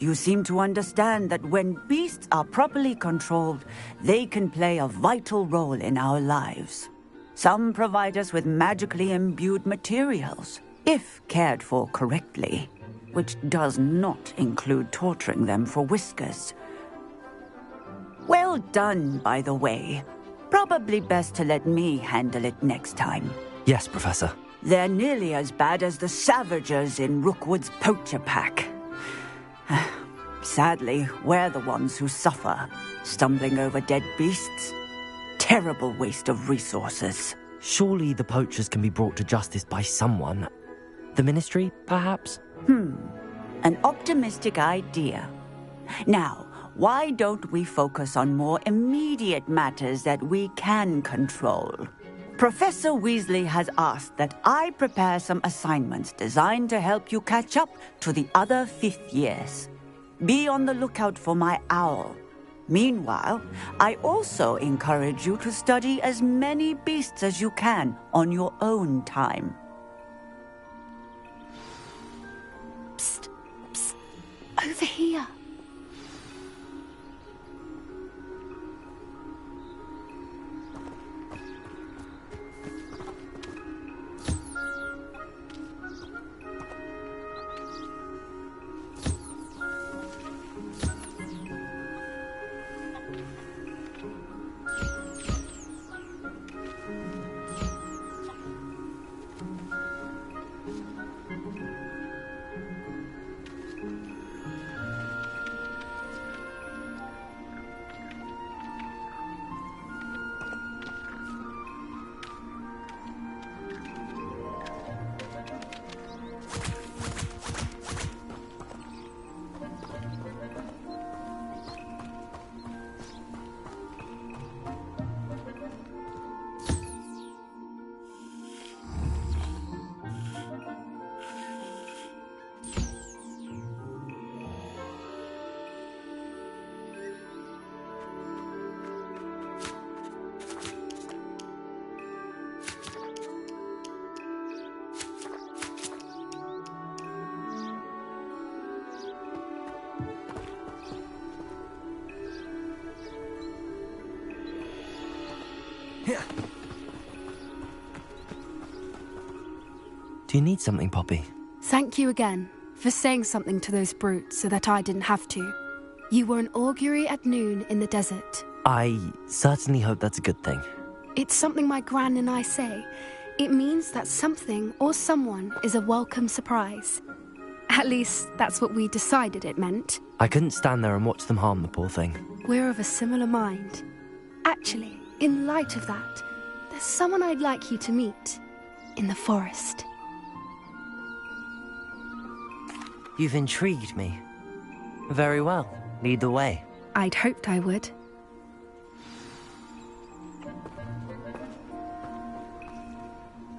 You seem to understand that when beasts are properly controlled, they can play a vital role in our lives. Some provide us with magically imbued materials, if cared for correctly, which does not include torturing them for whiskers. Well done, by the way. Probably best to let me handle it next time. Yes, Professor. They're nearly as bad as the Savagers in Rookwood's poacher pack. Sadly, we're the ones who suffer, stumbling over dead beasts. Terrible waste of resources. Surely the poachers can be brought to justice by someone. The Ministry, perhaps? An optimistic idea. Now, why don't we focus on more immediate matters that we can control? Professor Weasley has asked that I prepare some assignments designed to help you catch up to the other 5th years. Be on the lookout for my owl. Meanwhile, I also encourage you to study as many beasts as you can on your own time. Psst, psst, over here. Do you need something, Poppy? Thank you again for saying something to those brutes so that I didn't have to. You were an augury at noon in the desert. I certainly hope that's a good thing. It's something my gran and I say. It means that something or someone is a welcome surprise. At least, that's what we decided it meant. I couldn't stand there and watch them harm the poor thing. We're of a similar mind. Actually, in light of that, there's someone I'd like you to meet. In the forest. You've intrigued me. Very well. Lead the way. I'd hoped I would.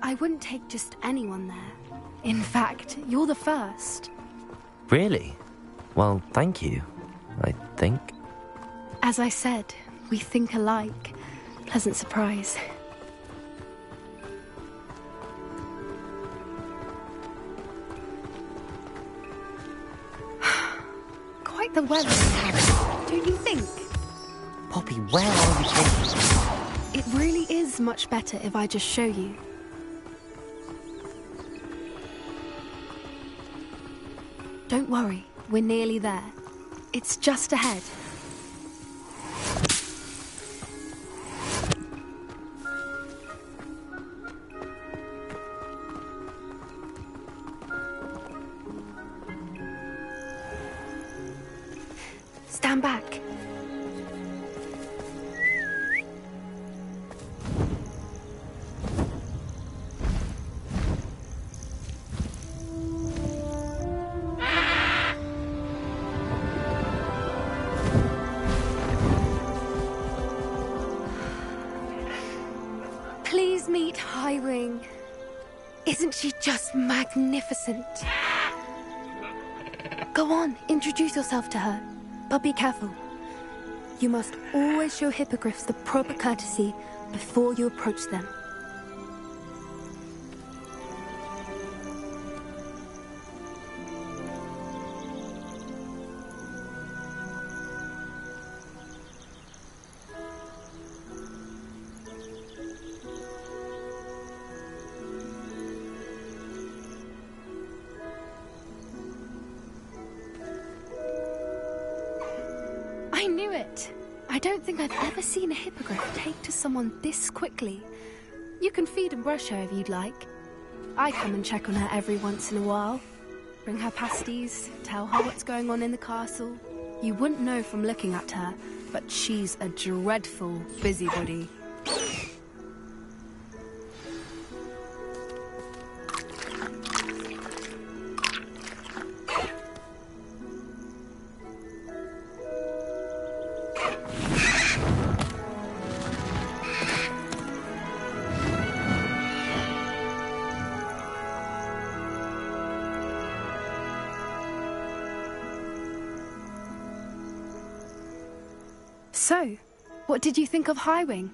I wouldn't take just anyone there. In fact, you're the first. Really? Well, thank you, I think. As I said, we think alike. Pleasant surprise. Quite the weather, don't you think? Poppy, where are we taking? It really is much better if I just show you. Don't worry, we're nearly there. It's just ahead. Stand back. Please meet Highwing. Isn't she just magnificent? Go on, introduce yourself to her. But be careful. You must always show hippogriffs the proper courtesy before you approach them. I knew it! I don't think I've ever seen a hippogriff take to someone this quickly. You can feed and brush her if you'd like. I come and check on her every once in a while. Bring her pasties, tell her what's going on in the castle. You wouldn't know from looking at her, but she's a dreadful busybody. So, what did you think of Highwing?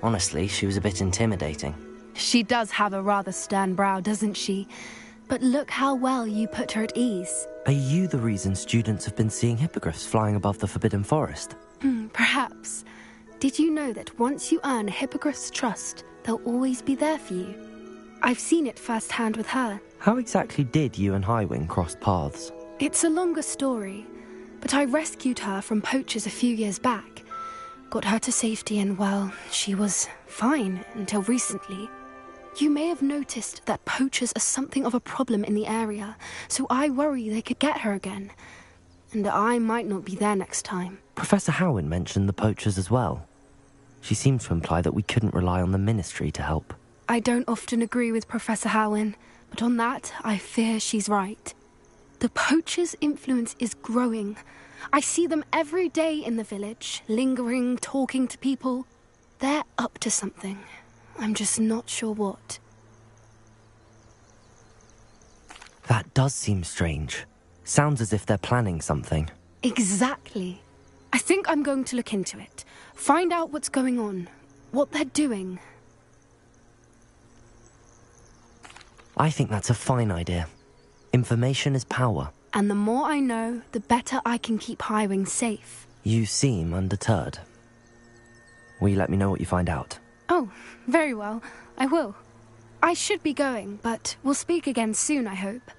Honestly, she was a bit intimidating. She does have a rather stern brow, doesn't she? But look how well you put her at ease. Are you the reason students have been seeing hippogriffs flying above the Forbidden Forest? Perhaps. Did you know that once you earn a hippogriff's trust, they'll always be there for you? I've seen it firsthand with her. How exactly did you and Highwing cross paths? It's a longer story, but I rescued her from poachers a few years back. Got her to safety and, well, she was fine until recently. You may have noticed that poachers are something of a problem in the area, so I worry they could get her again. And I might not be there next time. Professor Howin mentioned the poachers as well. She seemed to imply that we couldn't rely on the Ministry to help. I don't often agree with Professor Howin, but on that, I fear she's right. The poachers' influence is growing. I see them every day in the village, lingering, talking to people. They're up to something. I'm just not sure what. That does seem strange. Sounds as if they're planning something. Exactly. I think I'm going to look into it. Find out what's going on, what they're doing. I think that's a fine idea. Information is power. And the more I know, the better I can keep Highwing safe. You seem undeterred. Will you let me know what you find out? Oh, very well. I will. I should be going, but we'll speak again soon, I hope.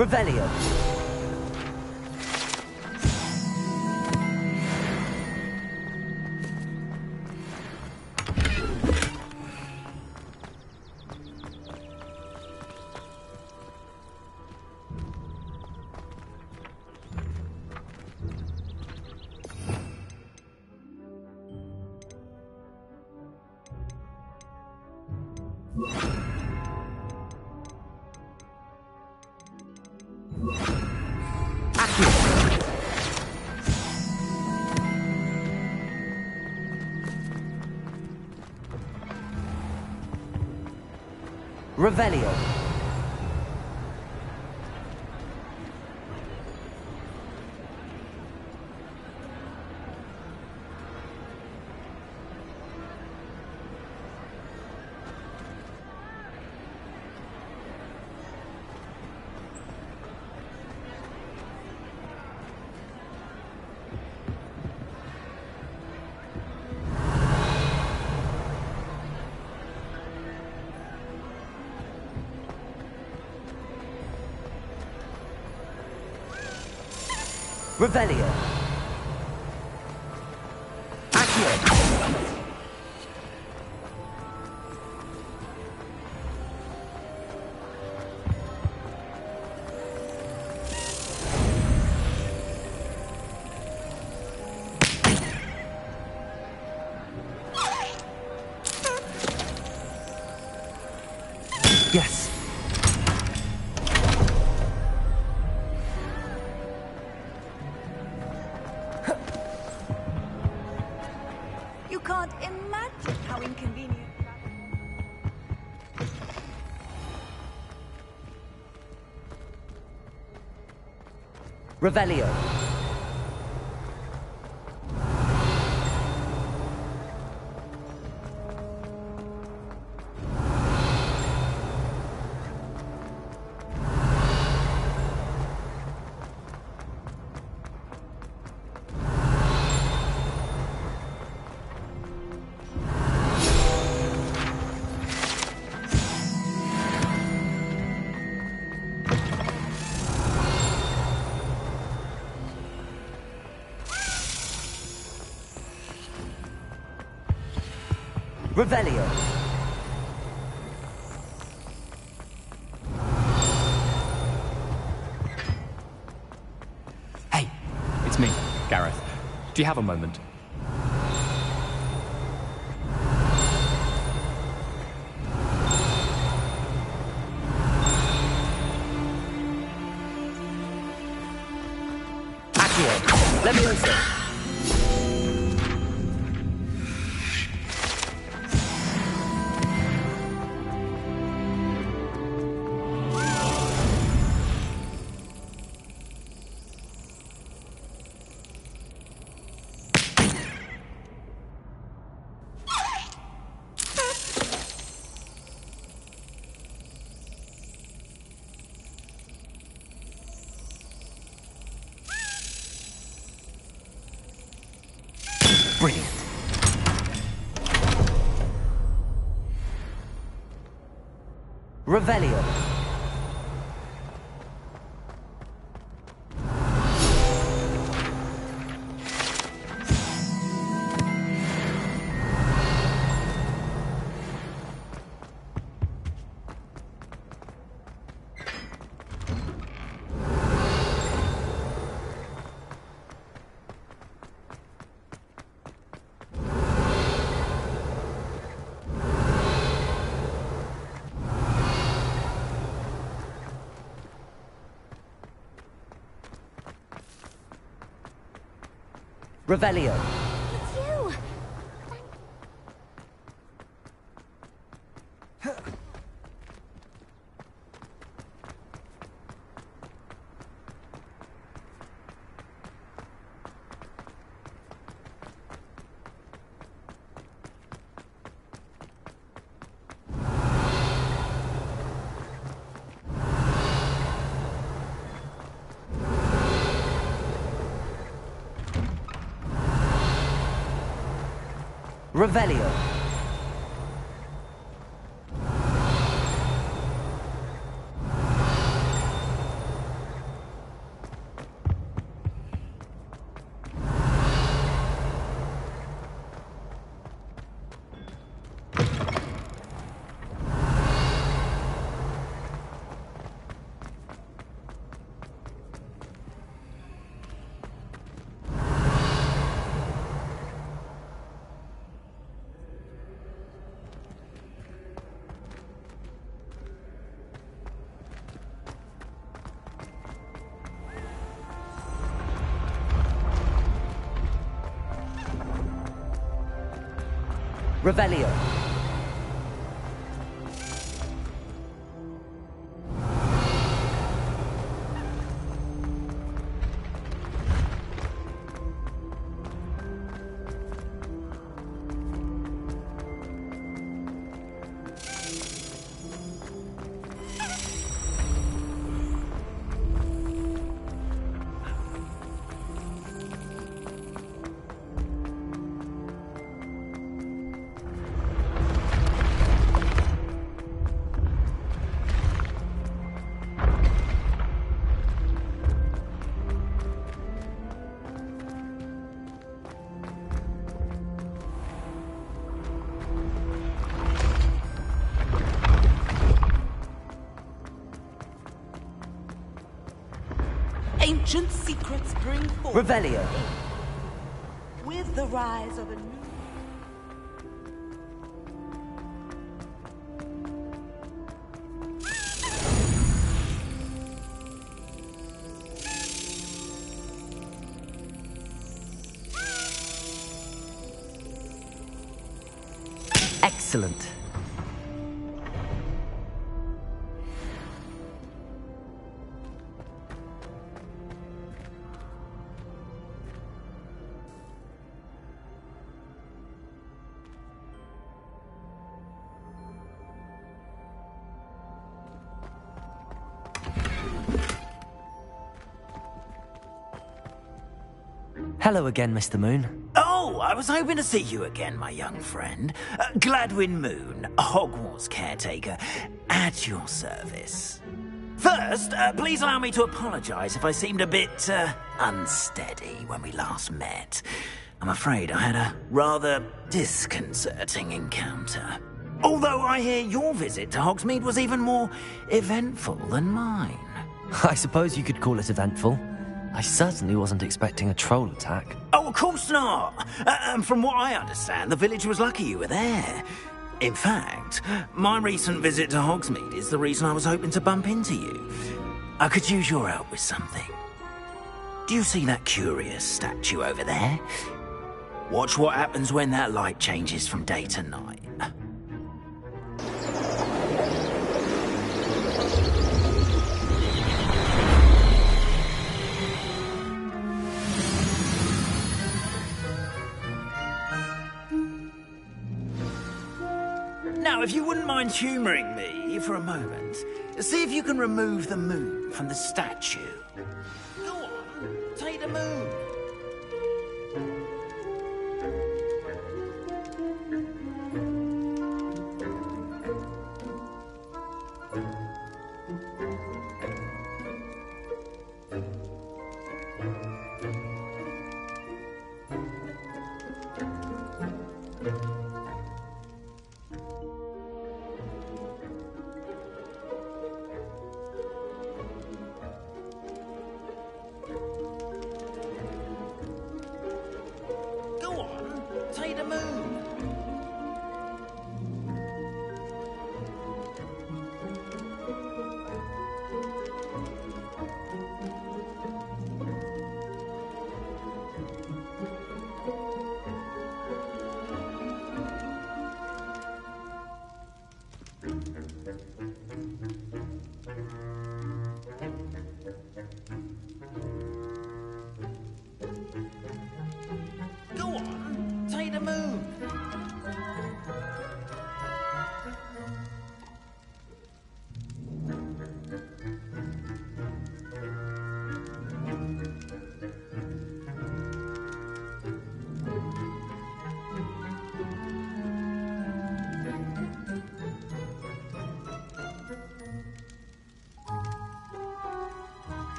Revelio. Revelio. Revelio. Accio. Yes. You can't imagine how inconvenient. Revelio. Revelio. Hey, it's me, Gareth. Do you have a moment? Accio. Levioso. Brilliant. Revelio. Revelio. It's you! Revelio. Revelio. Ancient secrets bring forth. Revelio. With the rise of a new... Excellent. Hello again, Mr. Moon. Oh, I was hoping to see you again, my young friend. Gladwin Moon, Hogwarts caretaker, at your service. First, please allow me to apologise if I seemed a bit, unsteady when we last met. I'm afraid I had a rather disconcerting encounter. Although I hear your visit to Hogsmeade was even more eventful than mine. I suppose you could call it eventful. I certainly wasn't expecting a troll attack. Oh, of course not. From what I understand, the village was lucky you were there. In fact, my recent visit to Hogsmeade is the reason I was hoping to bump into you. I could use your help with something. Do you see that curious statue over there? Watch what happens when that light changes from day to night. Now, if you wouldn't mind humouring me for a moment, see if you can remove the moon from the statue. Go on, take the moon.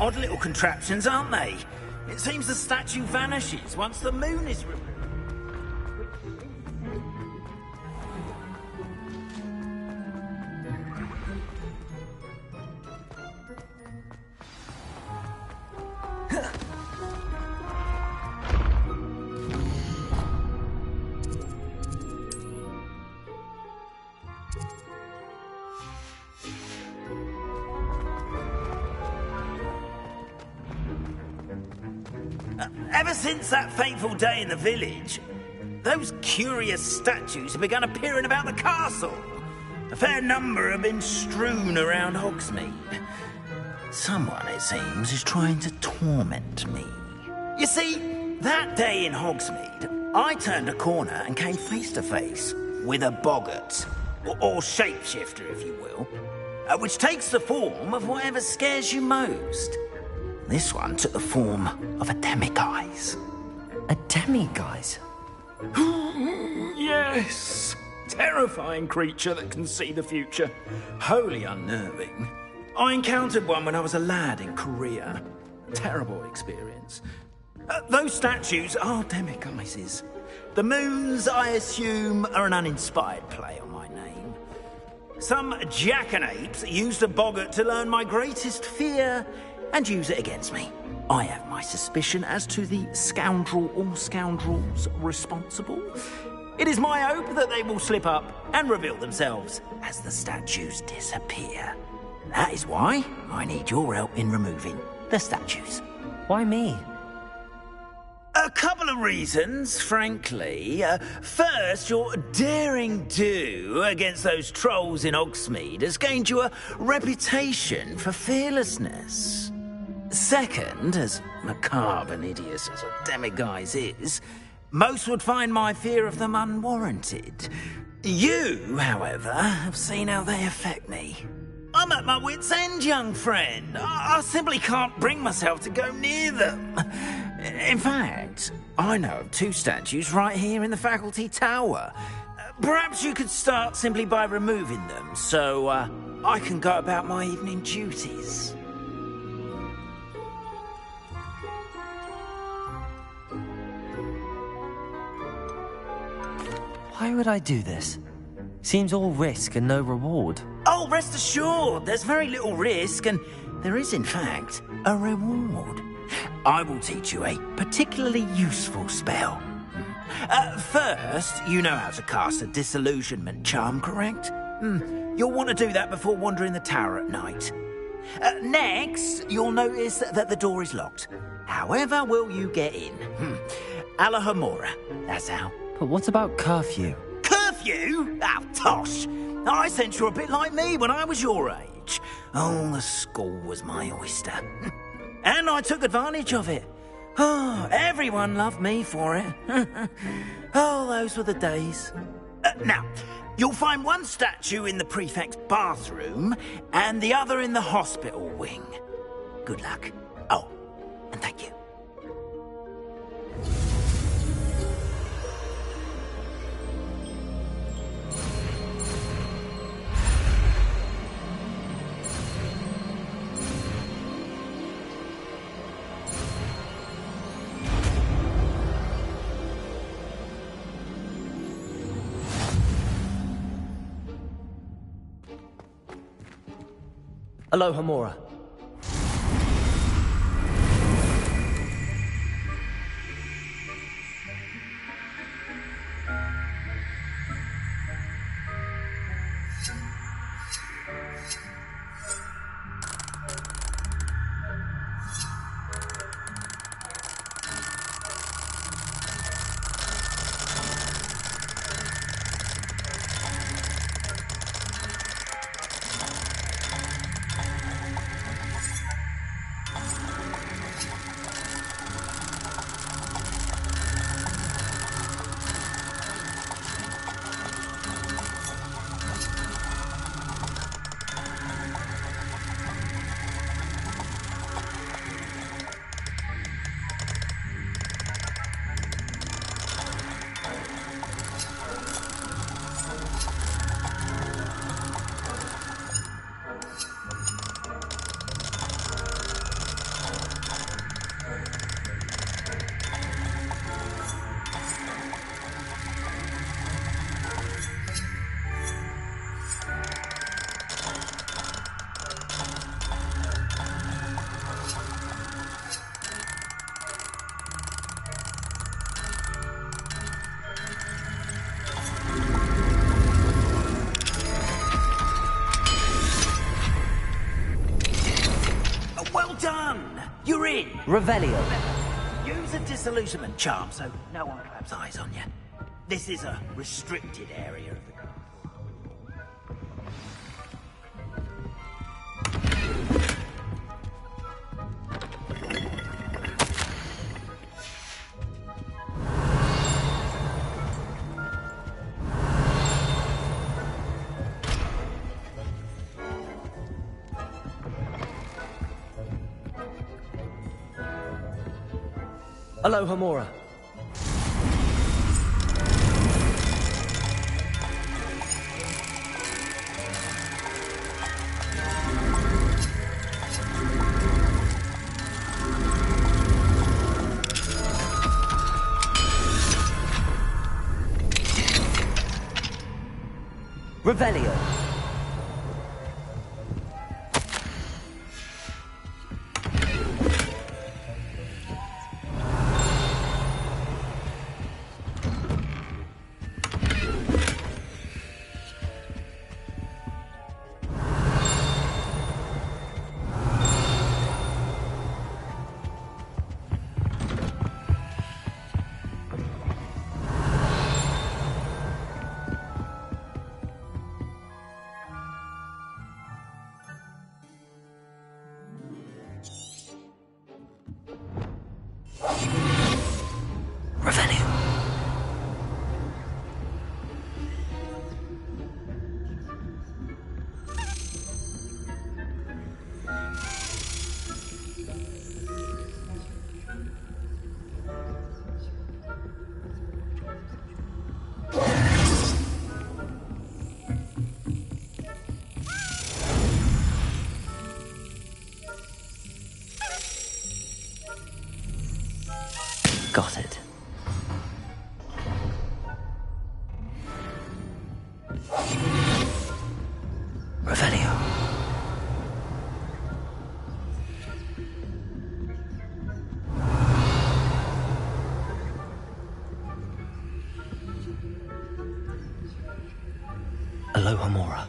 Odd little contraptions, aren't they? It seems the statue vanishes once the moon is removed. Ever since that fateful day in the village, those curious statues have begun appearing about the castle. A fair number have been strewn around Hogsmeade. Someone, it seems, is trying to torment me. You see, that day in Hogsmeade, I turned a corner and came face to face with a boggart, or shapeshifter, if you will, which takes the form of whatever scares you most. This one took the form of a demiguise. A demiguise? Yes! Terrifying creature that can see the future. Wholly unnerving. I encountered one when I was a lad in Korea. Terrible experience. Those statues are demiguises. The moons, I assume, are an uninspired play on my name. Some jackanapes used a boggart to learn my greatest fear and use it against me. I have my suspicion as to the scoundrel or scoundrels responsible. It is my hope that they will slip up and reveal themselves as the statues disappear. That is why I need your help in removing the statues. Why me? A couple of reasons, frankly. First, your daring do against those trolls in Hogsmeade has gained you a reputation for fearlessness. Second, as macabre and hideous as a demiguise is, most would find my fear of them unwarranted. You, however, have seen how they affect me. I'm at my wit's end, young friend. I simply can't bring myself to go near them. In fact, I know of two statues right here in the faculty tower. Perhaps you could start simply by removing them, so I can go about my evening duties. Why would I do this? Seems all risk and no reward. Oh, rest assured, there's very little risk, and there is, in fact, a reward. I will teach you a particularly useful spell. First, you know how to cast a disillusionment charm, correct? You'll want to do that before wandering the tower at night. Next, you'll notice that the door is locked. However will you get in? Alahomora, that's how. But what about curfew? Curfew? Oh, tosh. I sense you're a bit like me when I was your age. Oh, the school was my oyster. And I took advantage of it. Oh, everyone loved me for it. Oh, those were the days. Now, you'll find one statue in the prefect's bathroom and the other in the hospital wing. Good luck. Oh, and thank you. Alohomora. Revelio. Use a disillusionment charm so no one claps eyes on you. This is a restricted area of the castle. Aloha Mora. Revelio. Got it. Revelio. Aloha Mora.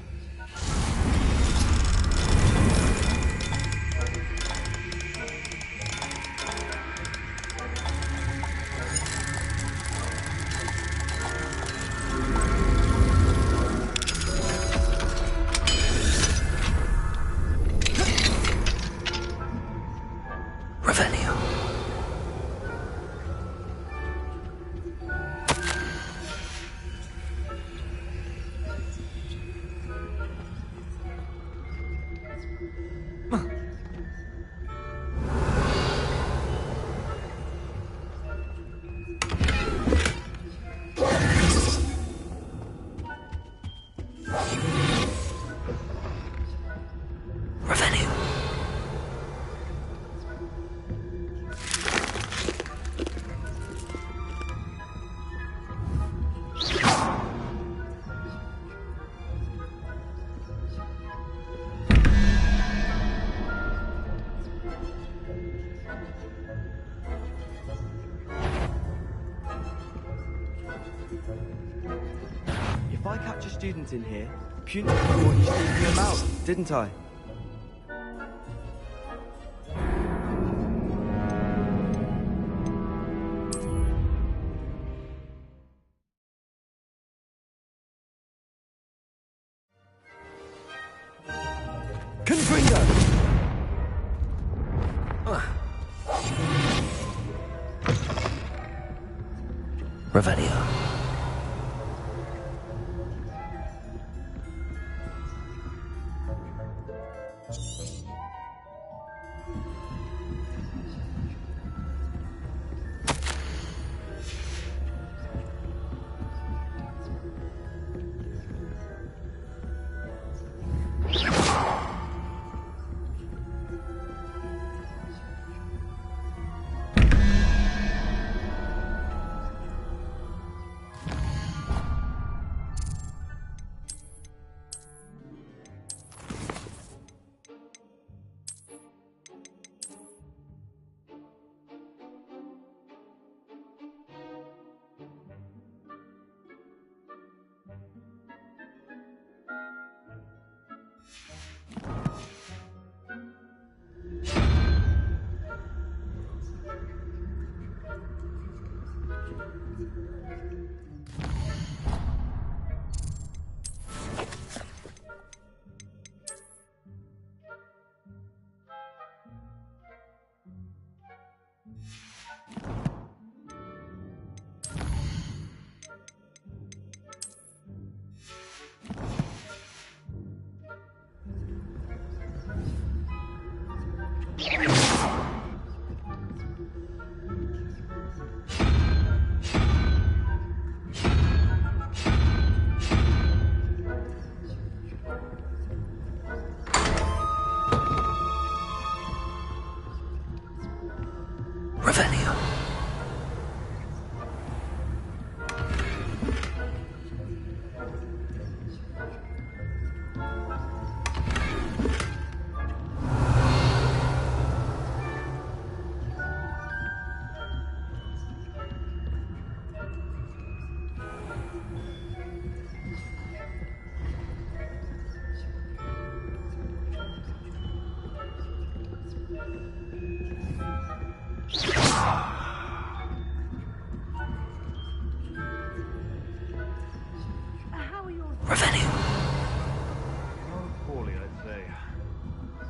If I catch a student in here, Punt thought you sneaking him out, didn't I? Confringo! Revelio.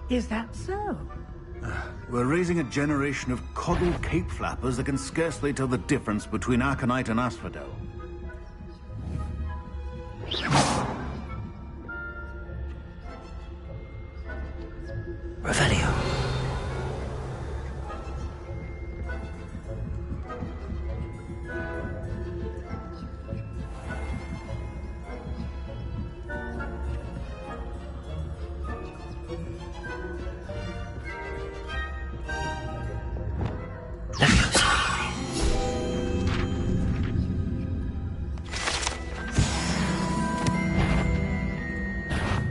Is that so? We're raising a generation of coddled cape flappers that can scarcely tell the difference between Aconite and Asphodel. Revelio.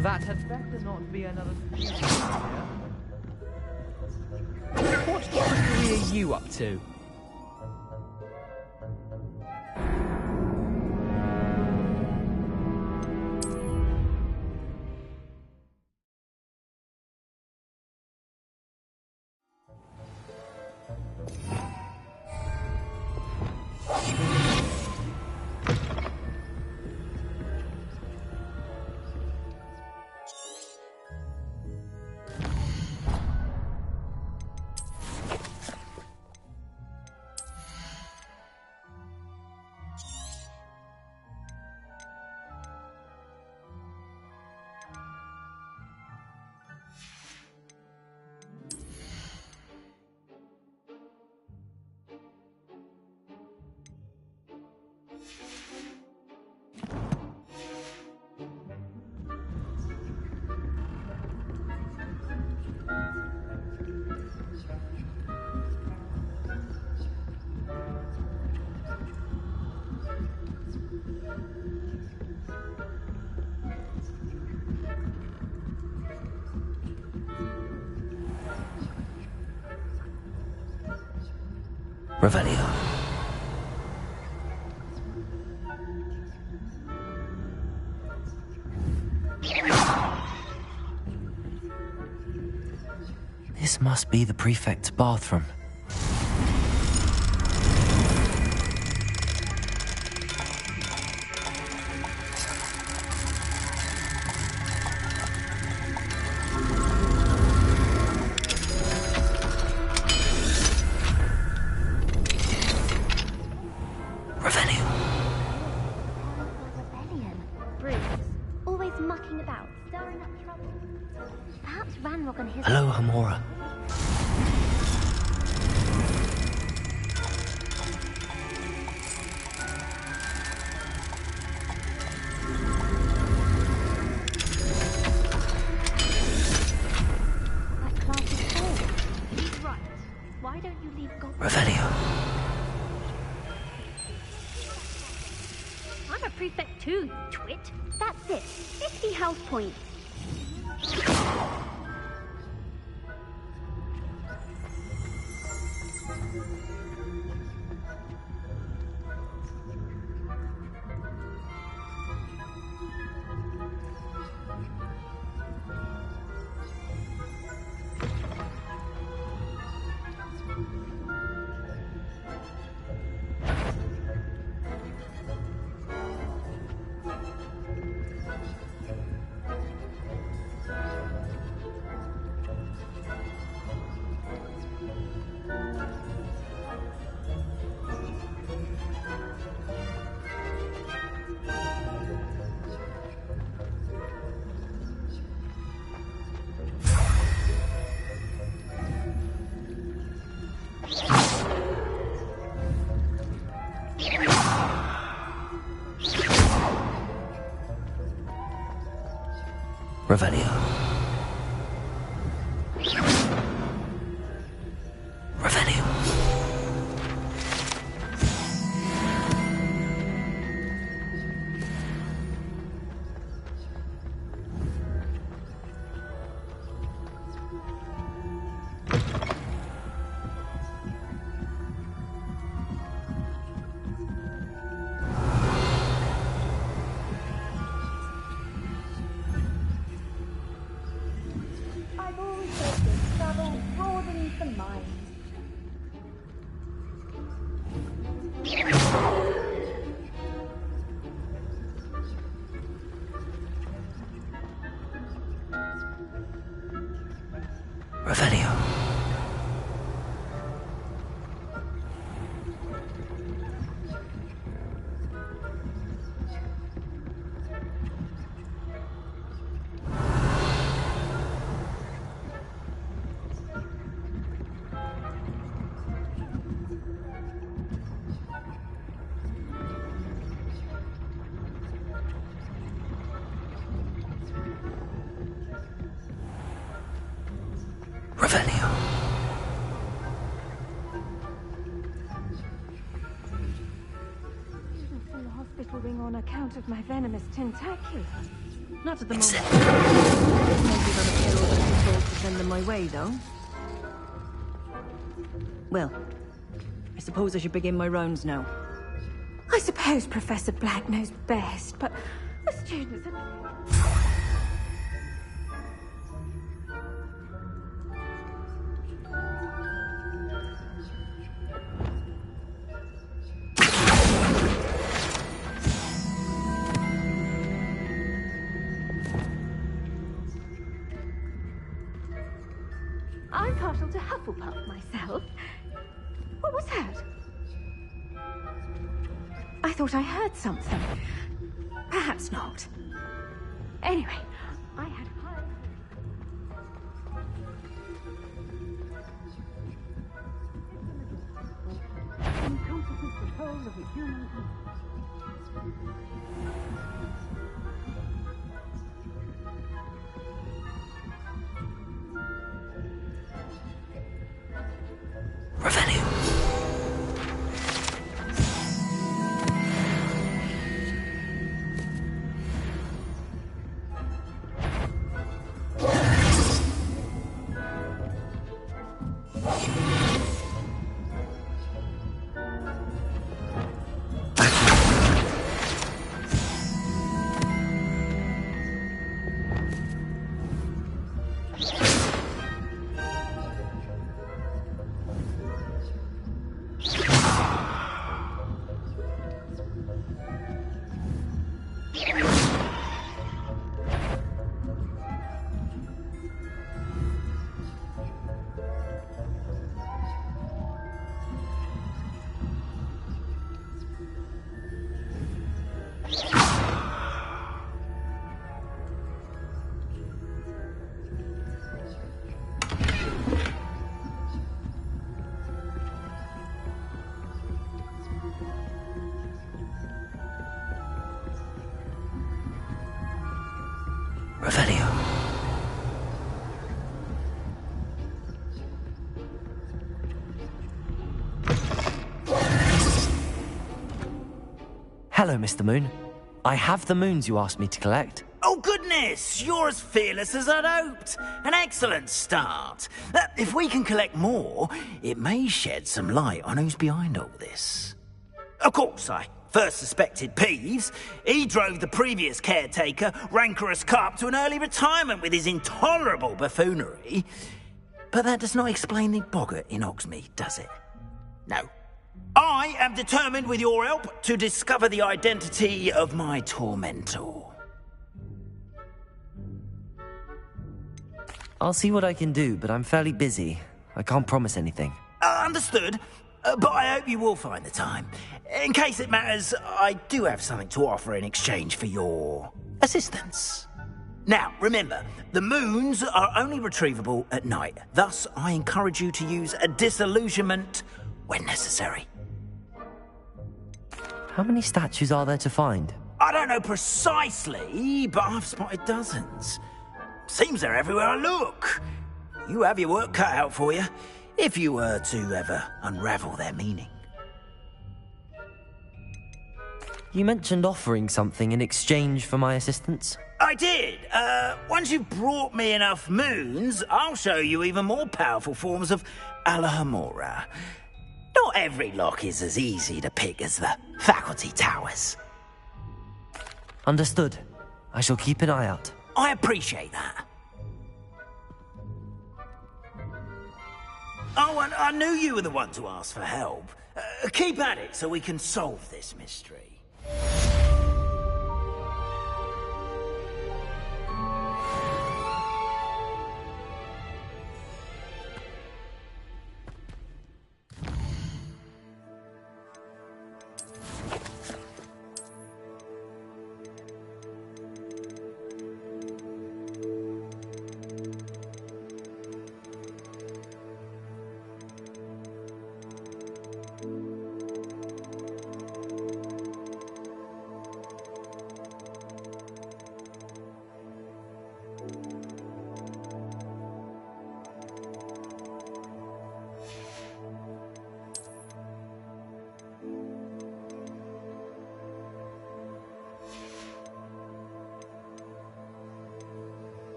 That had better not be another... What trickery are you up to? Revelio. This must be the prefect's bathroom. Hello, Hamora. That class is full. He's right. Why don't you leave goblins? Revelio. I'm a prefect too, you twit. That's it. 50 health points. Revelio. Revelio. I've always said this travel broadens the mind. Revelio. Revelio. From the hospital wing on account of my venomous tentacula. Not at the moment. Maybe got a pair of controls to send them my way, though. Well, I suppose I should begin my rounds now. I suppose Professor Black knows best, but the students are... I'm partial to Hufflepuff myself. What was that? I thought I heard something. Perhaps not. Anyway, I had high... incompetent control of the human... Revelio. Revelio. Hello, Mr. Moon. I have the moons you asked me to collect. Oh, goodness! You're as fearless as I'd hoped. An excellent start. If we can collect more, it may shed some light on who's behind all this. Of course, I first suspected Peeves. He drove the previous caretaker, Rancorous Carp, to an early retirement with his intolerable buffoonery. But that does not explain the boggart in Hogsmeade, does it? No. I am determined, with your help, to discover the identity of my tormentor. I'll see what I can do, but I'm fairly busy. I can't promise anything. Understood. But I hope you will find the time. In case it matters, I do have something to offer in exchange for your assistance. Now, remember, the moons are only retrievable at night. Thus, I encourage you to use a disillusionment when necessary. How many statues are there to find? I don't know precisely, but I've spotted dozens. Seems they're everywhere I look. You have your work cut out for you, if you were to ever unravel their meaning. You mentioned offering something in exchange for my assistance? I did. Once you've brought me enough moons, I'll show you even more powerful forms of Alohomora. Not every lock is as easy to pick as the faculty towers. Understood. I shall keep an eye out. I appreciate that. Oh, and I knew you were the one to ask for help. Keep at it so we can solve this mystery.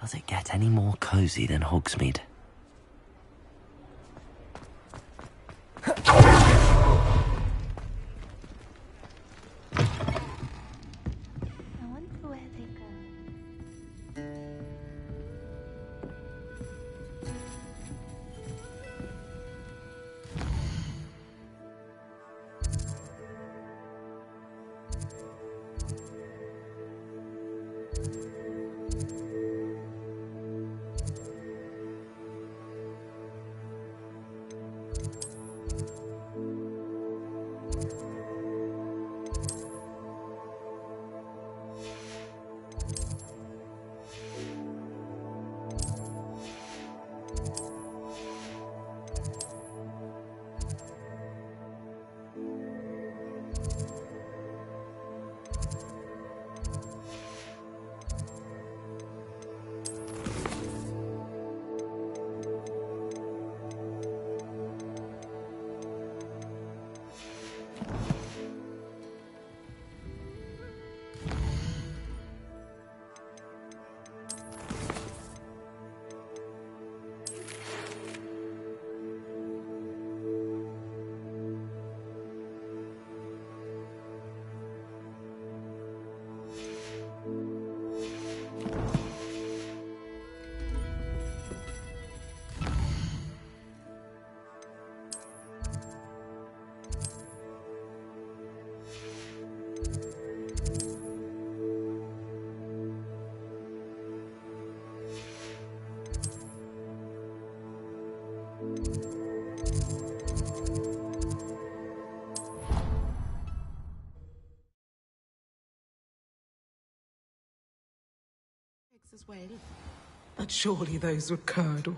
Does it get any more cozy than Hogsmeade? As well. But surely those were curdle.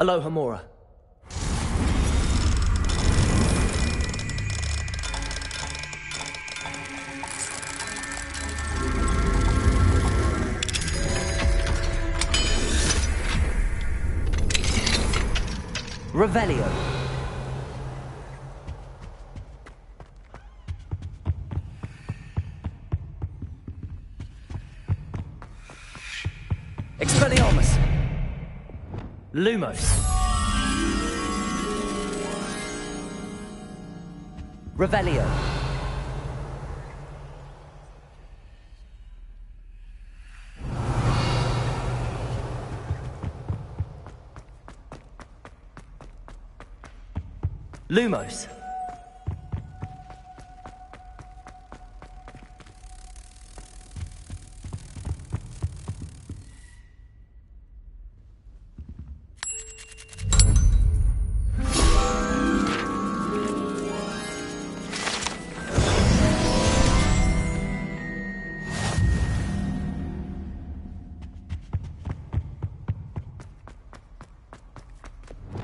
Alohomora. Revelio. Expelliarmus. Lumos. Revelio. Lumos.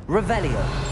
Revelio.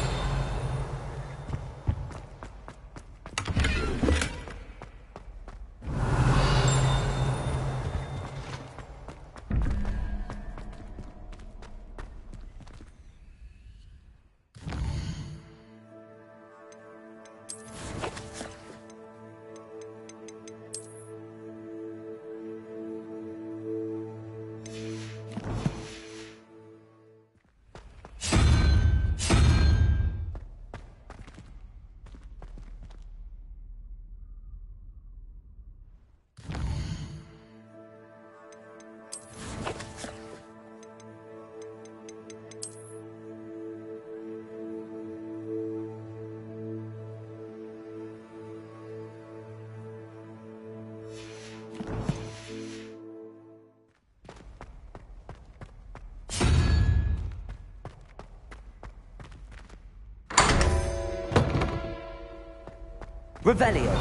Revelio.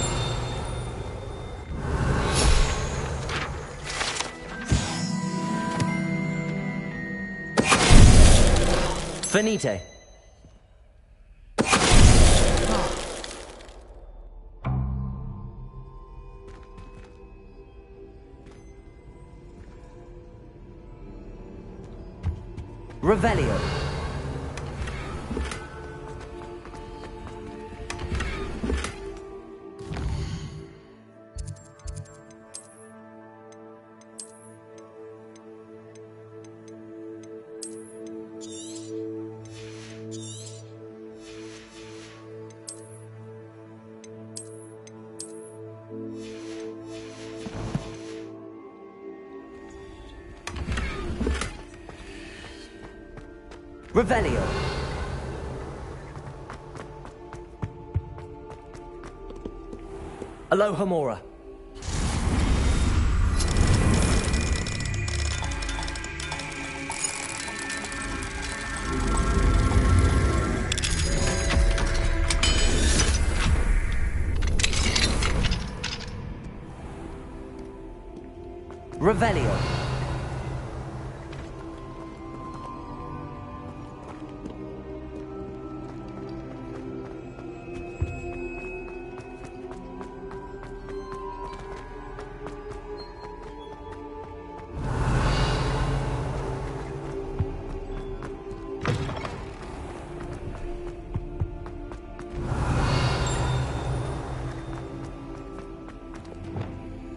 Finite. Revelio. Revelio. Alohomora. Revelio.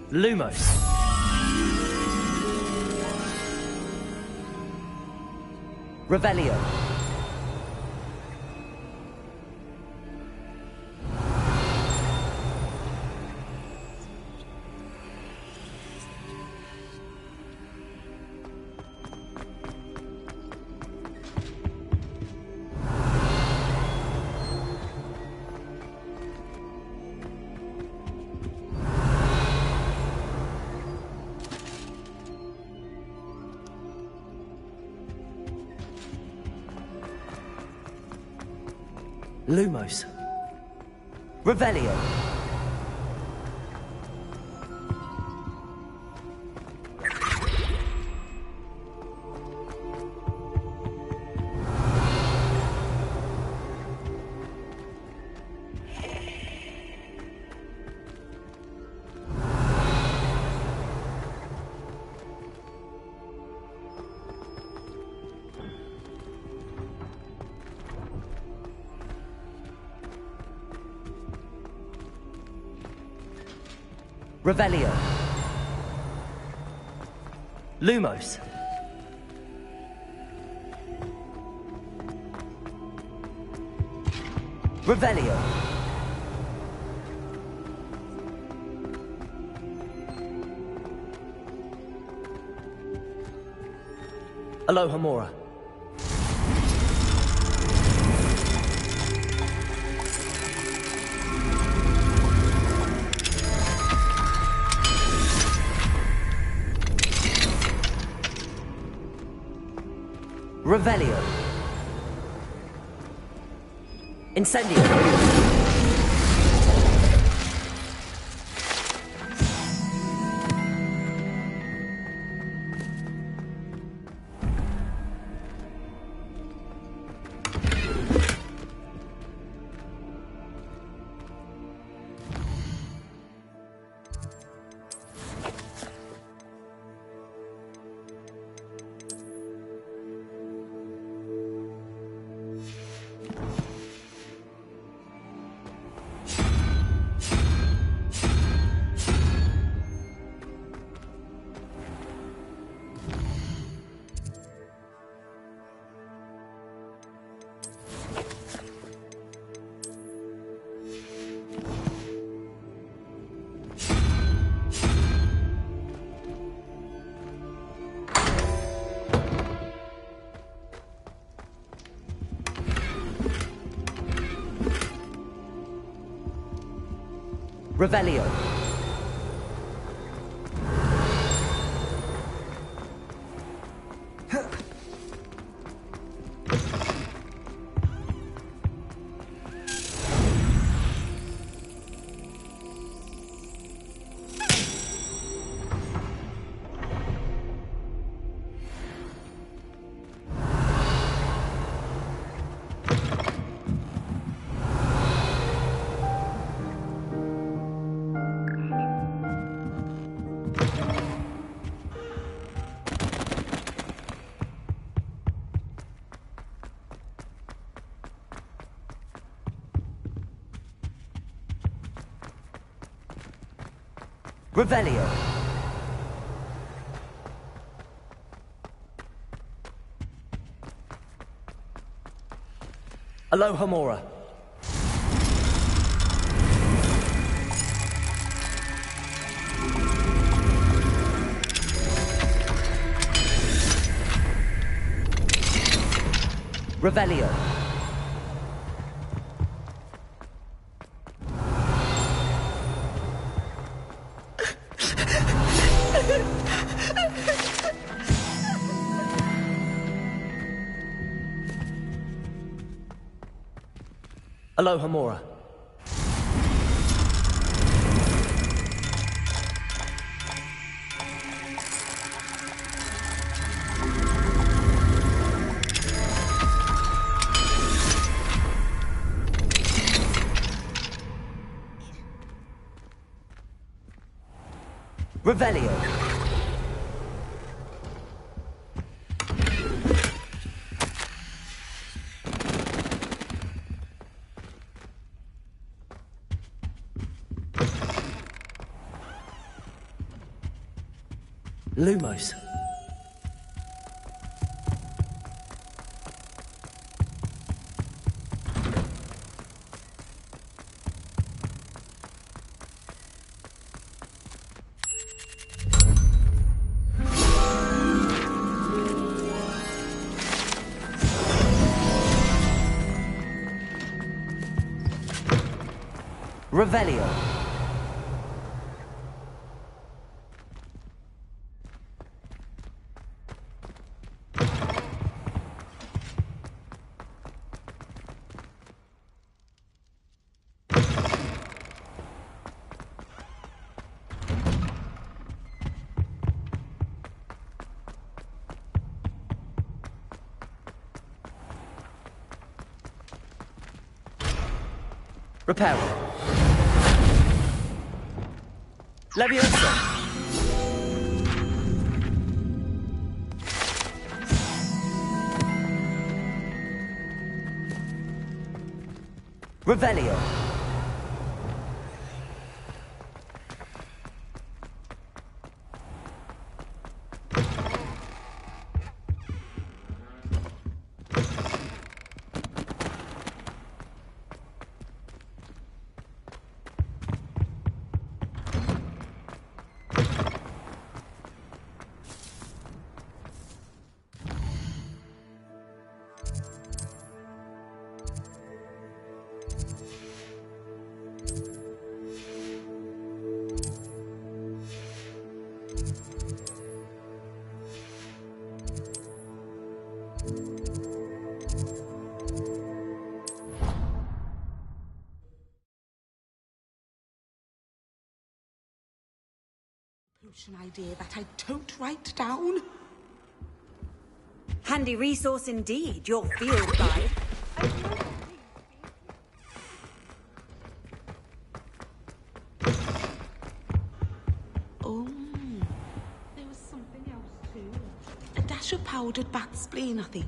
Lumos. Revelio. Lumos. Revelio. Revelio. Lumos. Revelio. Alohomora. Revelio. Incendio. Revelio. Revelio. Alohomora. Revelio. Alohomora. Revelio. Lumos. Revelio. Reparo. Leviosa. Revelio. potion idea that I don't write down. Handy resource indeed, your field guide. Oh, there was something else too. A dash of powdered bat spleen, I think.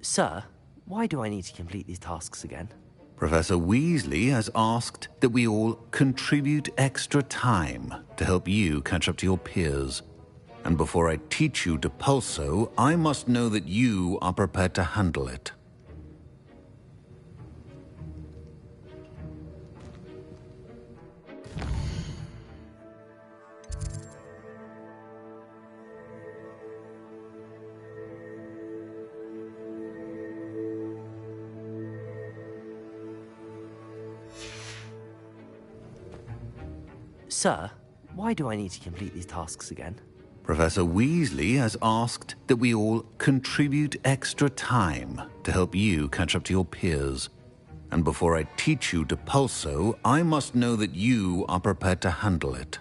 Sir, why do I need to complete these tasks again? Professor Weasley has asked that we all contribute extra time to help you catch up to your peers. And before I teach you Depulso, I must know that you are prepared to handle it. Sir, why do I need to complete these tasks again? Professor Weasley has asked that we all contribute extra time to help you catch up to your peers. And before I teach you Depulso, I must know that you are prepared to handle it.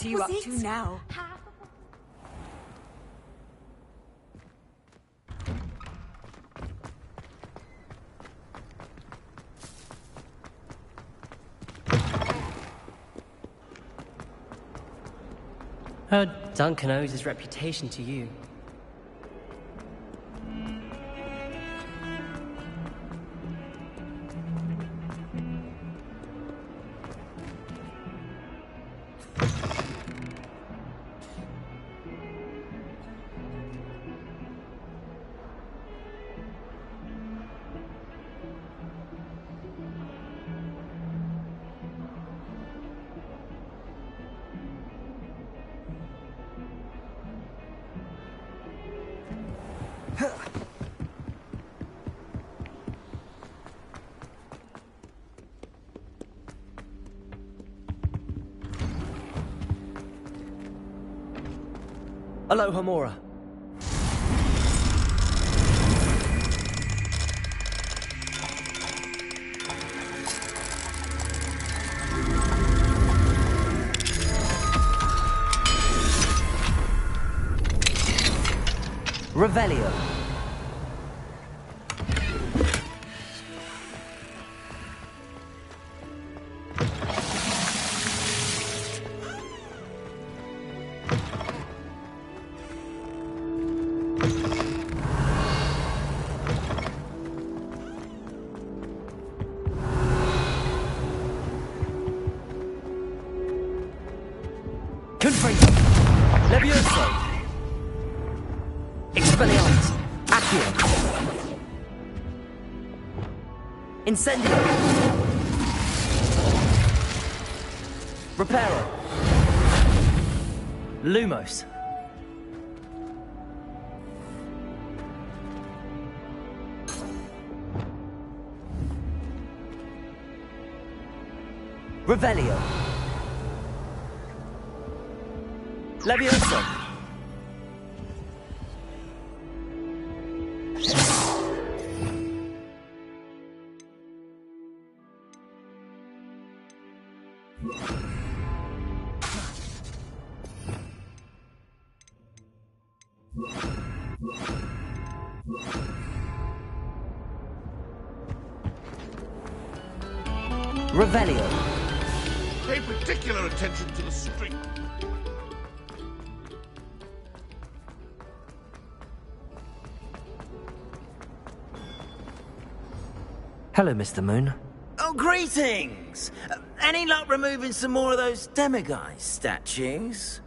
What are you up to now? How Duncan owes his reputation to you. Alohomora. Revelio. Confringo. Levioso. Expelliarmus. Accio. Incendio. Reparo. Lumos. Revelio. Levioso. Revelio. Pay particular attention to the string. Hello, Mr. Moon. Oh, greetings! Any luck removing some more of those demiguise statues?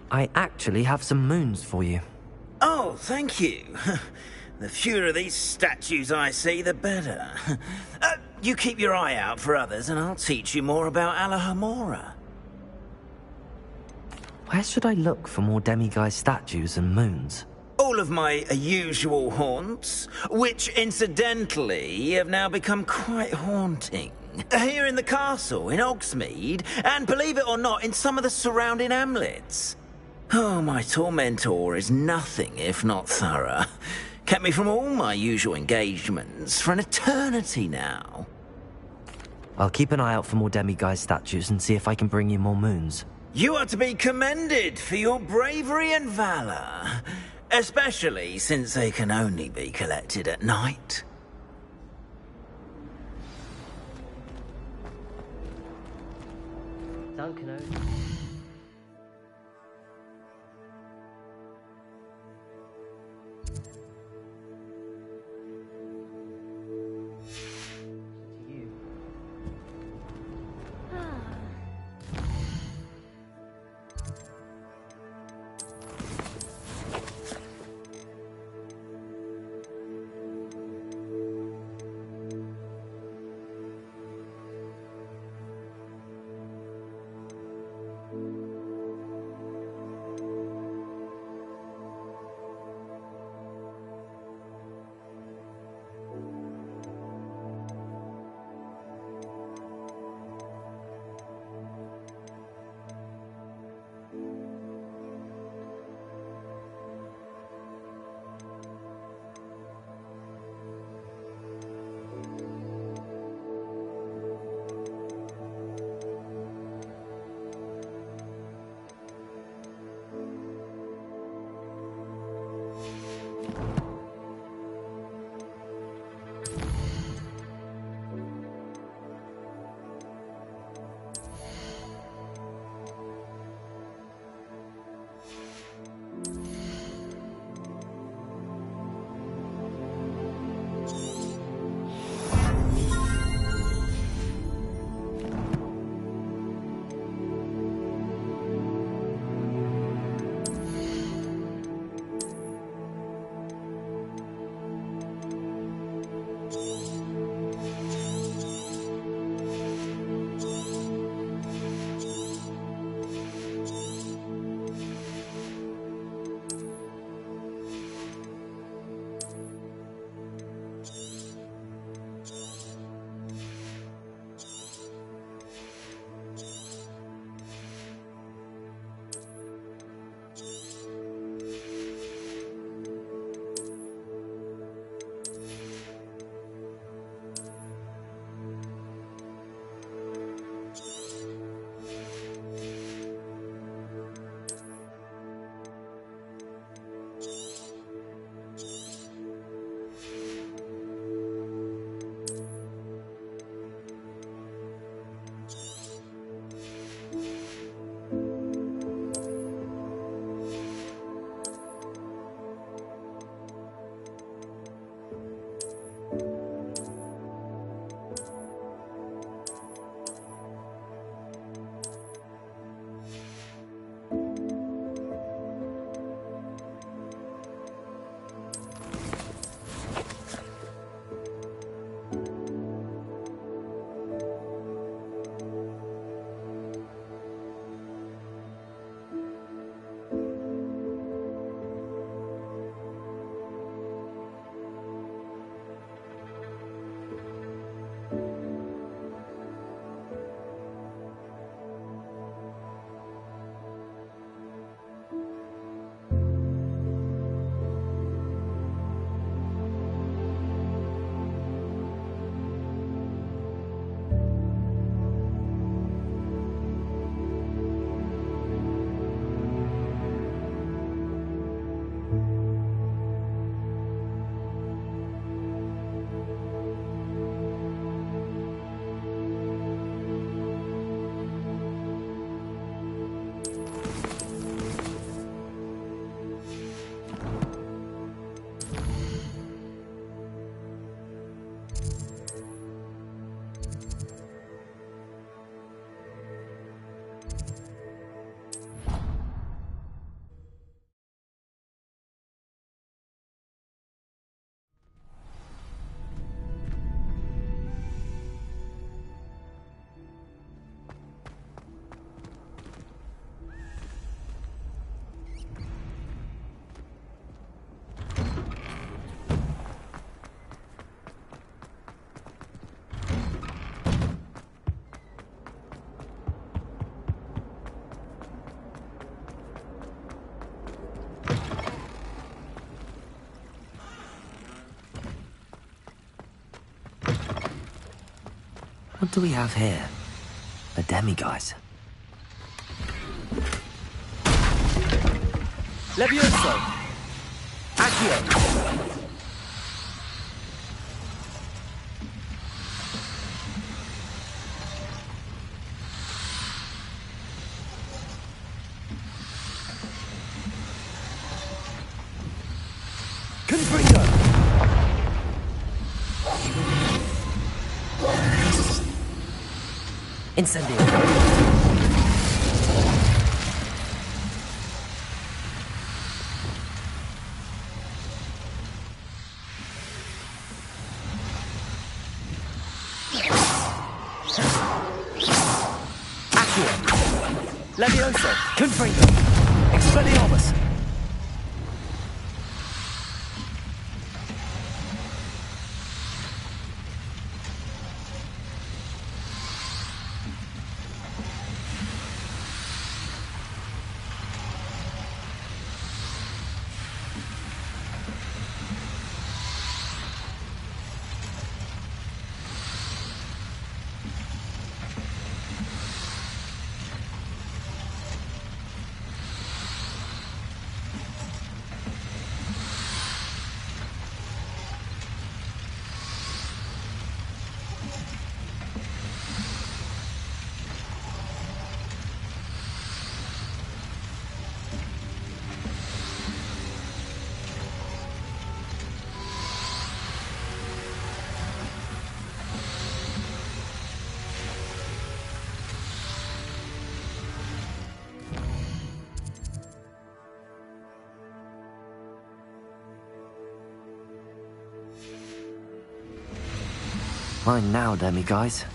I actually have some moons for you. Oh, thank you. The fewer of these statues I see, the better. You keep your eye out for others, and I'll teach you more about Alohomora. Where should I look for more demiguise statues and moons? All of my usual haunts, which incidentally have now become quite haunting. Here in the castle, in Hogsmeade, and believe it or not, in some of the surrounding hamlets. Oh, my tormentor is nothing if not thorough. Kept me from all my usual engagements for an eternity now. I'll keep an eye out for more demiguise statues and see if I can bring you more moons. You are to be commended for your bravery and valor, especially since they can only be collected at night. Duncan. What do we have here? A demiguise. Levioso! Accio! Confringo! Incendio! Levioso! Confringo! Expelliarmus! Mine now, demiguise.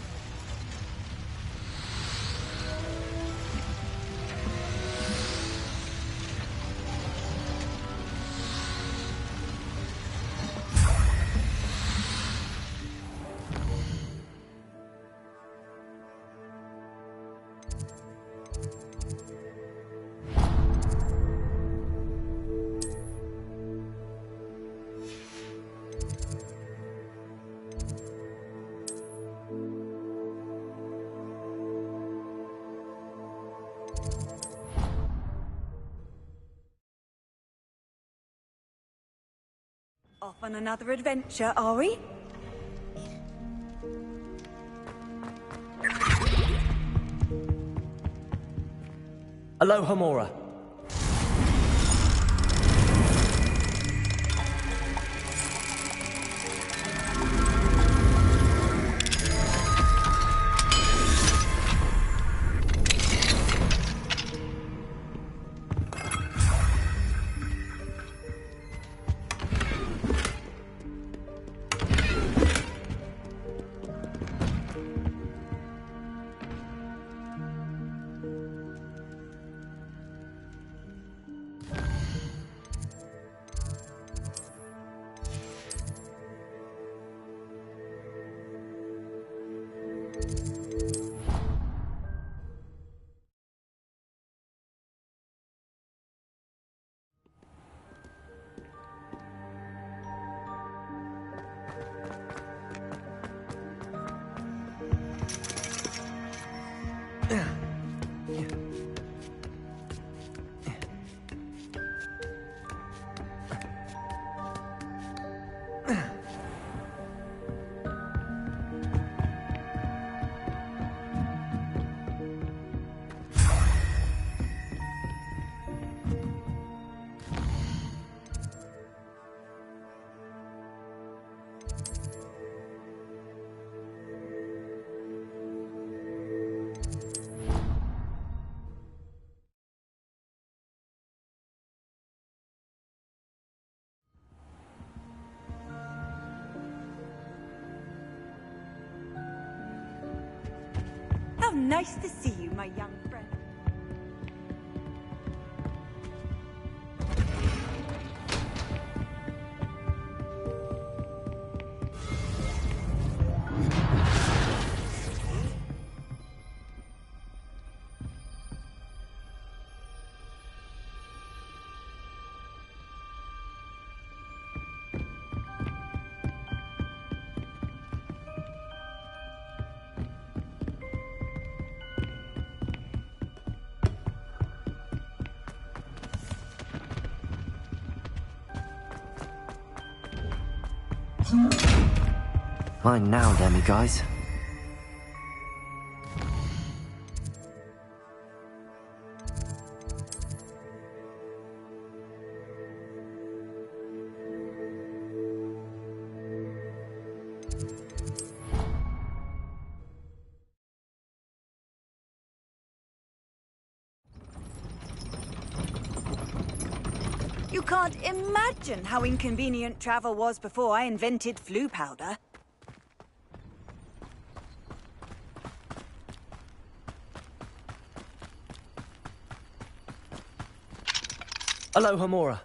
Off on another adventure, are we? Aloha Mora. How nice to see you, my young friend. Fine now, Demi guys. You can't imagine how inconvenient travel was before I invented flu powder. Aloha Mora.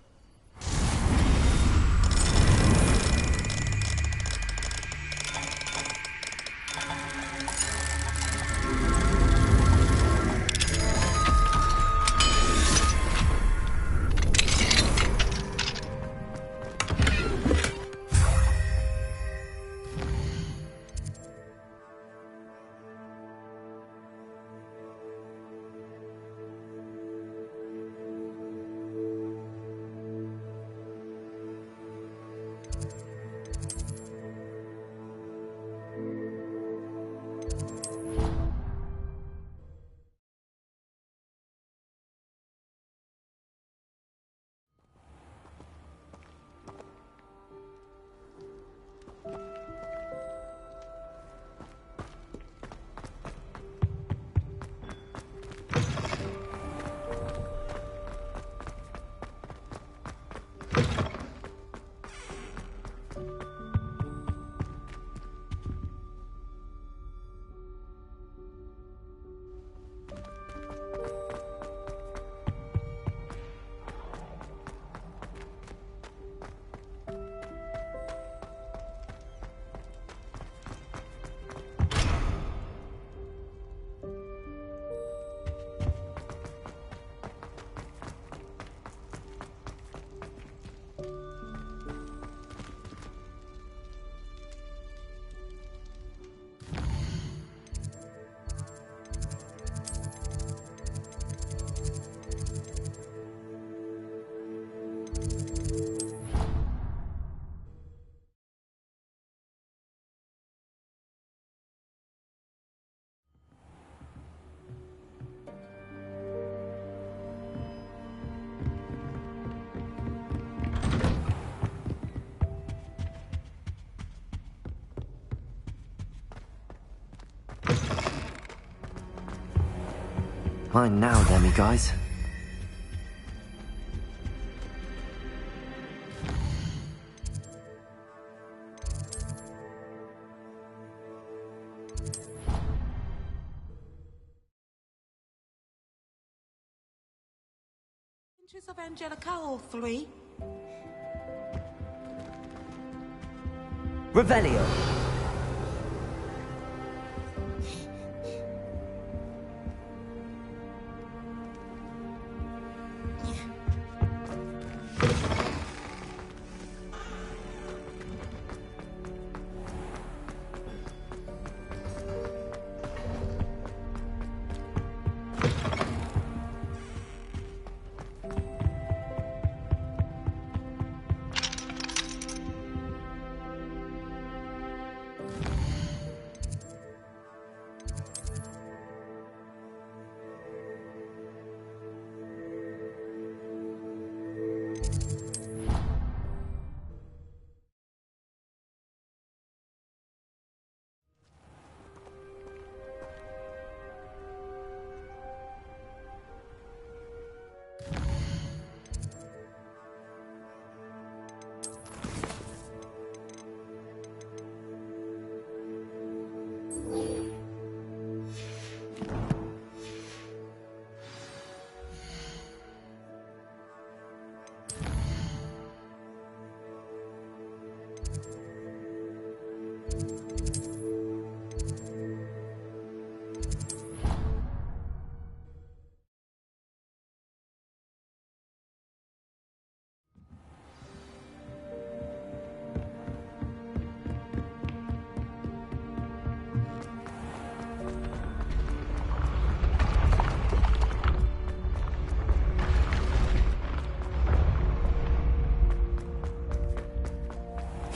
Fine now, Demi guys. Adventures of Angelica, all three. Revelio.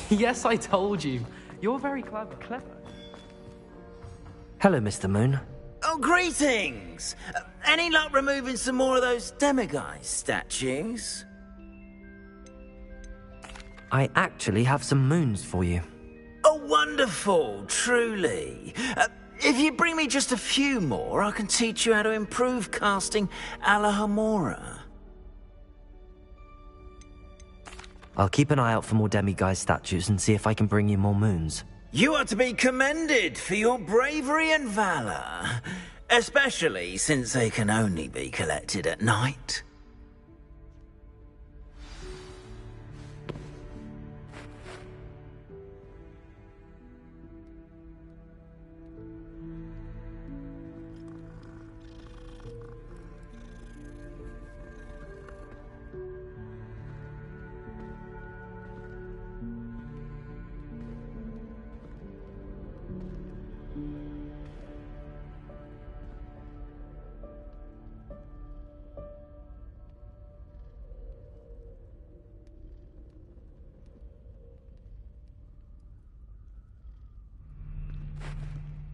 Yes, I told you. You're very clever. Hello, Mr. Moon. Oh, greetings! Any luck removing some more of those demiguise statues? I actually have some moons for you. Oh, wonderful, truly. If you bring me just a few more, I can teach you how to improve casting Alahomora. I'll keep an eye out for more demiguise statues and see if I can bring you more moons. You are to be commended for your bravery and valor, especially since they can only be collected at night.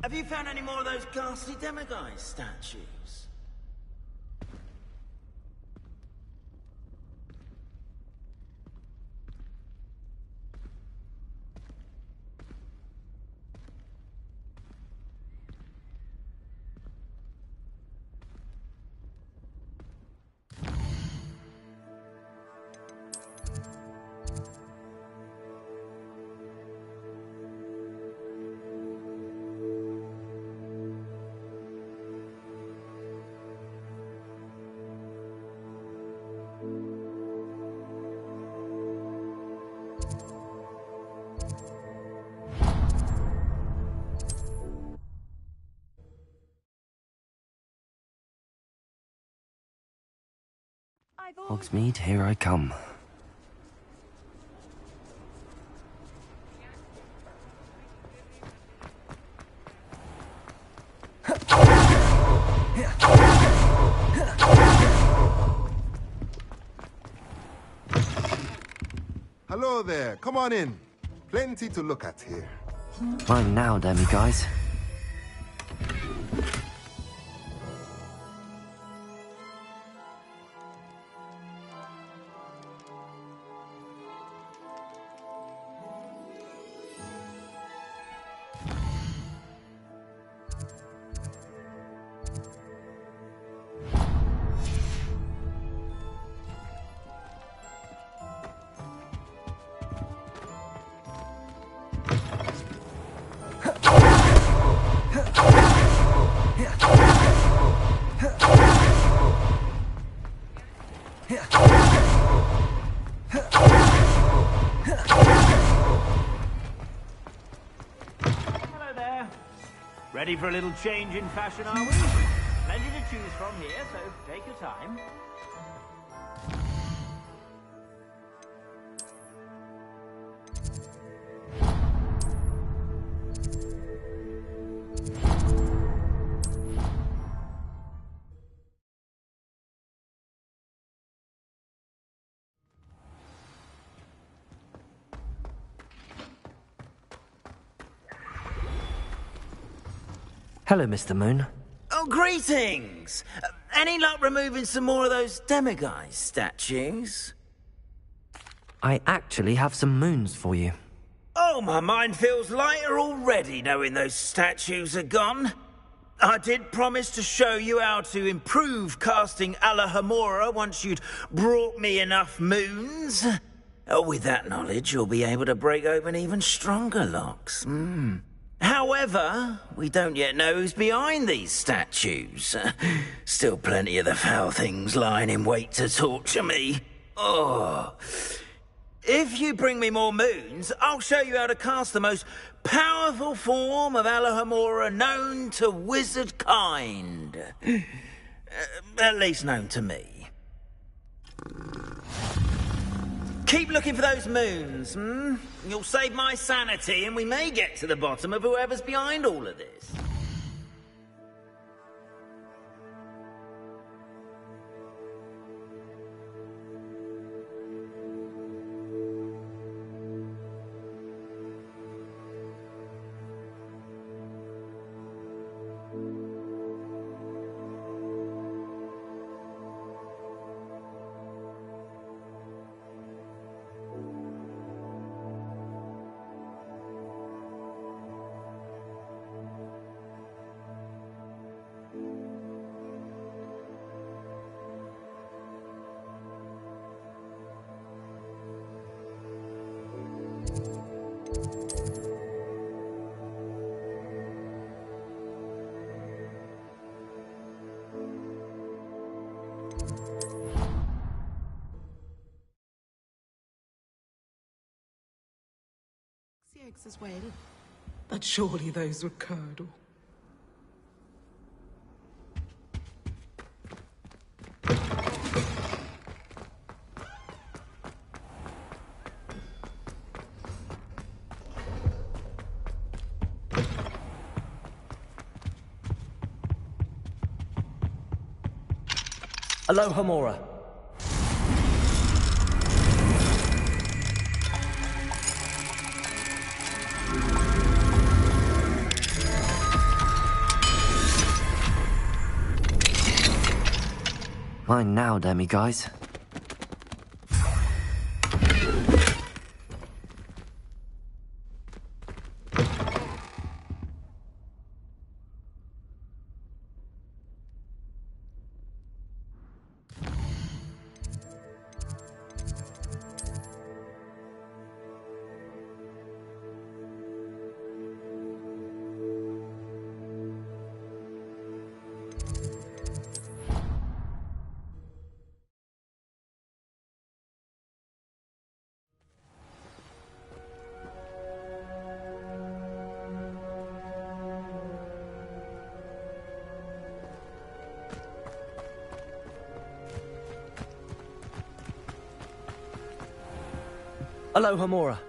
Have you found any more of those ghastly demiguise statues? Hogsmeade, here I come. Hello there, come on in. Plenty to look at here. Mine now, demiguise. Hello there. Ready for a little change in fashion, are we? Plenty to choose from here, so take your time. Hello, Mr. Moon. Oh, greetings! Any luck removing some more of those demiguise statues? I actually have some moons for you. Oh, my mind feels lighter already knowing those statues are gone. I did promise to show you how to improve casting Alahomora once you'd brought me enough moons. With that knowledge, you'll be able to break open even stronger locks. However, we don't yet know who's behind these statues. Still plenty of the foul things lying in wait to torture me. Oh. If you bring me more moons, I'll show you how to cast the most powerful form of Alahomora known to wizard kind. At least known to me. Keep looking for those moons, You'll save my sanity, and we may get to the bottom of whoever's behind all of this. eggs as well. But surely those were curdle. Aloha Mora. Mine now, demi-guys. Aloha Mora.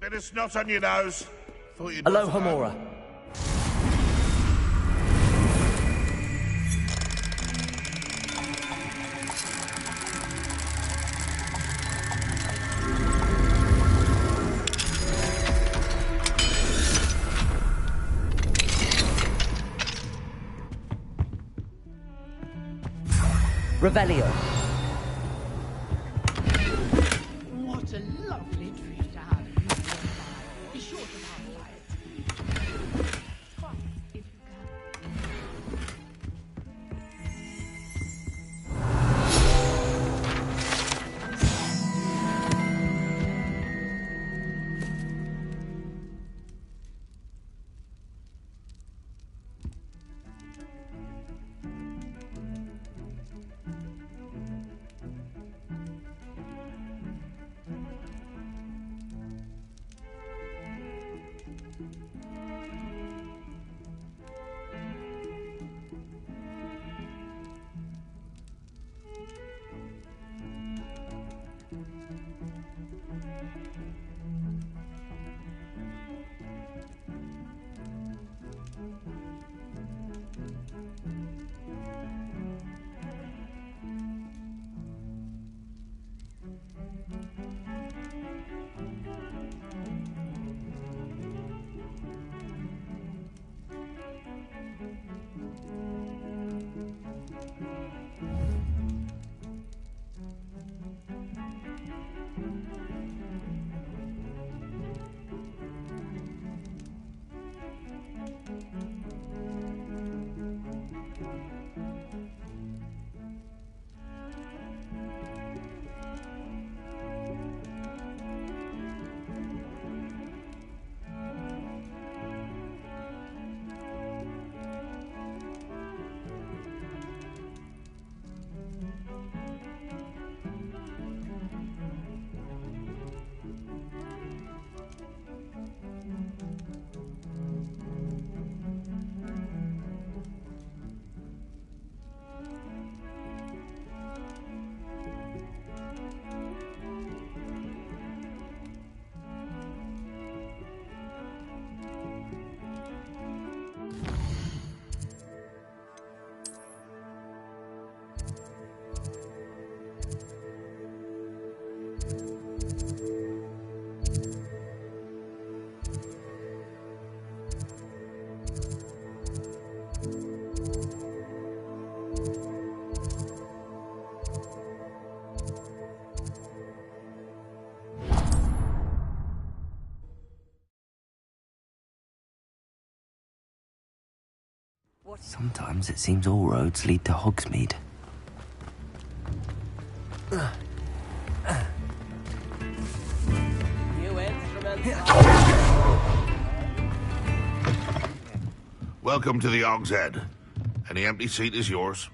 Bit of snot on your nose. Thought you'd Aloha Mora. Revelio. What a lovely treat to have you nearby. Be sure to have light. Twice, if you can. Sometimes it seems all roads lead to Hogsmeade. Welcome to the Og's Head. Any empty seat is yours.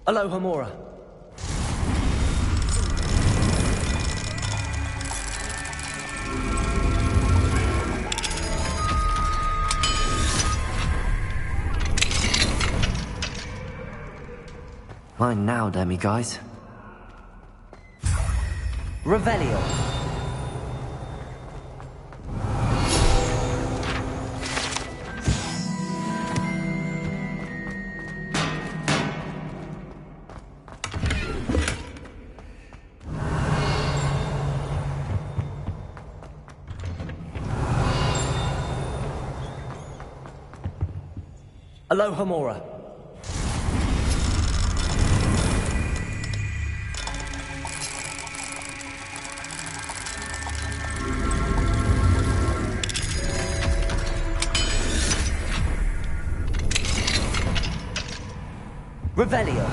Alohomora. Mine now, demi-guys. Revelio. Alohomora. Revelio.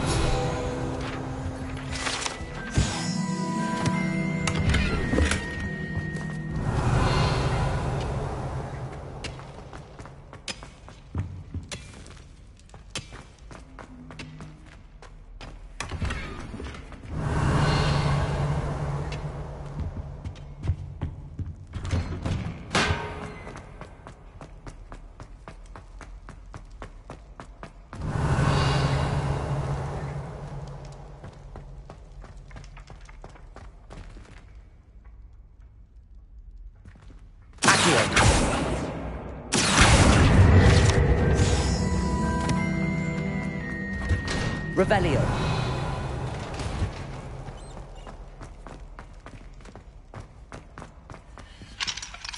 Revelio.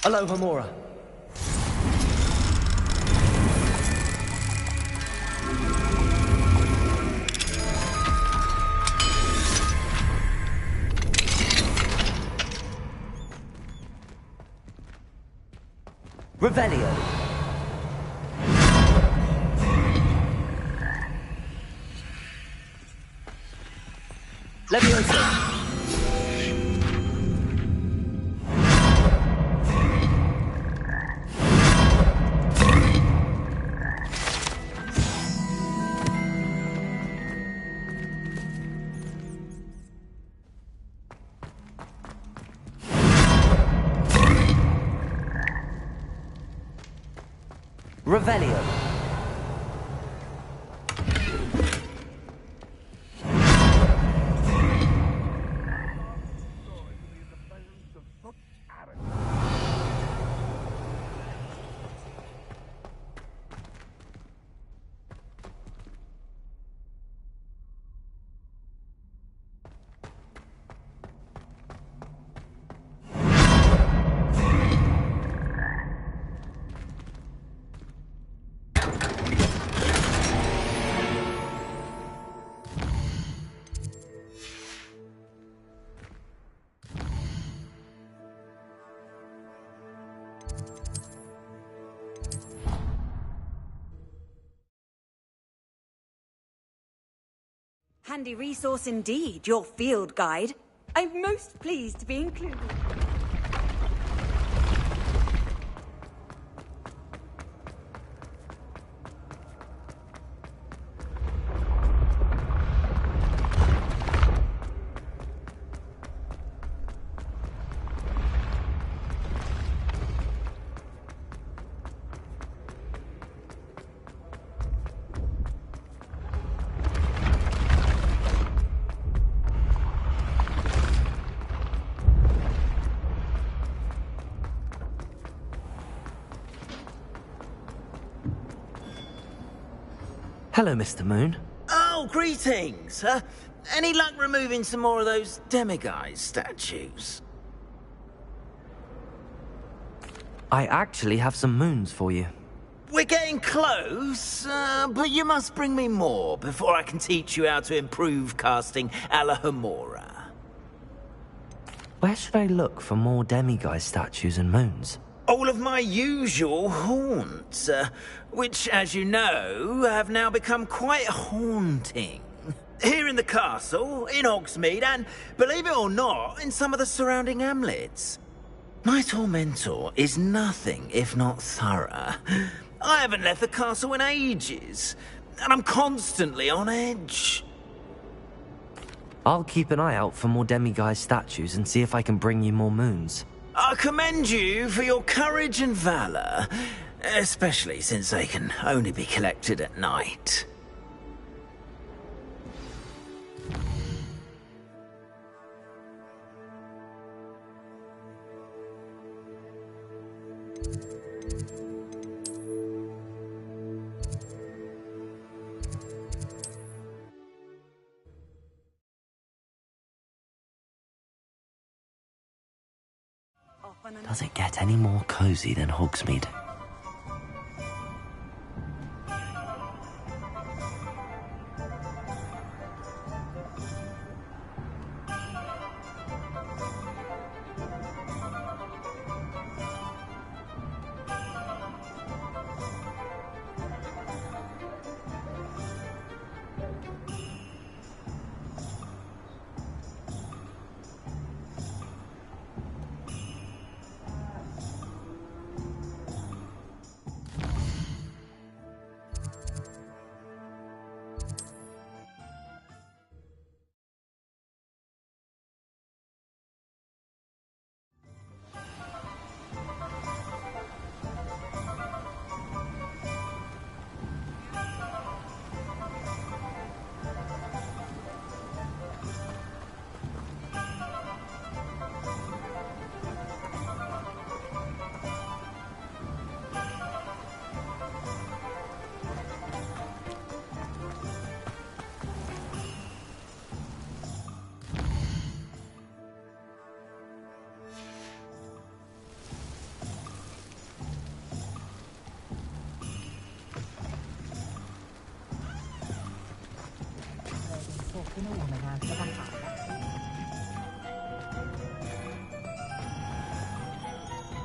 Alohomora. Revelio. Levioso. Revelio. Handy resource indeed, your field guide. I'm most pleased to be included. Hello, Mr. Moon. Oh, greetings! Any luck removing some more of those demiguise statues? I actually have some moons for you. We're getting close, but you must bring me more before I can teach you how to improve casting Alohomora. Where should I look for more demiguise statues and moons? All of my usual haunts, which, as you know, have now become quite haunting. Here in the castle, in Hogsmeade, and, believe it or not, in some of the surrounding hamlets. My tormentor is nothing if not thorough. I haven't left the castle in ages, and I'm constantly on edge. I'll keep an eye out for more demiguise statues and see if I can bring you more moons. I commend you for your courage and valor, especially since they can only be collected at night. Does it get any more cozy than Hogsmeade?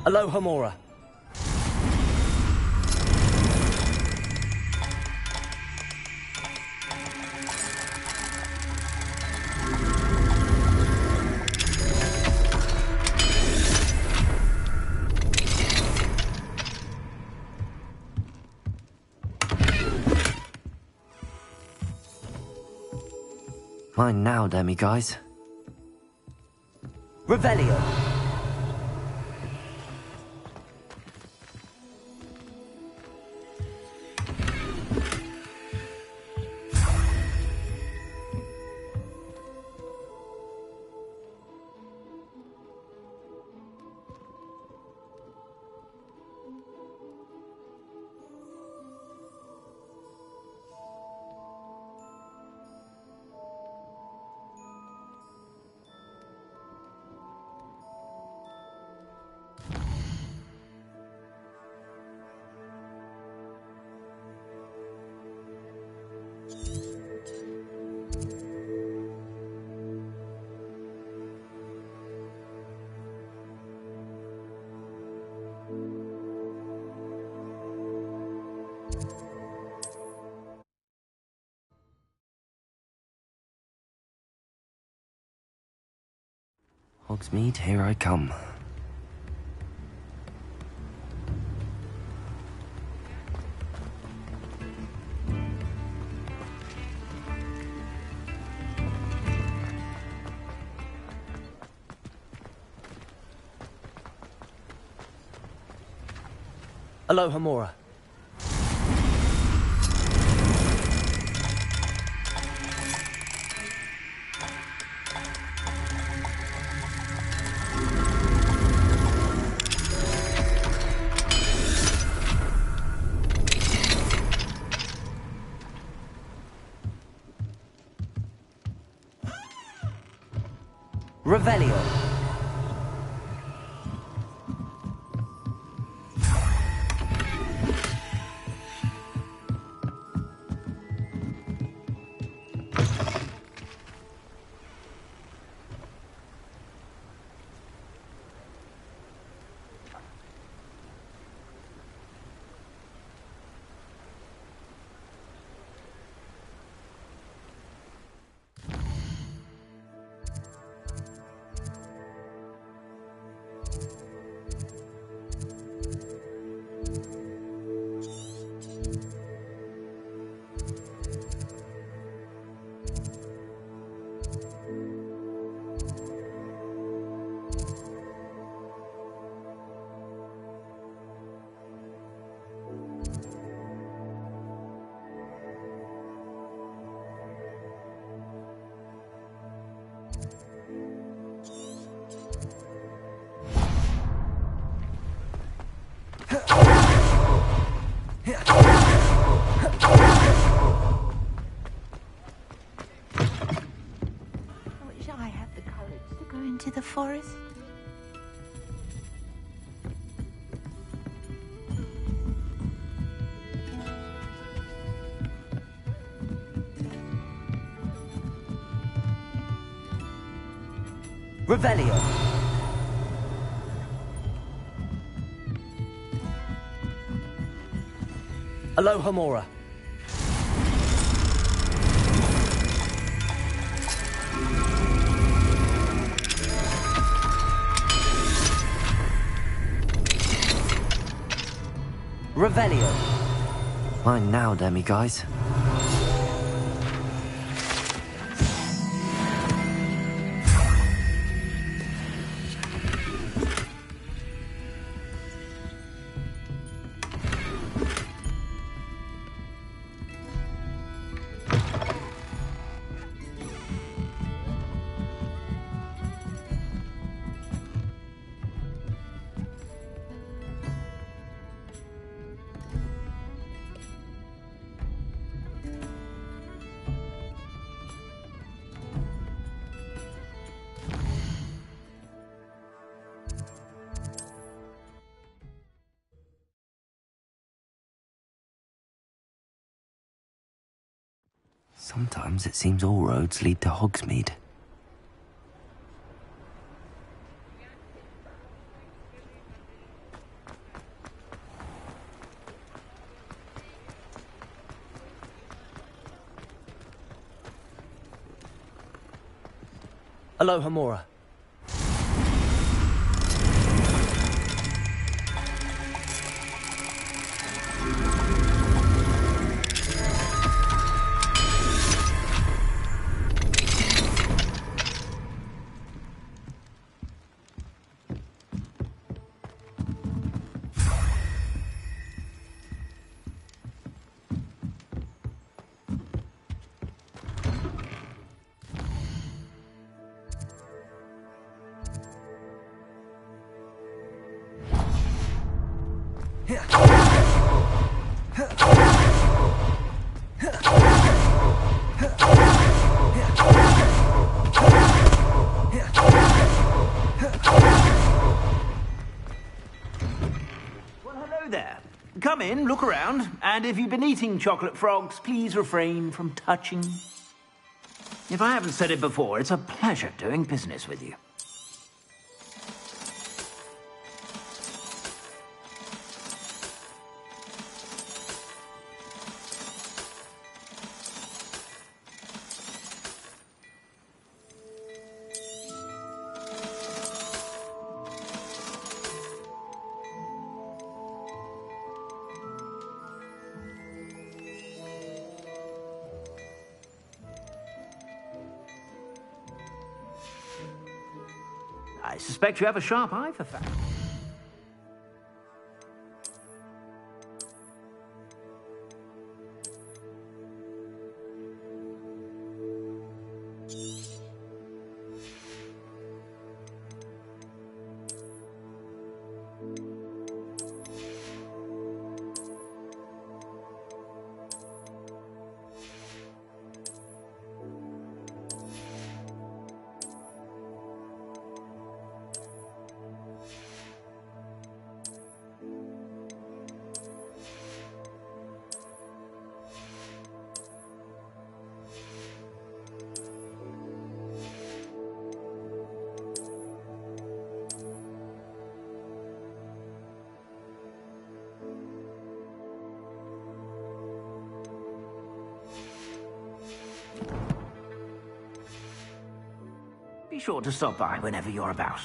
Aloha Mora. Mine now, demiguise. Revelio. Hogsmeade, here I come. Aloha Mora. Revelio. I have the courage to go into the forest? Revelio. Aloha Mora. Revelio. Mine now, demi-guys. Sometimes it seems all roads lead to Hogsmeade. Aloha Mora. Come in, look around, and if you've been eating chocolate frogs, please refrain from touching. If I haven't said it before, it's a pleasure doing business with you. I suspect you have a sharp eye for facts. Be sure to stop by whenever you're about.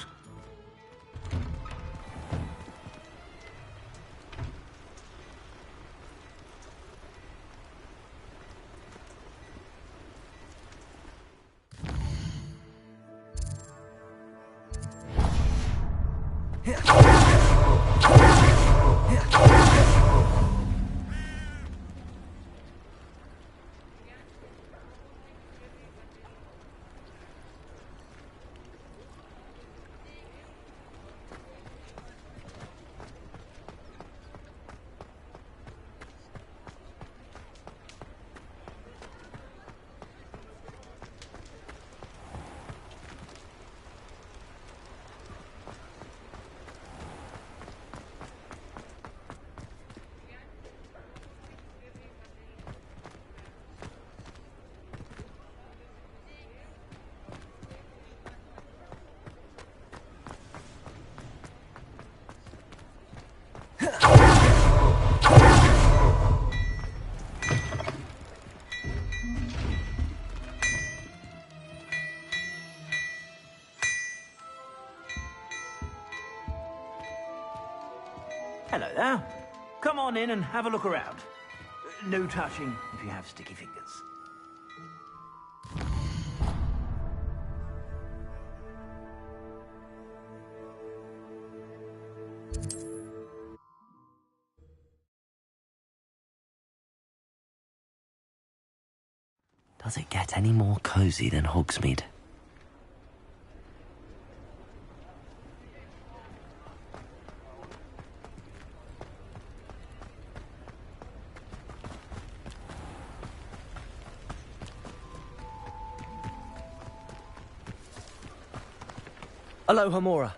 Hello there. Come on in and have a look around. No touching if you have sticky fingers. Does it get any more cozy than Hogsmeade? Aloha Mora.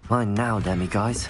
Mine now, demi-guys.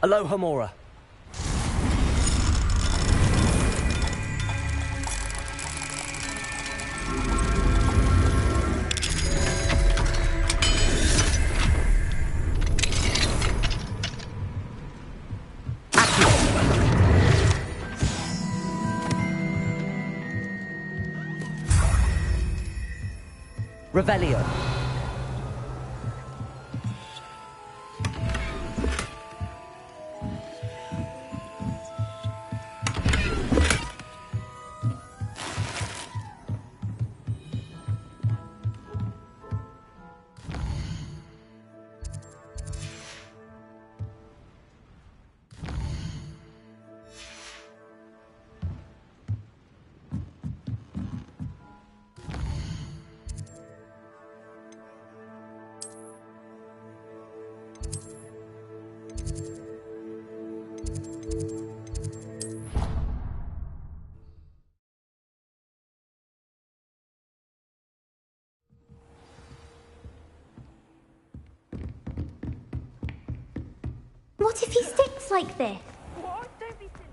Aloha Mora. Revelio. What if he sticks like this? What? Don't be silly.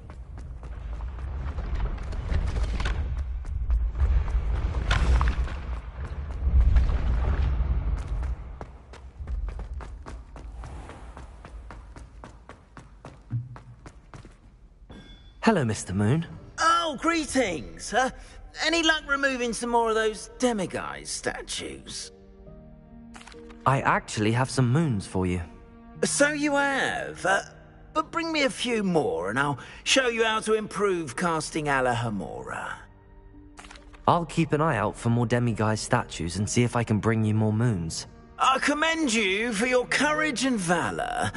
Hello, Mr. Moon. Oh, greetings. Any luck removing some more of those demiguise statues? I actually have some moons for you. So you have. But bring me a few more and I'll show you how to improve casting Alohomora. I'll keep an eye out for more demiguise statues and see if I can bring you more moons. I commend you for your courage and valor,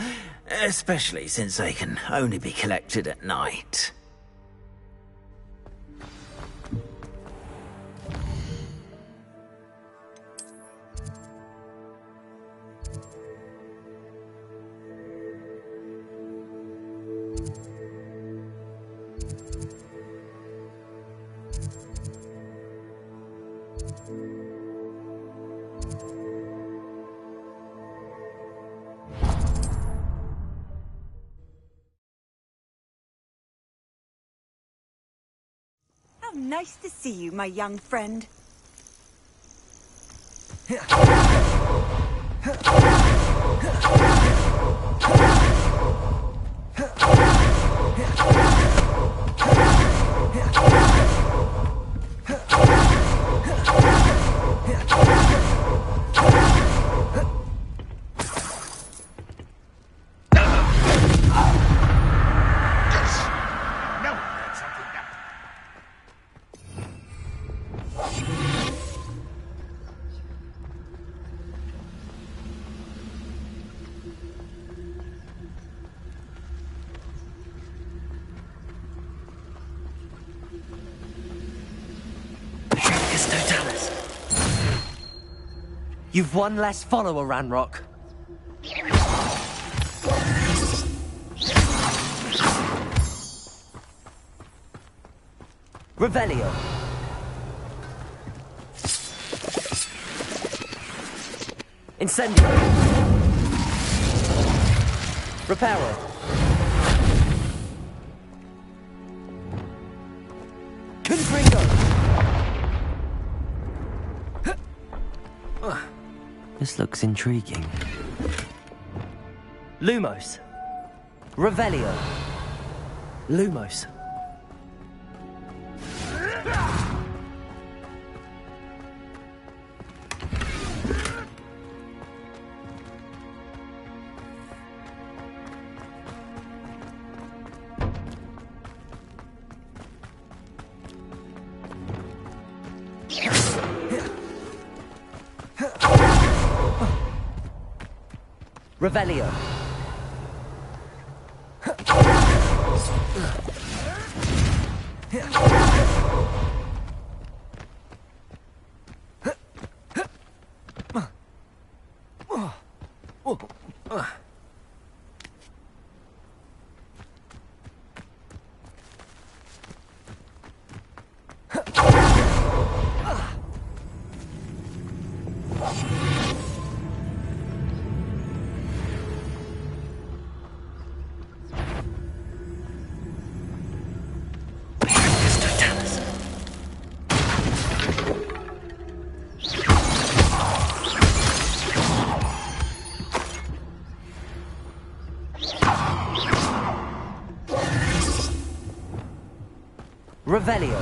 especially since they can only be collected at night. How nice to see you, my young friend. You've one less follower, Ranrock. Revelio. Incendio. Reparo. Confringo. This looks intriguing. Lumos. Revelio. Lumos. Revelio. Revelio.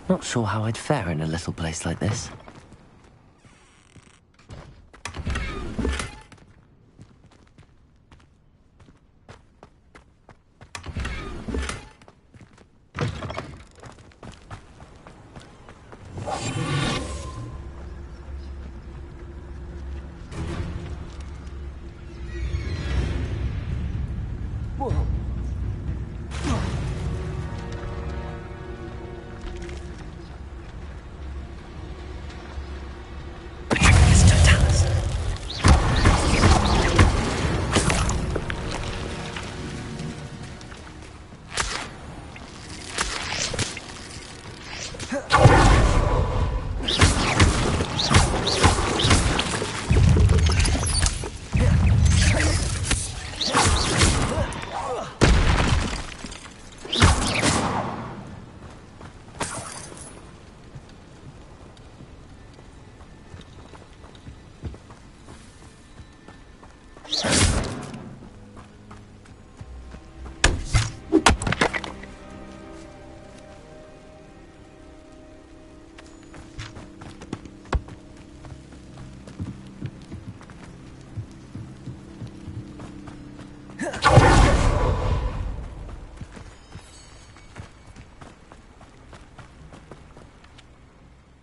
Not sure how I'd fare in a little place like this.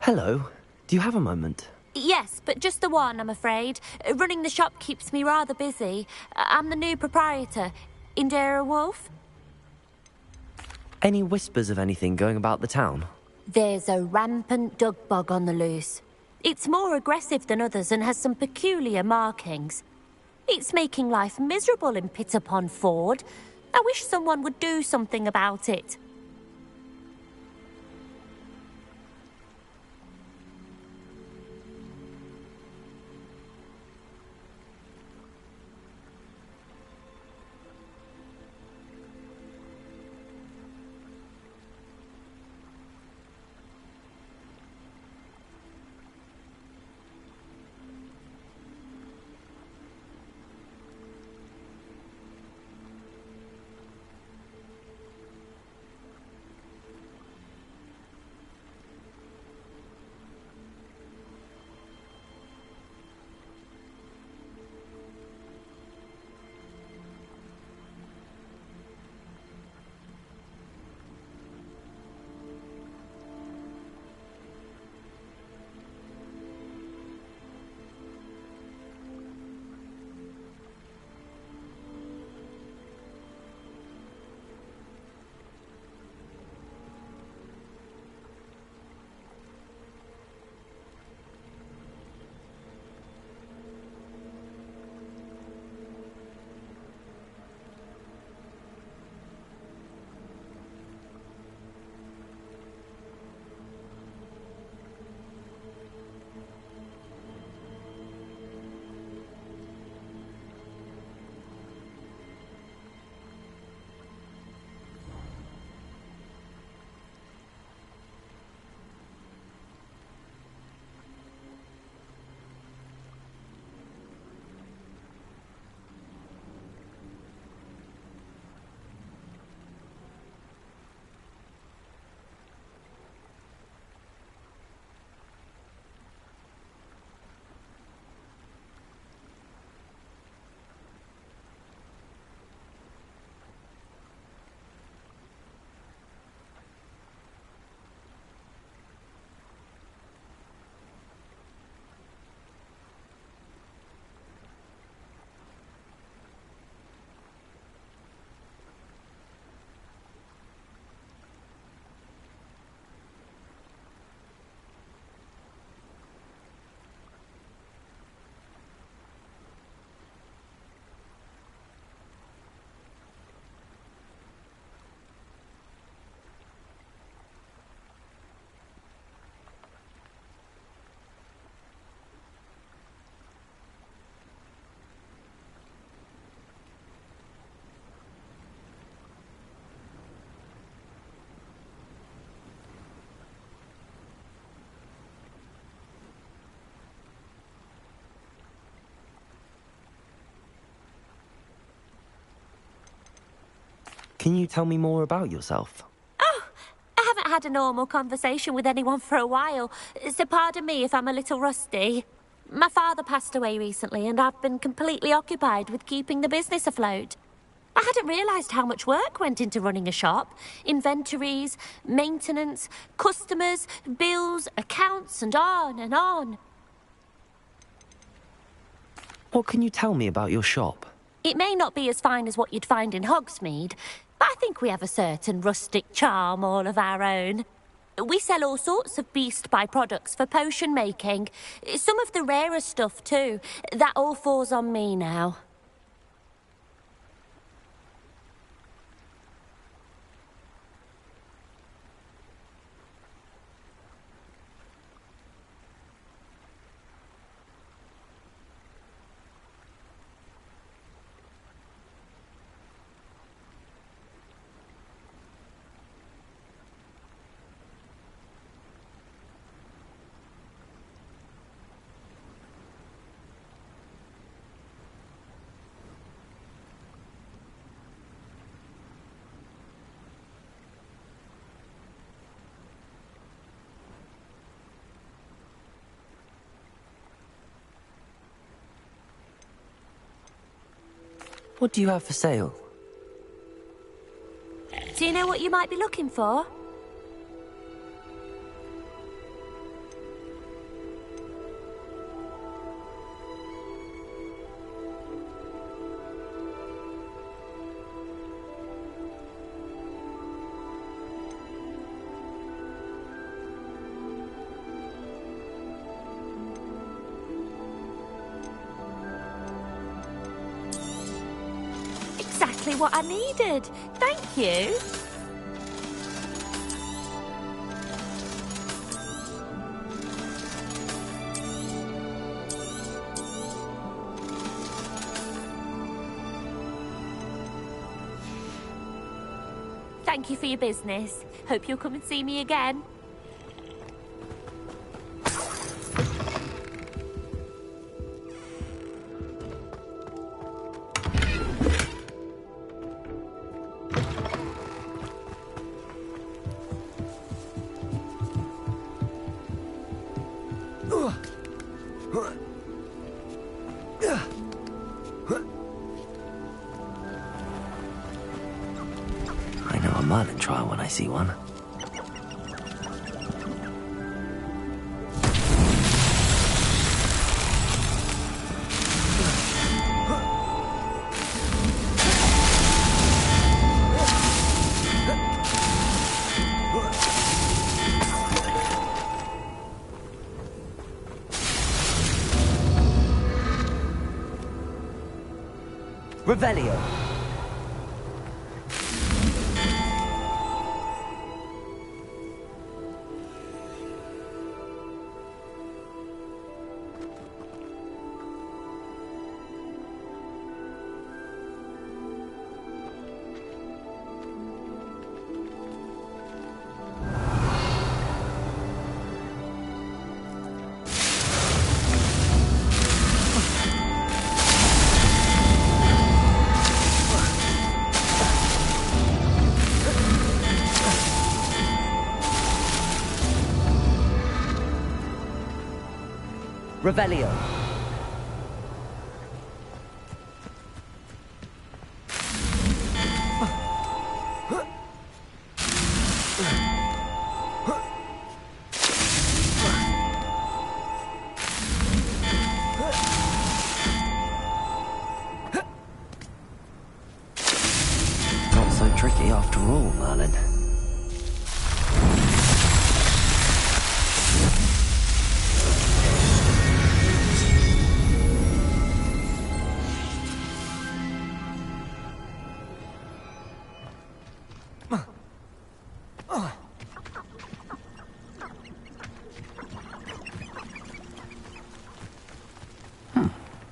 Hello. Do you have a moment? Yes, but just the one, I'm afraid. Running the shop keeps me rather busy. I'm the new proprietor, Indira Wolf. Any whispers of anything going about the town? There's a rampant dug bug on the loose. It's more aggressive than others and has some peculiar markings. It's making life miserable in Pitterpond Ford. I wish someone would do something about it. Can you tell me more about yourself? Oh, I haven't had a normal conversation with anyone for a while, so pardon me if I'm a little rusty. My father passed away recently, and I've been completely occupied with keeping the business afloat. I hadn't realised how much work went into running a shop. Inventories, maintenance, customers, bills, accounts, and on and on. What can you tell me about your shop? It may not be as fine as what you'd find in Hogsmeade, but I think we have a certain rustic charm all of our own. We sell all sorts of beast by-products for potion making. Some of the rarer stuff too. That all falls on me now. What do you have for sale? Do you know what you might be looking for? Exactly what I needed. Thank you. Thank you for your business. Hope you'll come and see me again. I know a Merlin trial when I see one. Revelio. Revelio. Not so tricky after all, Merlin.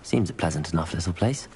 Seems a pleasant enough little place.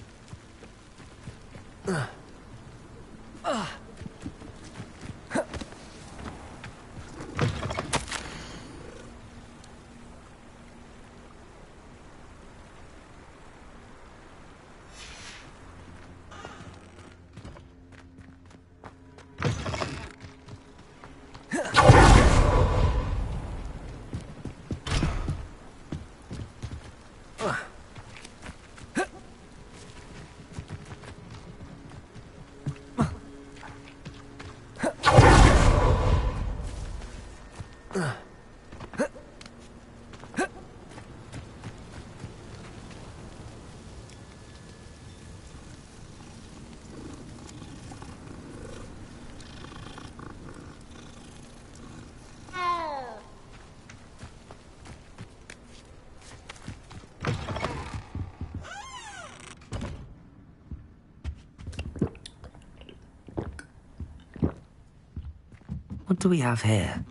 What do we have here?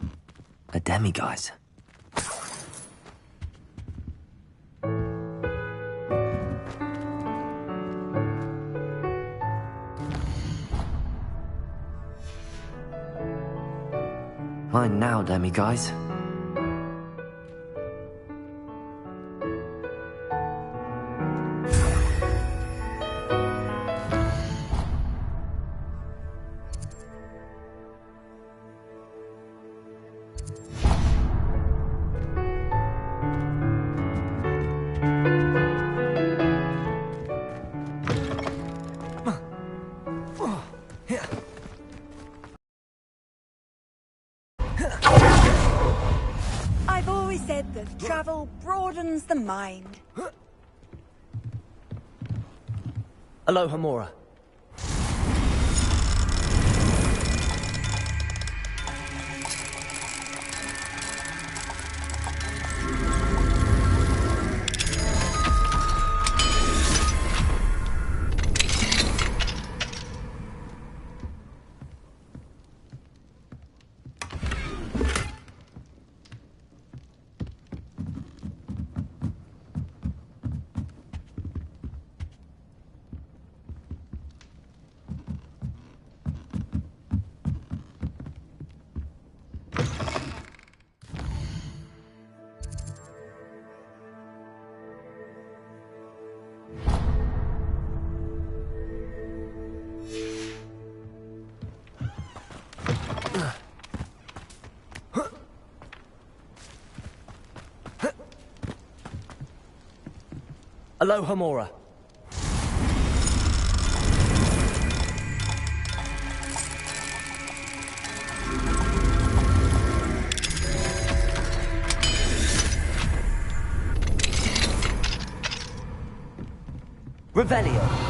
A demiguise. Fine now, demiguise. I've always said that travel broadens the mind. Alohomora. Alohomora. Revelio.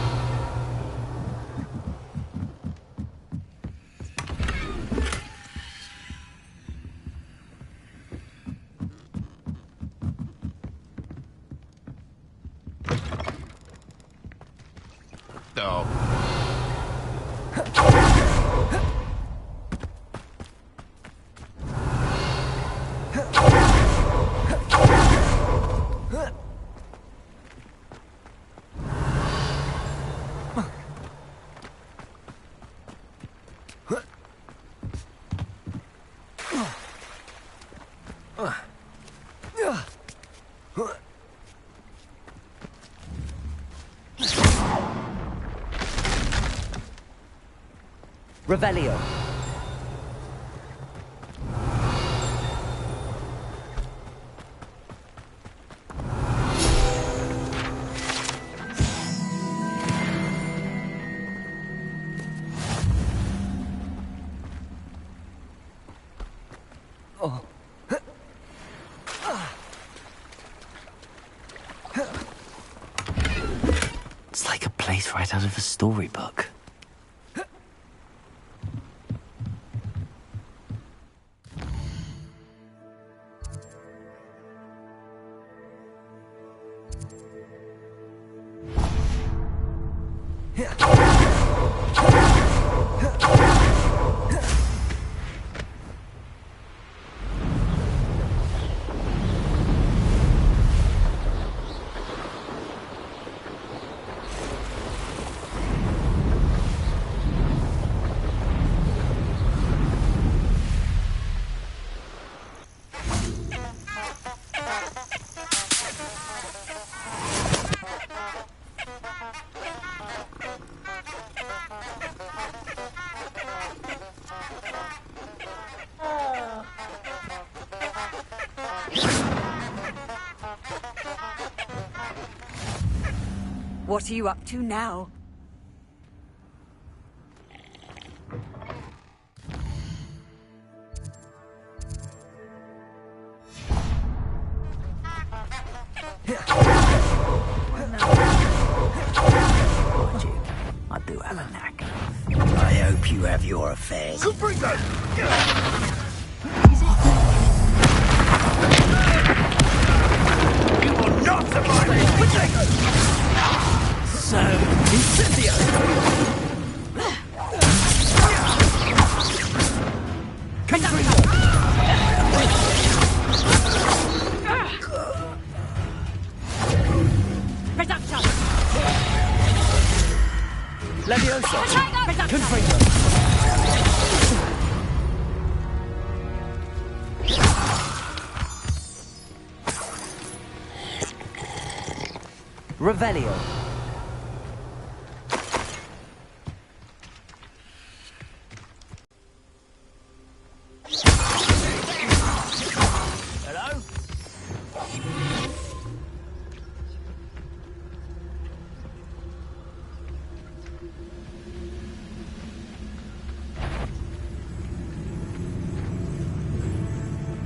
No. Revelio. Oh. It's like a place right out of a storybook. What are you up to now? I do have a knack. I hope you have your affairs. Who bring that? You will not survive this! So, incendio! Can Revelio. Hello?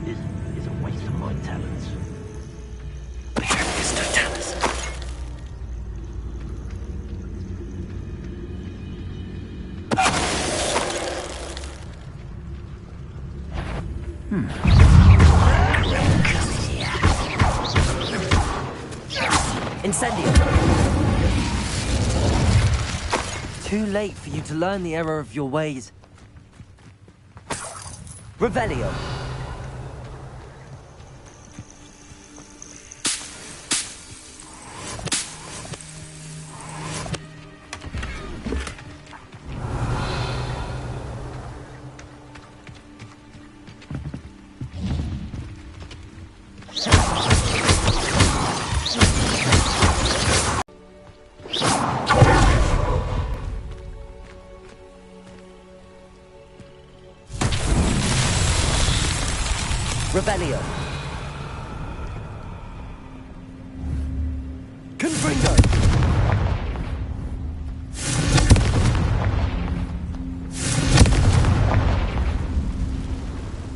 This is a waste of my talents. Mr. Tallis. Incendio. Too late for you to learn the error of your ways. Revelio. Revelio. Confringo.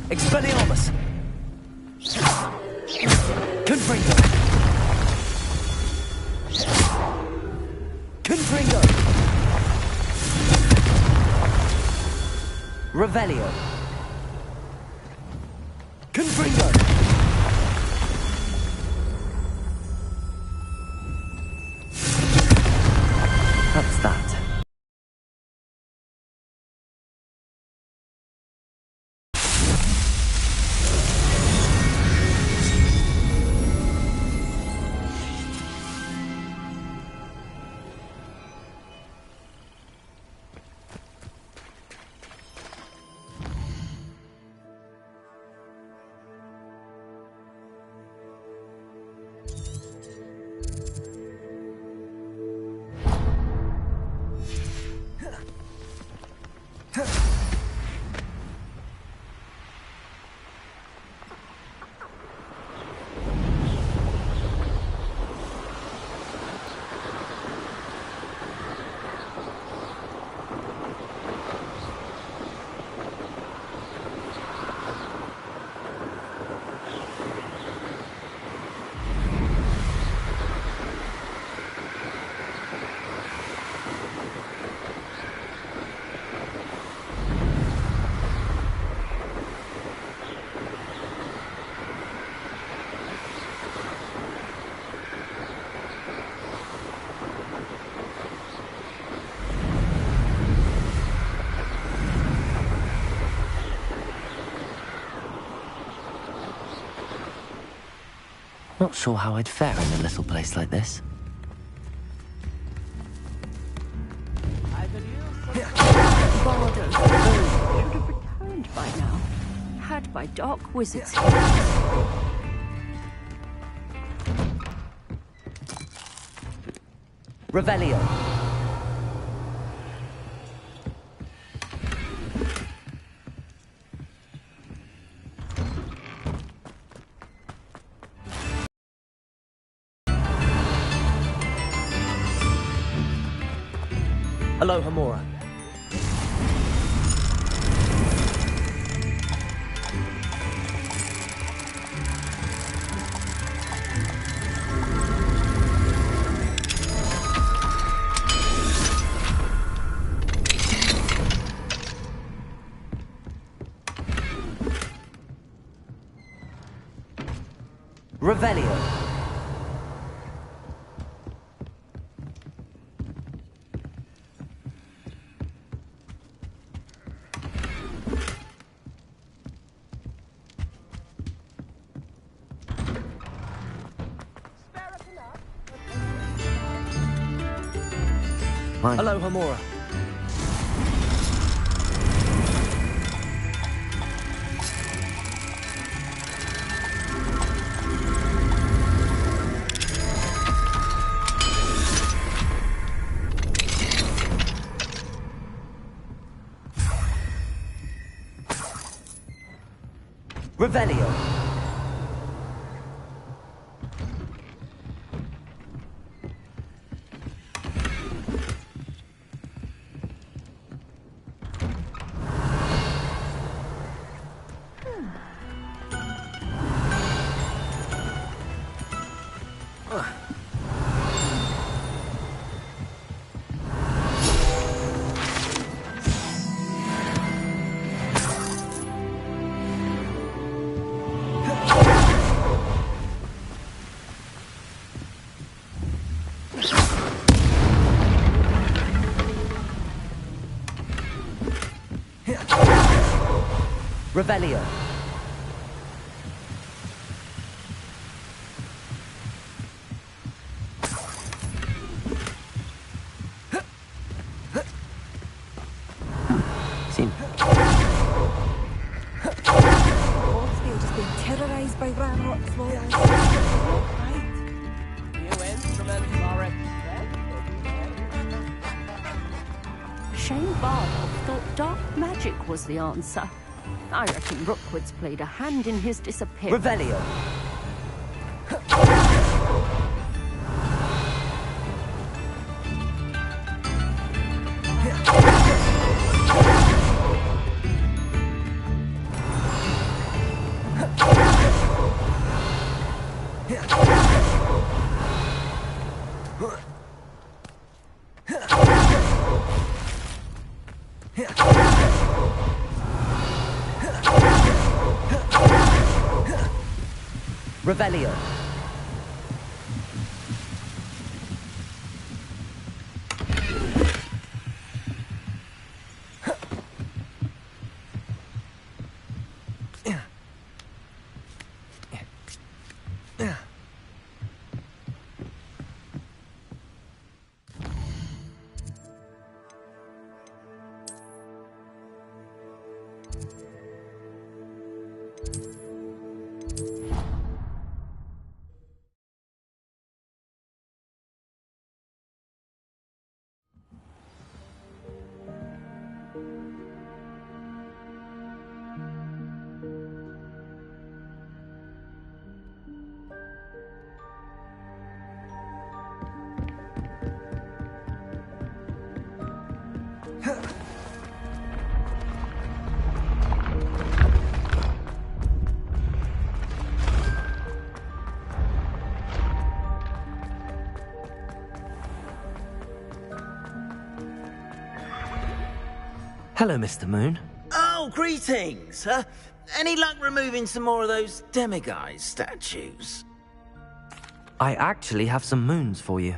Expelliarmus. Confringo. Confringo. Revelio. Confringo. That's that. Not sure how I'd fare in a little place like this. Bardo should have returned by now. Had my dark wizard's hands. Revelio. Hello, Hamora. Revelio. Hello, Hamora. Revelio. Revelio. Sim. Oldfield has been terrorised by Ranrock's lawyers. New instruments are Shane Barlow thought dark magic was the answer. I reckon Rookwood's played a hand in his disappearance. Revelio. Revelio. Hello, Mr. Moon. Oh, greetings. Any luck removing some more of those demiguise statues? I actually have some moons for you.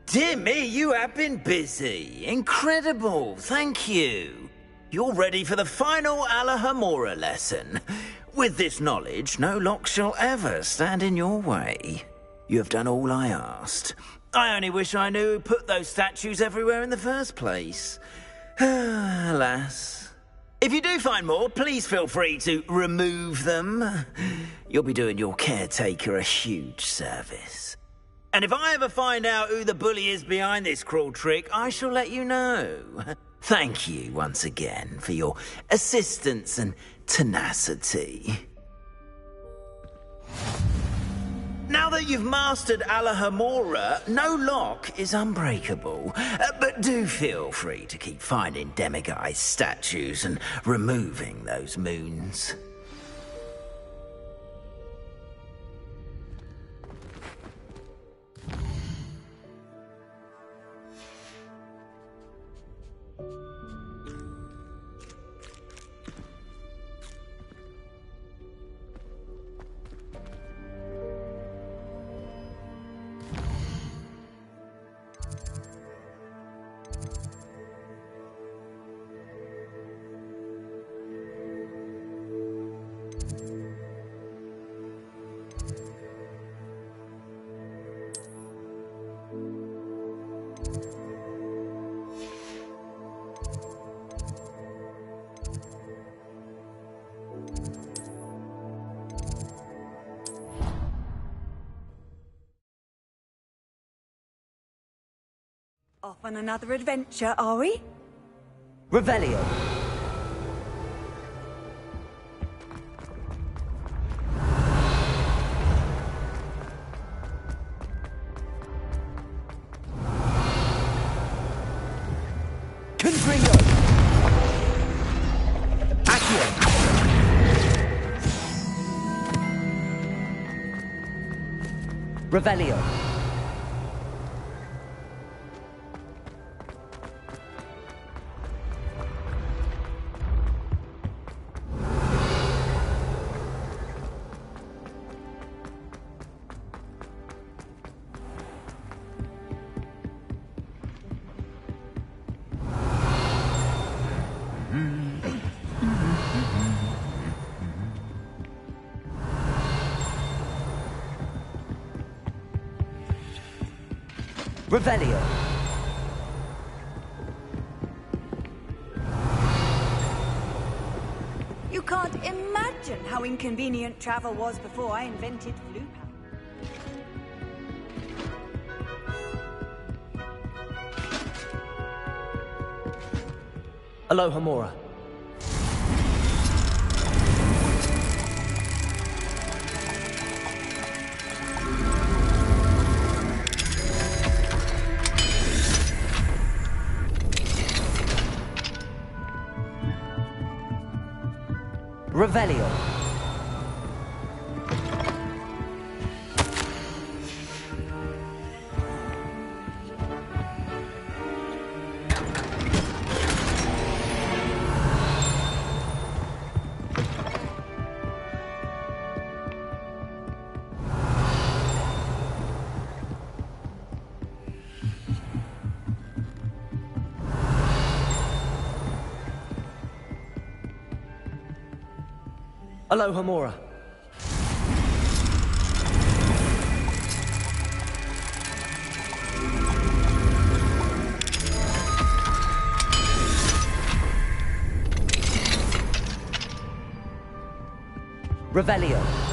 Dear me, you have been busy. Incredible. Thank you. You're ready for the final Alahomora lesson. With this knowledge, no lock shall ever stand in your way. You have done all I asked. I only wish I knew who put those statues everywhere in the first place. Alas. If you do find more, please feel free to remove them. You'll be doing your caretaker a huge service. And if I ever find out who the bully is behind this cruel trick, I shall let you know. Thank you once again for your assistance and tenacity. Now that you've mastered Alahomora, no lock is unbreakable. But do feel free to keep finding demiguise statues and removing those moons. Off on another adventure, are we? Revelio. Revelio. Revelio. You can't imagine how inconvenient travel was before I invented flu powder. Aloha Mora. Revelio. Aloha Mora. Revelio.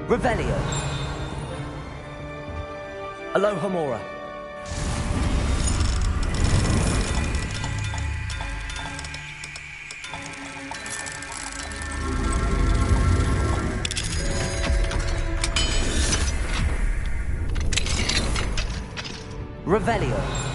Revelio. Aloha Mora. Revelio.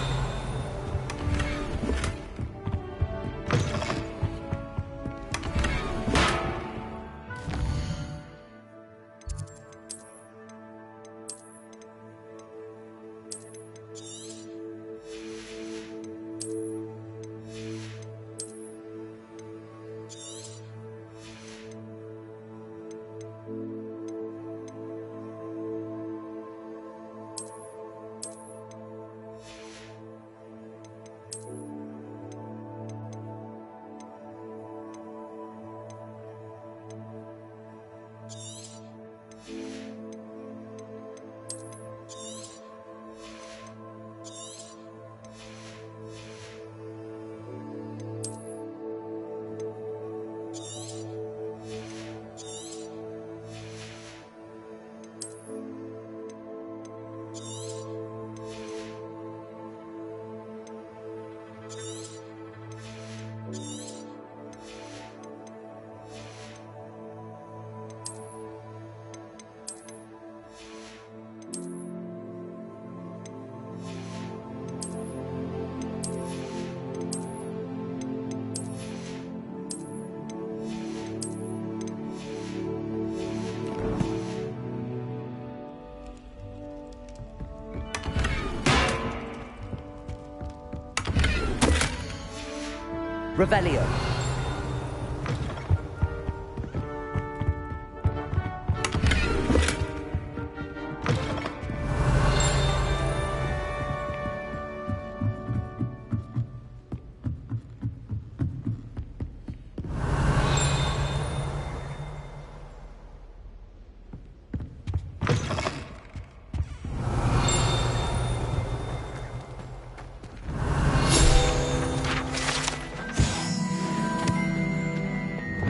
Revelio.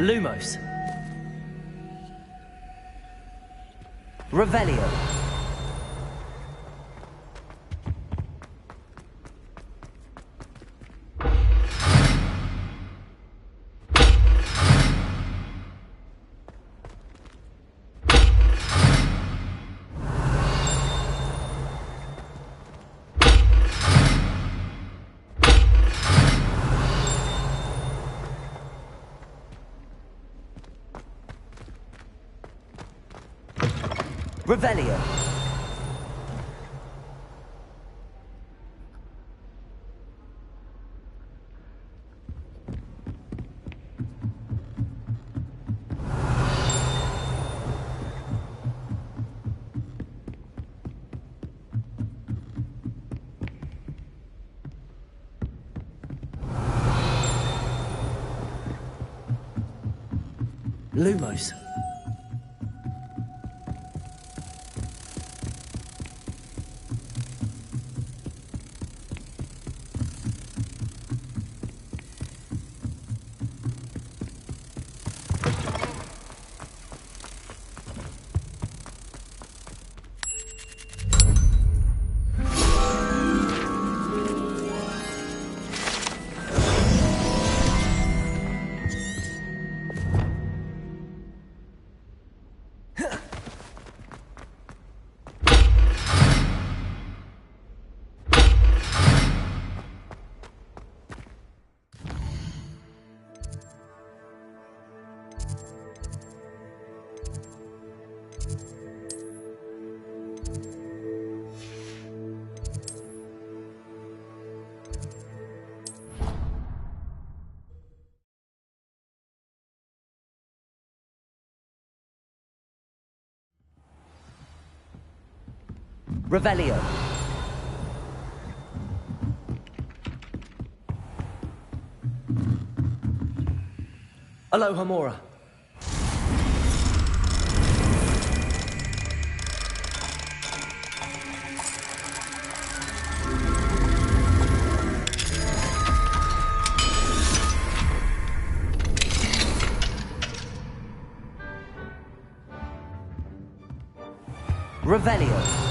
Lumos. Revelio. Revelio. Lumos. Revelio. Alohomora. Revelio.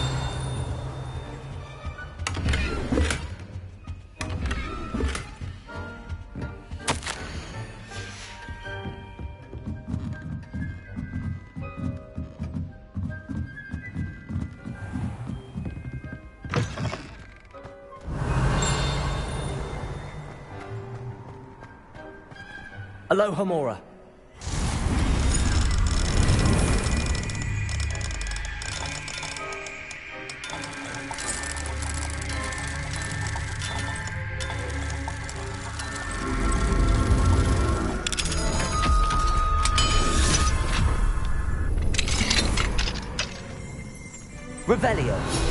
Alohomora. Revelio.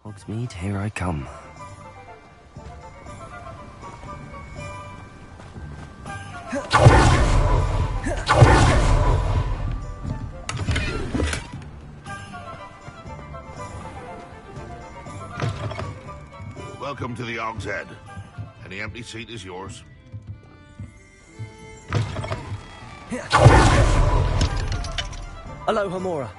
Hogsmeade, here I come. Welcome to the Hogshead. Any empty seat is yours. Aloha, Mora.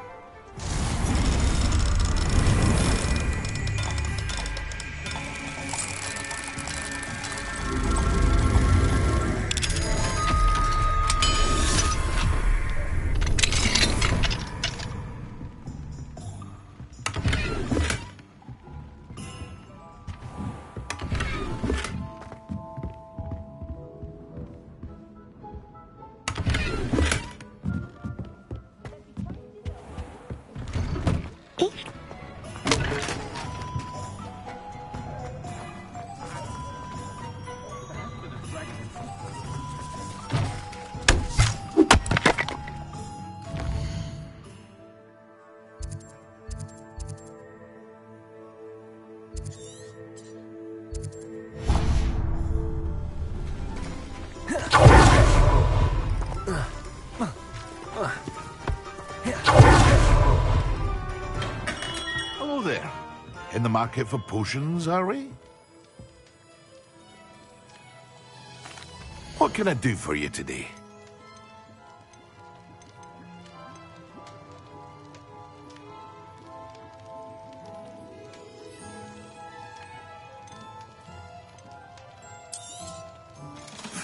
Hello there. In the market for potions, are we? What can I do for you today?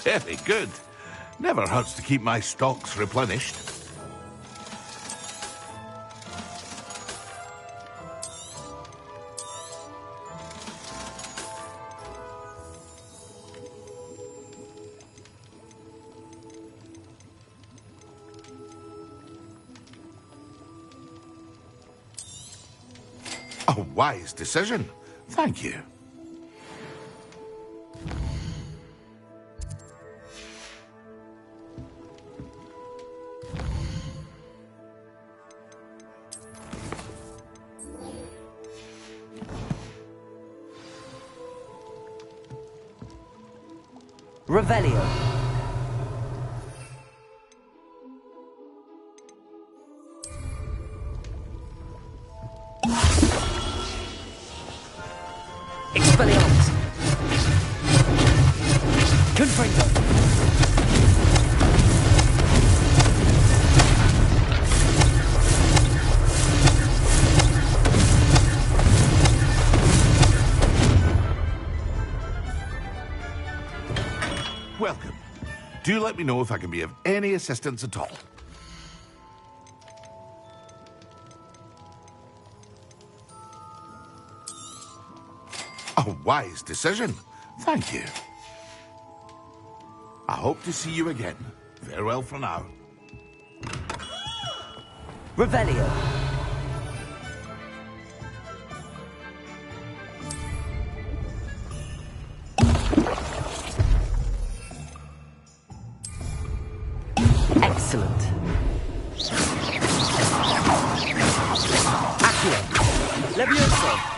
Very good. Never hurts to keep my stocks replenished. A wise decision. Thank you. Revelio. Expelliarmus. Confringo. Welcome. Do let me know if I can be of any assistance at all. A wise decision. Thank you. I hope to see you again. Farewell for now. Revelio. Excellent. Accio. Levioso.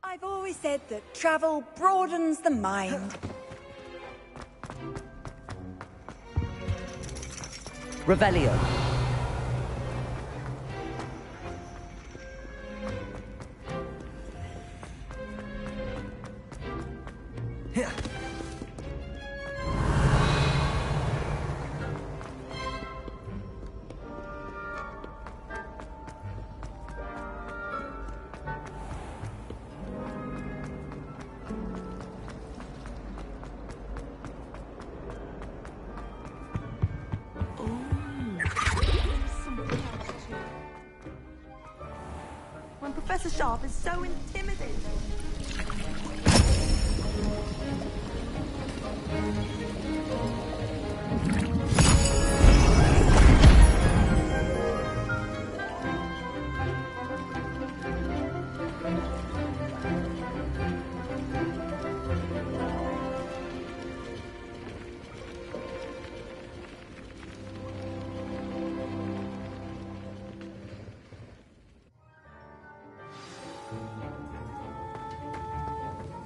I've always said that travel broadens the mind. Revelio. so sharp is so intimidating.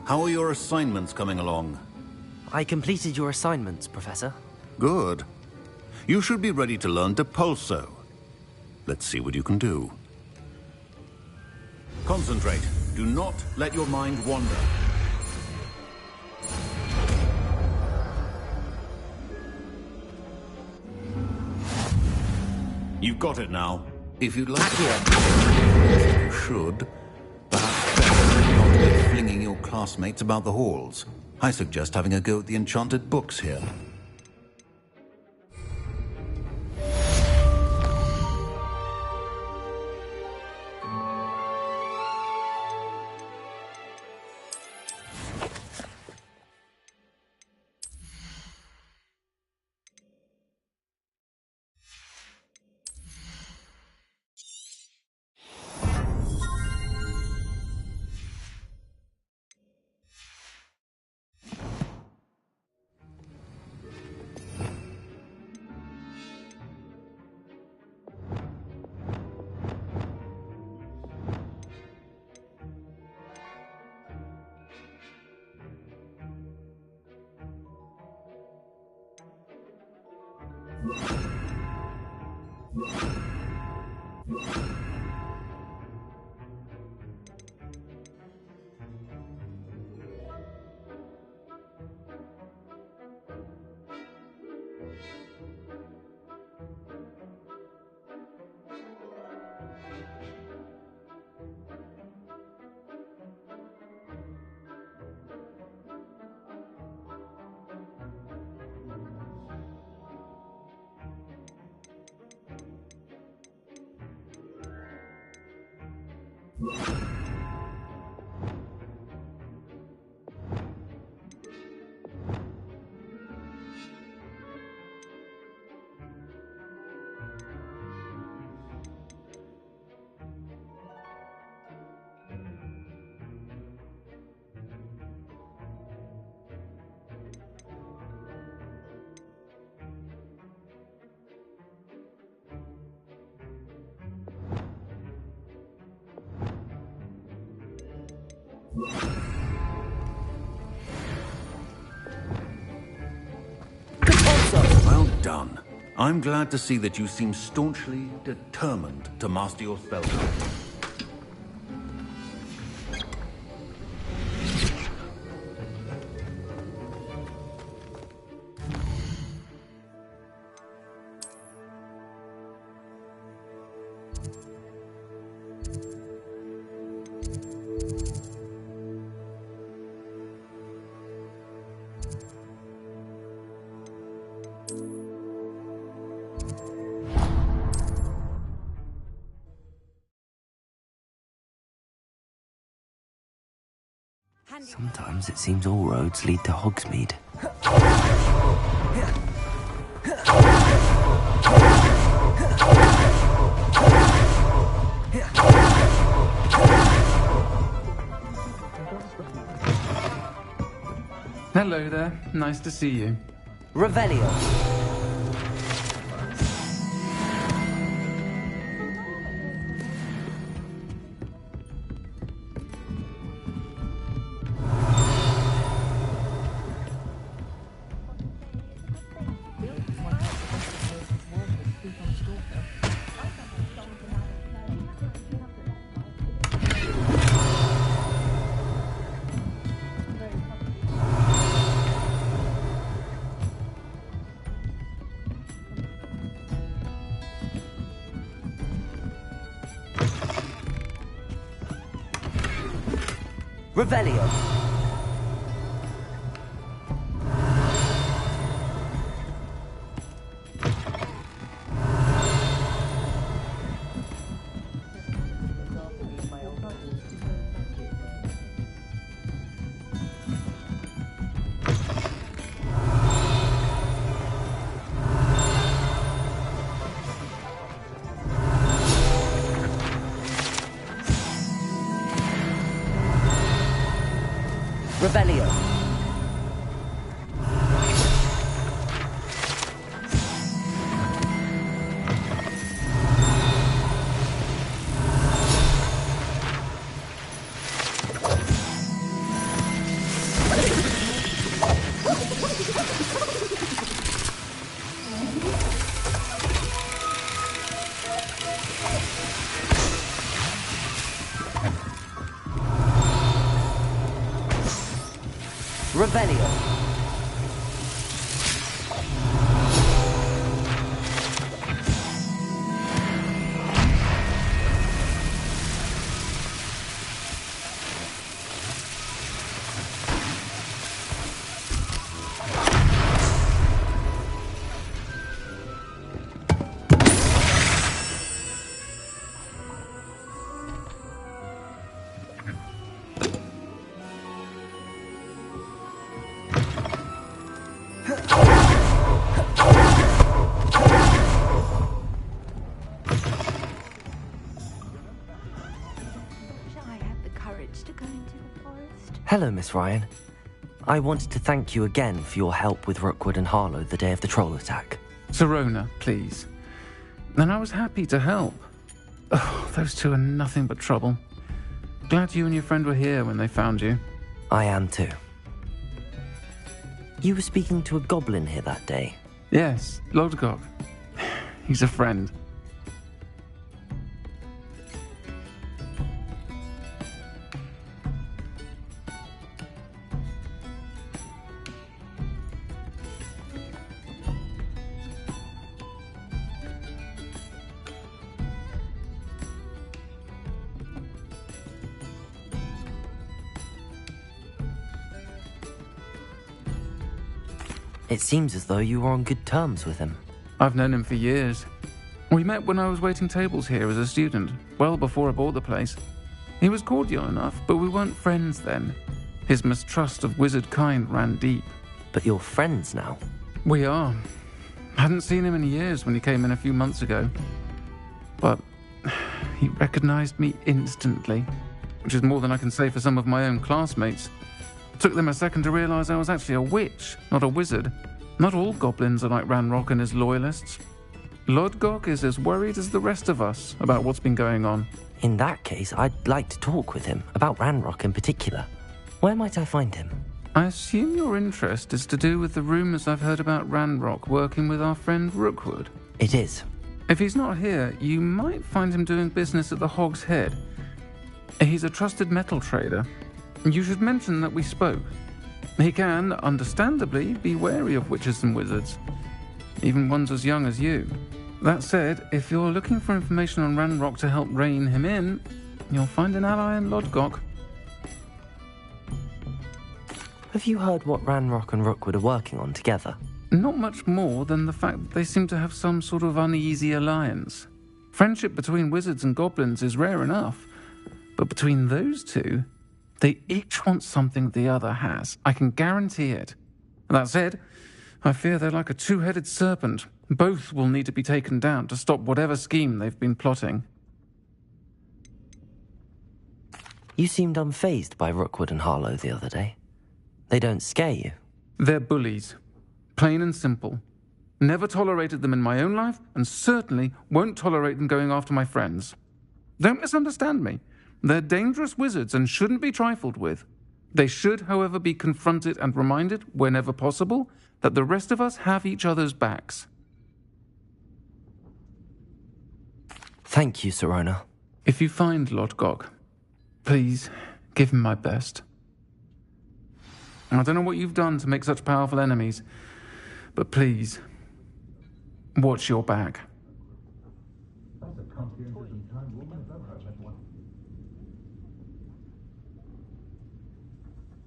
How are your assignments coming along? I completed your assignments, Professor. Good. You should be ready to learn Depulso. Let's see what you can do. Concentrate. Do not let your mind wander. You've got it now. If you'd like to... You should. Perhaps better than not be flinging your classmates about the halls. I suggest having a go at the enchanted books here. Well done. I'm glad to see that you seem staunchly determined to master your spellcraft. Sometimes it seems all roads lead to Hogsmeade. Hello there. Nice to see you. Revelio. Revelio. Revelio. Revelio. Hello, Miss Ryan. I wanted to thank you again for your help with Rookwood and Harlow the day of the troll attack. Sirona, please. And I was happy to help. Oh, those two are nothing but trouble. Glad you and your friend were here when they found you. I am too. You were speaking to a goblin here that day? Yes, Lodgok. He's a friend. It seems as though you were on good terms with him. I've known him for years. We met when I was waiting tables here as a student, well before I bought the place. He was cordial enough, but we weren't friends then. His mistrust of wizard kind ran deep. But you're friends now? We are. Hadn't seen him in years when he came in a few months ago. But he recognized me instantly, which is more than I can say for some of my own classmates. Took them a second to realize I was actually a witch, not a wizard. Not all goblins are like Ranrock and his loyalists. Lodgok is as worried as the rest of us about what's been going on. In that case, I'd like to talk with him, about Ranrock in particular. Where might I find him? I assume your interest is to do with the rumors I've heard about Ranrock working with our friend Rookwood. It is. If he's not here, you might find him doing business at the Hog's Head. He's a trusted metal trader. You should mention that we spoke. He can, understandably, be wary of witches and wizards, even ones as young as you. That said, if you're looking for information on Ranrock to help rein him in, you'll find an ally in Lodgok. Have you heard what Ranrock and Rookwood are working on together? Not much more than the fact that they seem to have some sort of uneasy alliance. Friendship between wizards and goblins is rare enough, but between those two, they each want something the other has. I can guarantee it. That said, I fear they're like a two-headed serpent. Both will need to be taken down to stop whatever scheme they've been plotting. You seemed unfazed by Rookwood and Harlow the other day. They don't scare you. They're bullies. Plain and simple. Never tolerated them in my own life, and certainly won't tolerate them going after my friends. Don't misunderstand me. They're dangerous wizards and shouldn't be trifled with. They should, however, be confronted and reminded, whenever possible, that the rest of us have each other's backs. Thank you, Sirona. If you find Lodgok, please give him my best. I don't know what you've done to make such powerful enemies, but please, watch your back.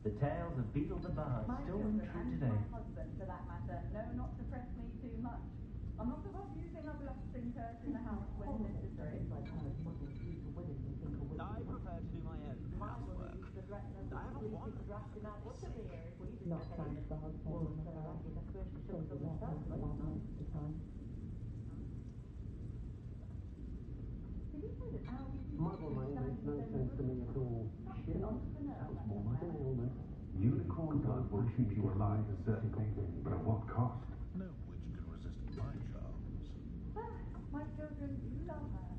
The tales of Beetle the Bard still ring true today. My husband, for that matter, know not to press me too much. I'm not above using a blessing curse in the house when necessary. I prefer to do my own housework. I haven't won. Not trying to dog for Model name makes no sense to me at all. Shit, that was more like an ailment. Unicorn blood will keep you alive, certainly, but at what cost? No witch can resist my charms. My children love her.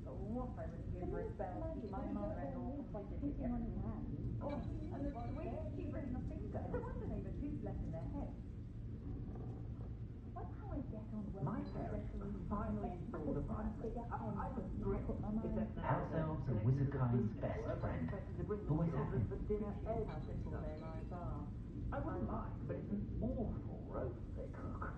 But what I wouldn't give for a spell to keep my mother-in-law from visiting every hand. Oh, and the sweet she brings a finger. No wonder they were too left in their head. What's how I get on well? My parents finally installed a fireplace. I was great. House elves are wizardkind's best friend. Always have been. I wouldn't mind, but it's an awful roast they cook.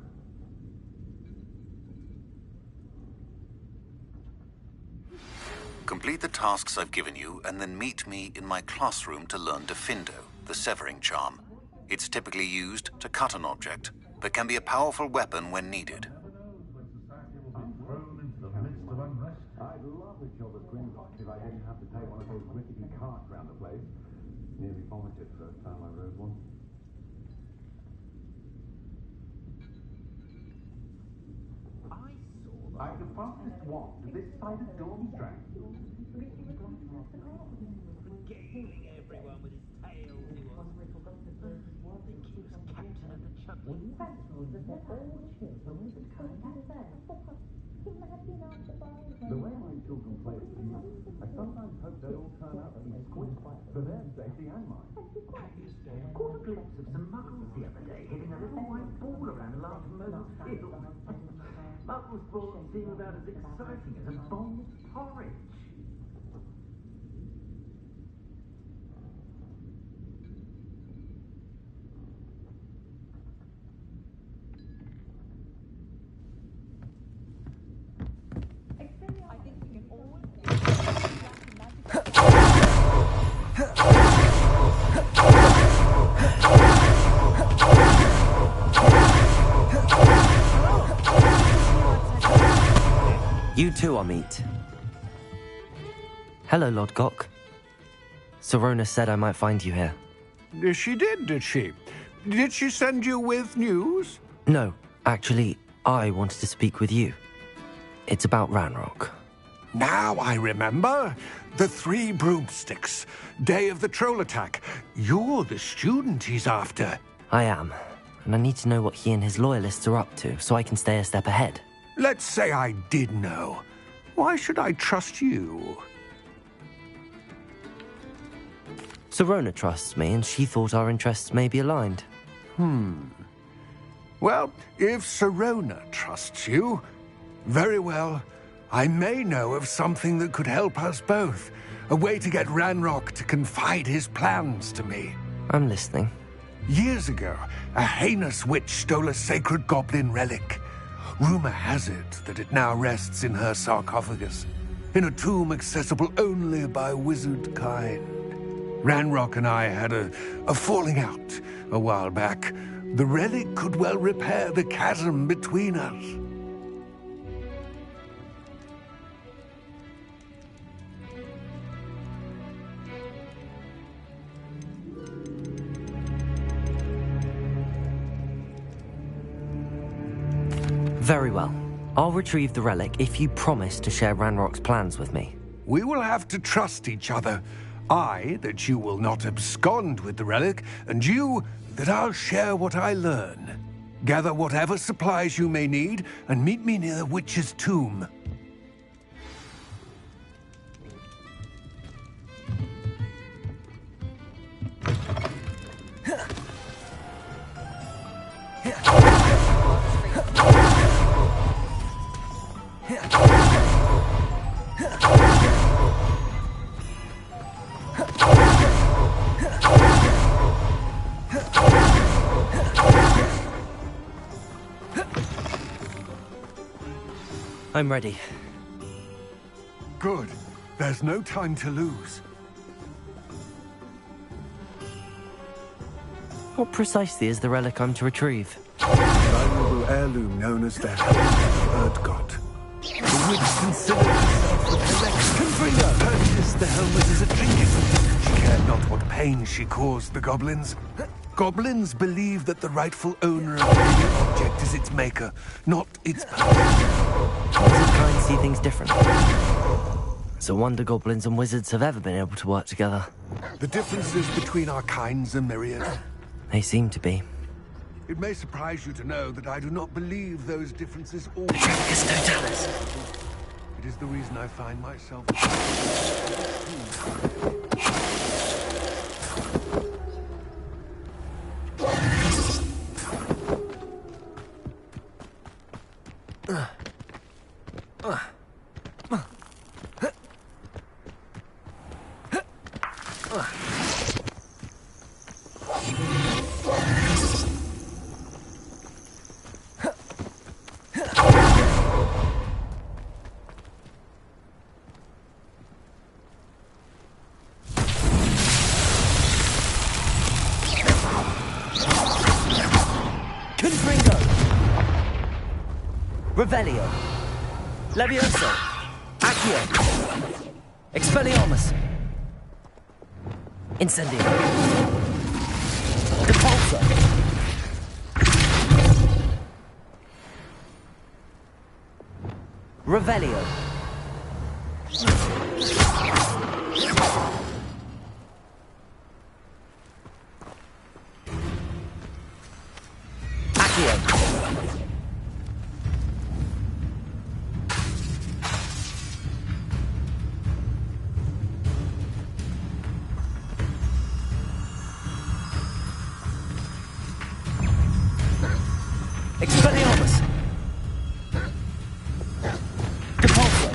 Complete the tasks I've given you, and then meet me in my classroom to learn Defindo, the severing charm. It's typically used to cut an object, but can be a powerful weapon when needed. I'd love a job at Grimlock if I didn't have to take one of those rickety carts round the place. Nearly vomited first time I rode one. I'm the fastest one to this side of Dawnstrand. Regaling everyone with his tale to us. I think he was captain of the Chuckling. The way my children play with you, I sometimes hope they all turn out to be squished for their safety and mine. I caught a glimpse of some muggles the other day hitting a little white ball around a large mobile field. Muggles balls seem about as exciting as a bowl of porridge. You too, Amit. Hello, Lord Gok. Sorona said I might find you here. She did she? Did she send you with news? No, actually, I wanted to speak with you. It's about Ranrock. Now I remember. The 3 broomsticks. Day of the troll attack. You're the student he's after. I am, and I need to know what he and his loyalists are up to so I can stay a step ahead. Let's say I did know. Why should I trust you? Sorona trusts me, and she thought our interests may be aligned. Well, if Sorona trusts you, very well. I may know of something that could help us both. A way to get Ranrock to confide his plans to me. I'm listening. Years ago, a heinous witch stole a sacred goblin relic. Rumor has it that it now rests in her sarcophagus, in a tomb accessible only by wizard kind. Ranrock and I had a falling out a while back. The relic could well repair the chasm between us. Very well. I'll retrieve the relic if you promise to share Ranrock's plans with me. We will have to trust each other. I, that you will not abscond with the relic, and you, that I'll share what I learn. Gather whatever supplies you may need, and meet me near the witch's tomb. I'm ready. Good. There's no time to lose. What precisely is the relic I'm to retrieve? A valuable heirloom known as the Helmet of Erdgott. The witch considered herself the correct conveyor. Purchased the helmet as a trinket. She cared not what pain she caused the goblins. Goblins believe that the rightful owner of any object is its maker, not its purchaser. Wizard kind see things differently. It's a wonder goblins and wizards have ever been able to work together. The differences between our kinds are myriad. They seem to be. It may surprise you to know that I do not believe those differences always... It is the reason I find myself... Revelio. Levioso. Accio. Expelliarmus. Incendio. Depulso. Revelio. Accio. Expelliarmus! Depulso!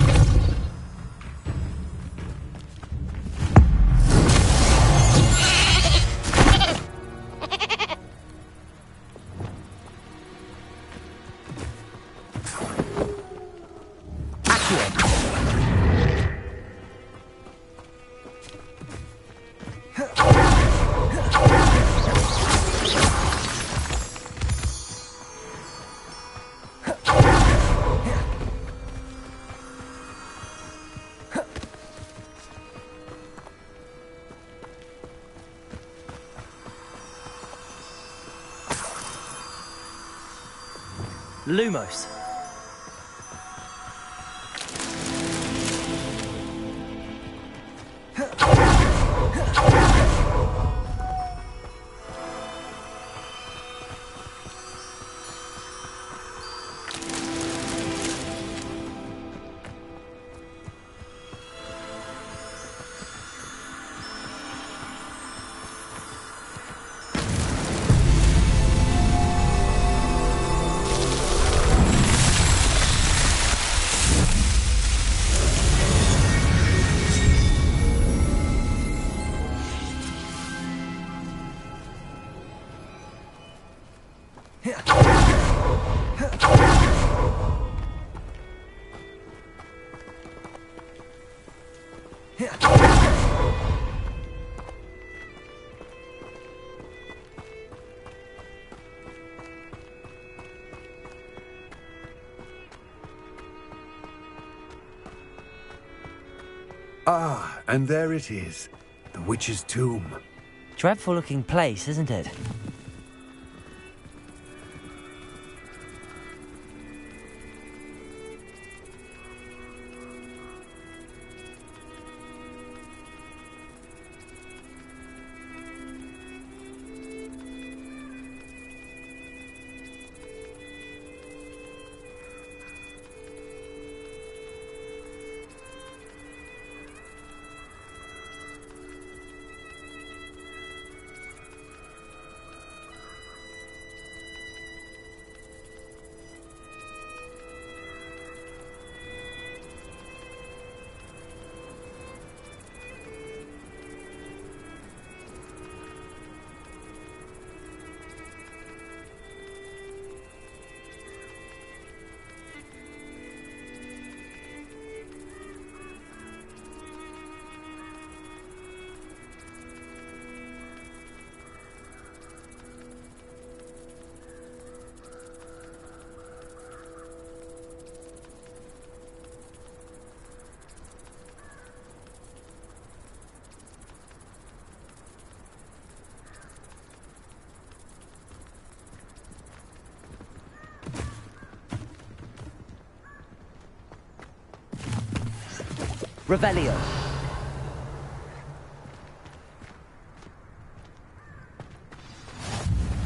Lumos. Ah, and there it is. The witch's tomb. Dreadful looking place, isn't it? Revelio.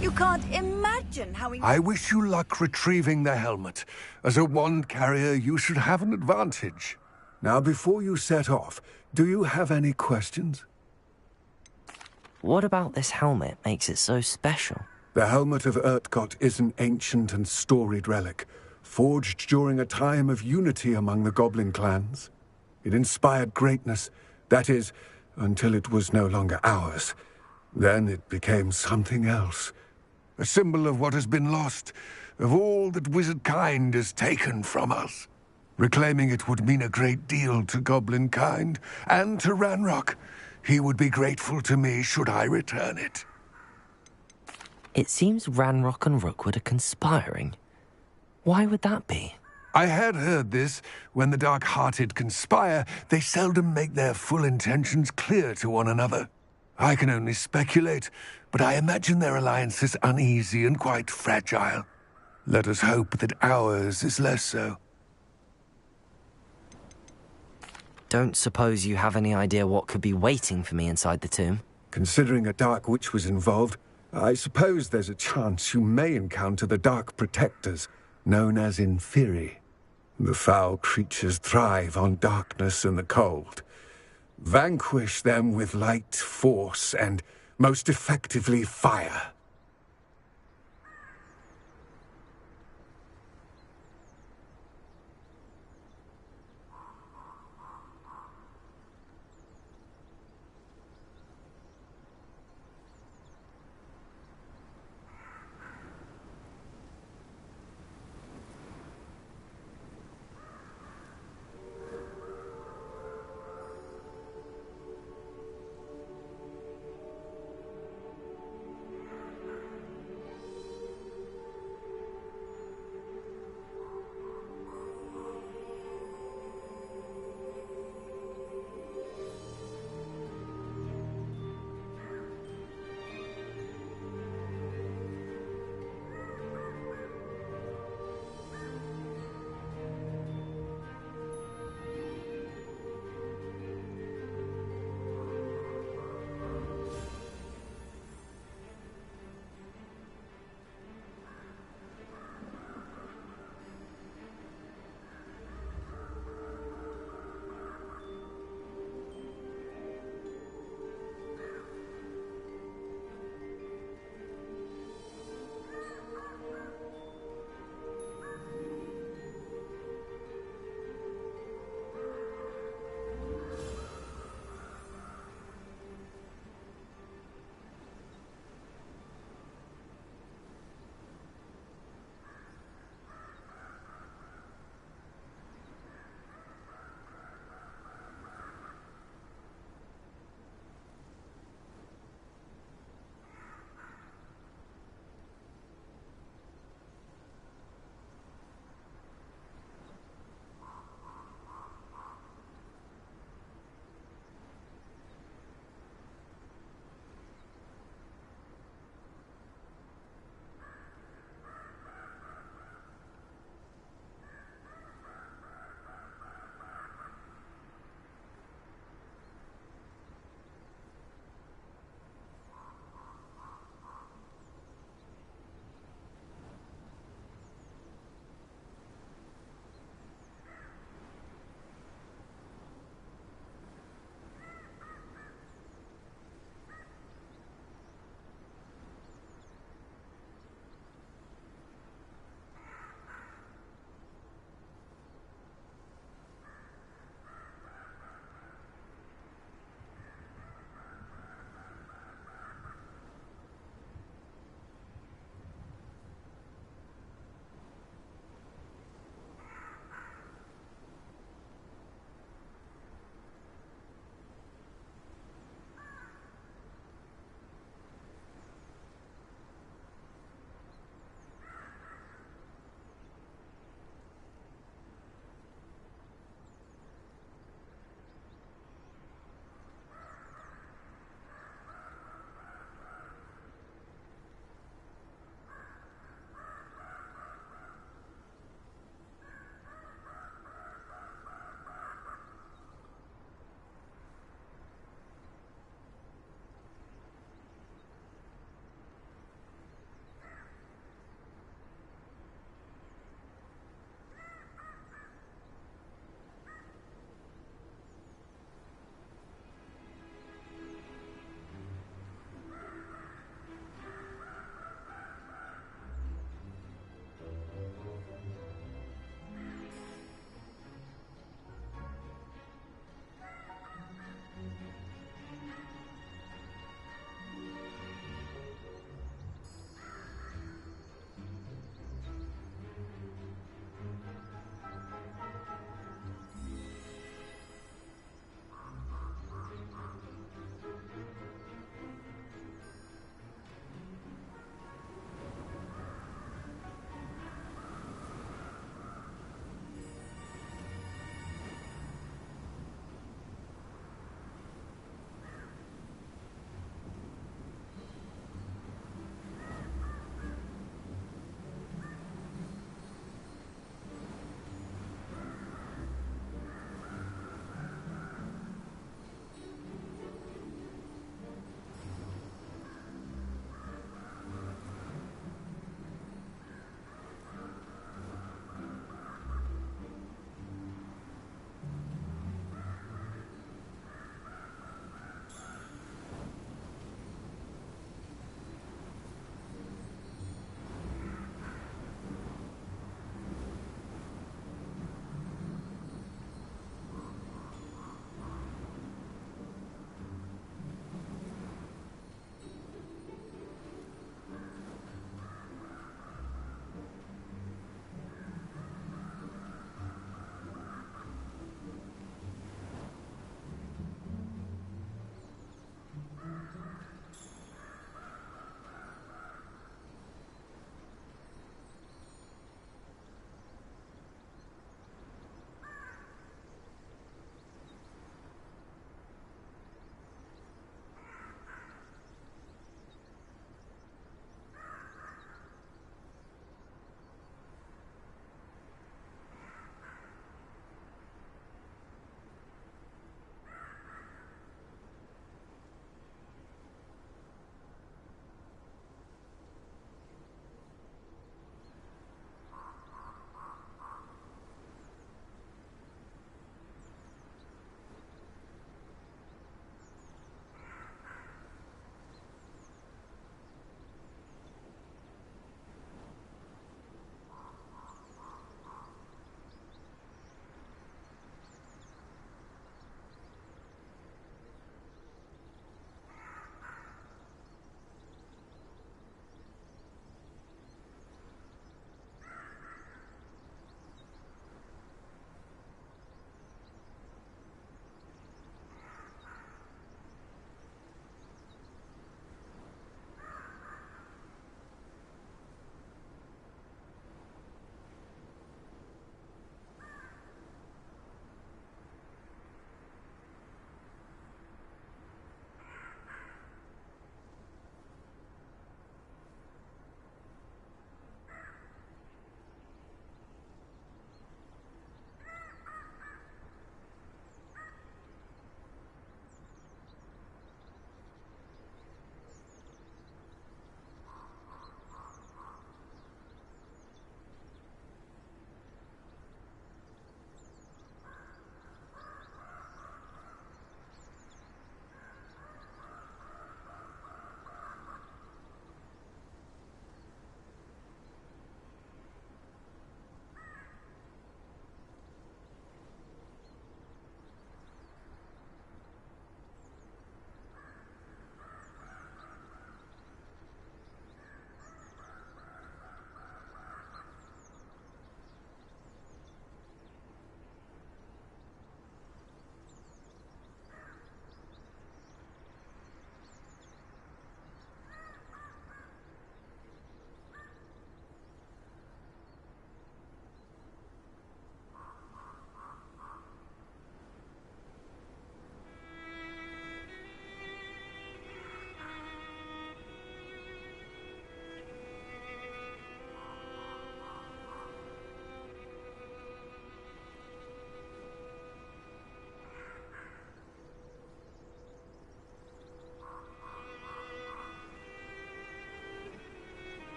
You can't imagine how... I wish you luck retrieving the helmet. As a wand carrier, you should have an advantage. Now, before you set off, do you have any questions? What about this helmet makes it so special? The helmet of Urtkot is an ancient and storied relic, forged during a time of unity among the goblin clans. It inspired greatness, that is, until it was no longer ours. Then it became something else. A symbol of what has been lost, of all that wizard kind has taken from us. Reclaiming it would mean a great deal to goblin kind, and to Ranrock. He would be grateful to me should I return it. It seems Ranrock and Rookwood are conspiring. Why would that be? I had heard this. When the dark-hearted conspire, they seldom make their full intentions clear to one another. I can only speculate, but I imagine their alliance is uneasy and quite fragile. Let us hope that ours is less so. Don't suppose you have any idea what could be waiting for me inside the tomb? Considering a Dark Witch was involved, I suppose there's a chance you may encounter the Dark Protectors, known as Inferi. The foul creatures thrive on darkness and the cold. Vanquish them with light, force, and, most effectively, fire.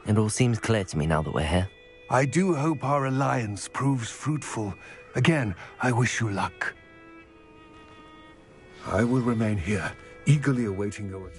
It all seems clear to me now that we're here. I do hope our alliance proves fruitful. Again, I wish you luck. I will remain here, eagerly awaiting your...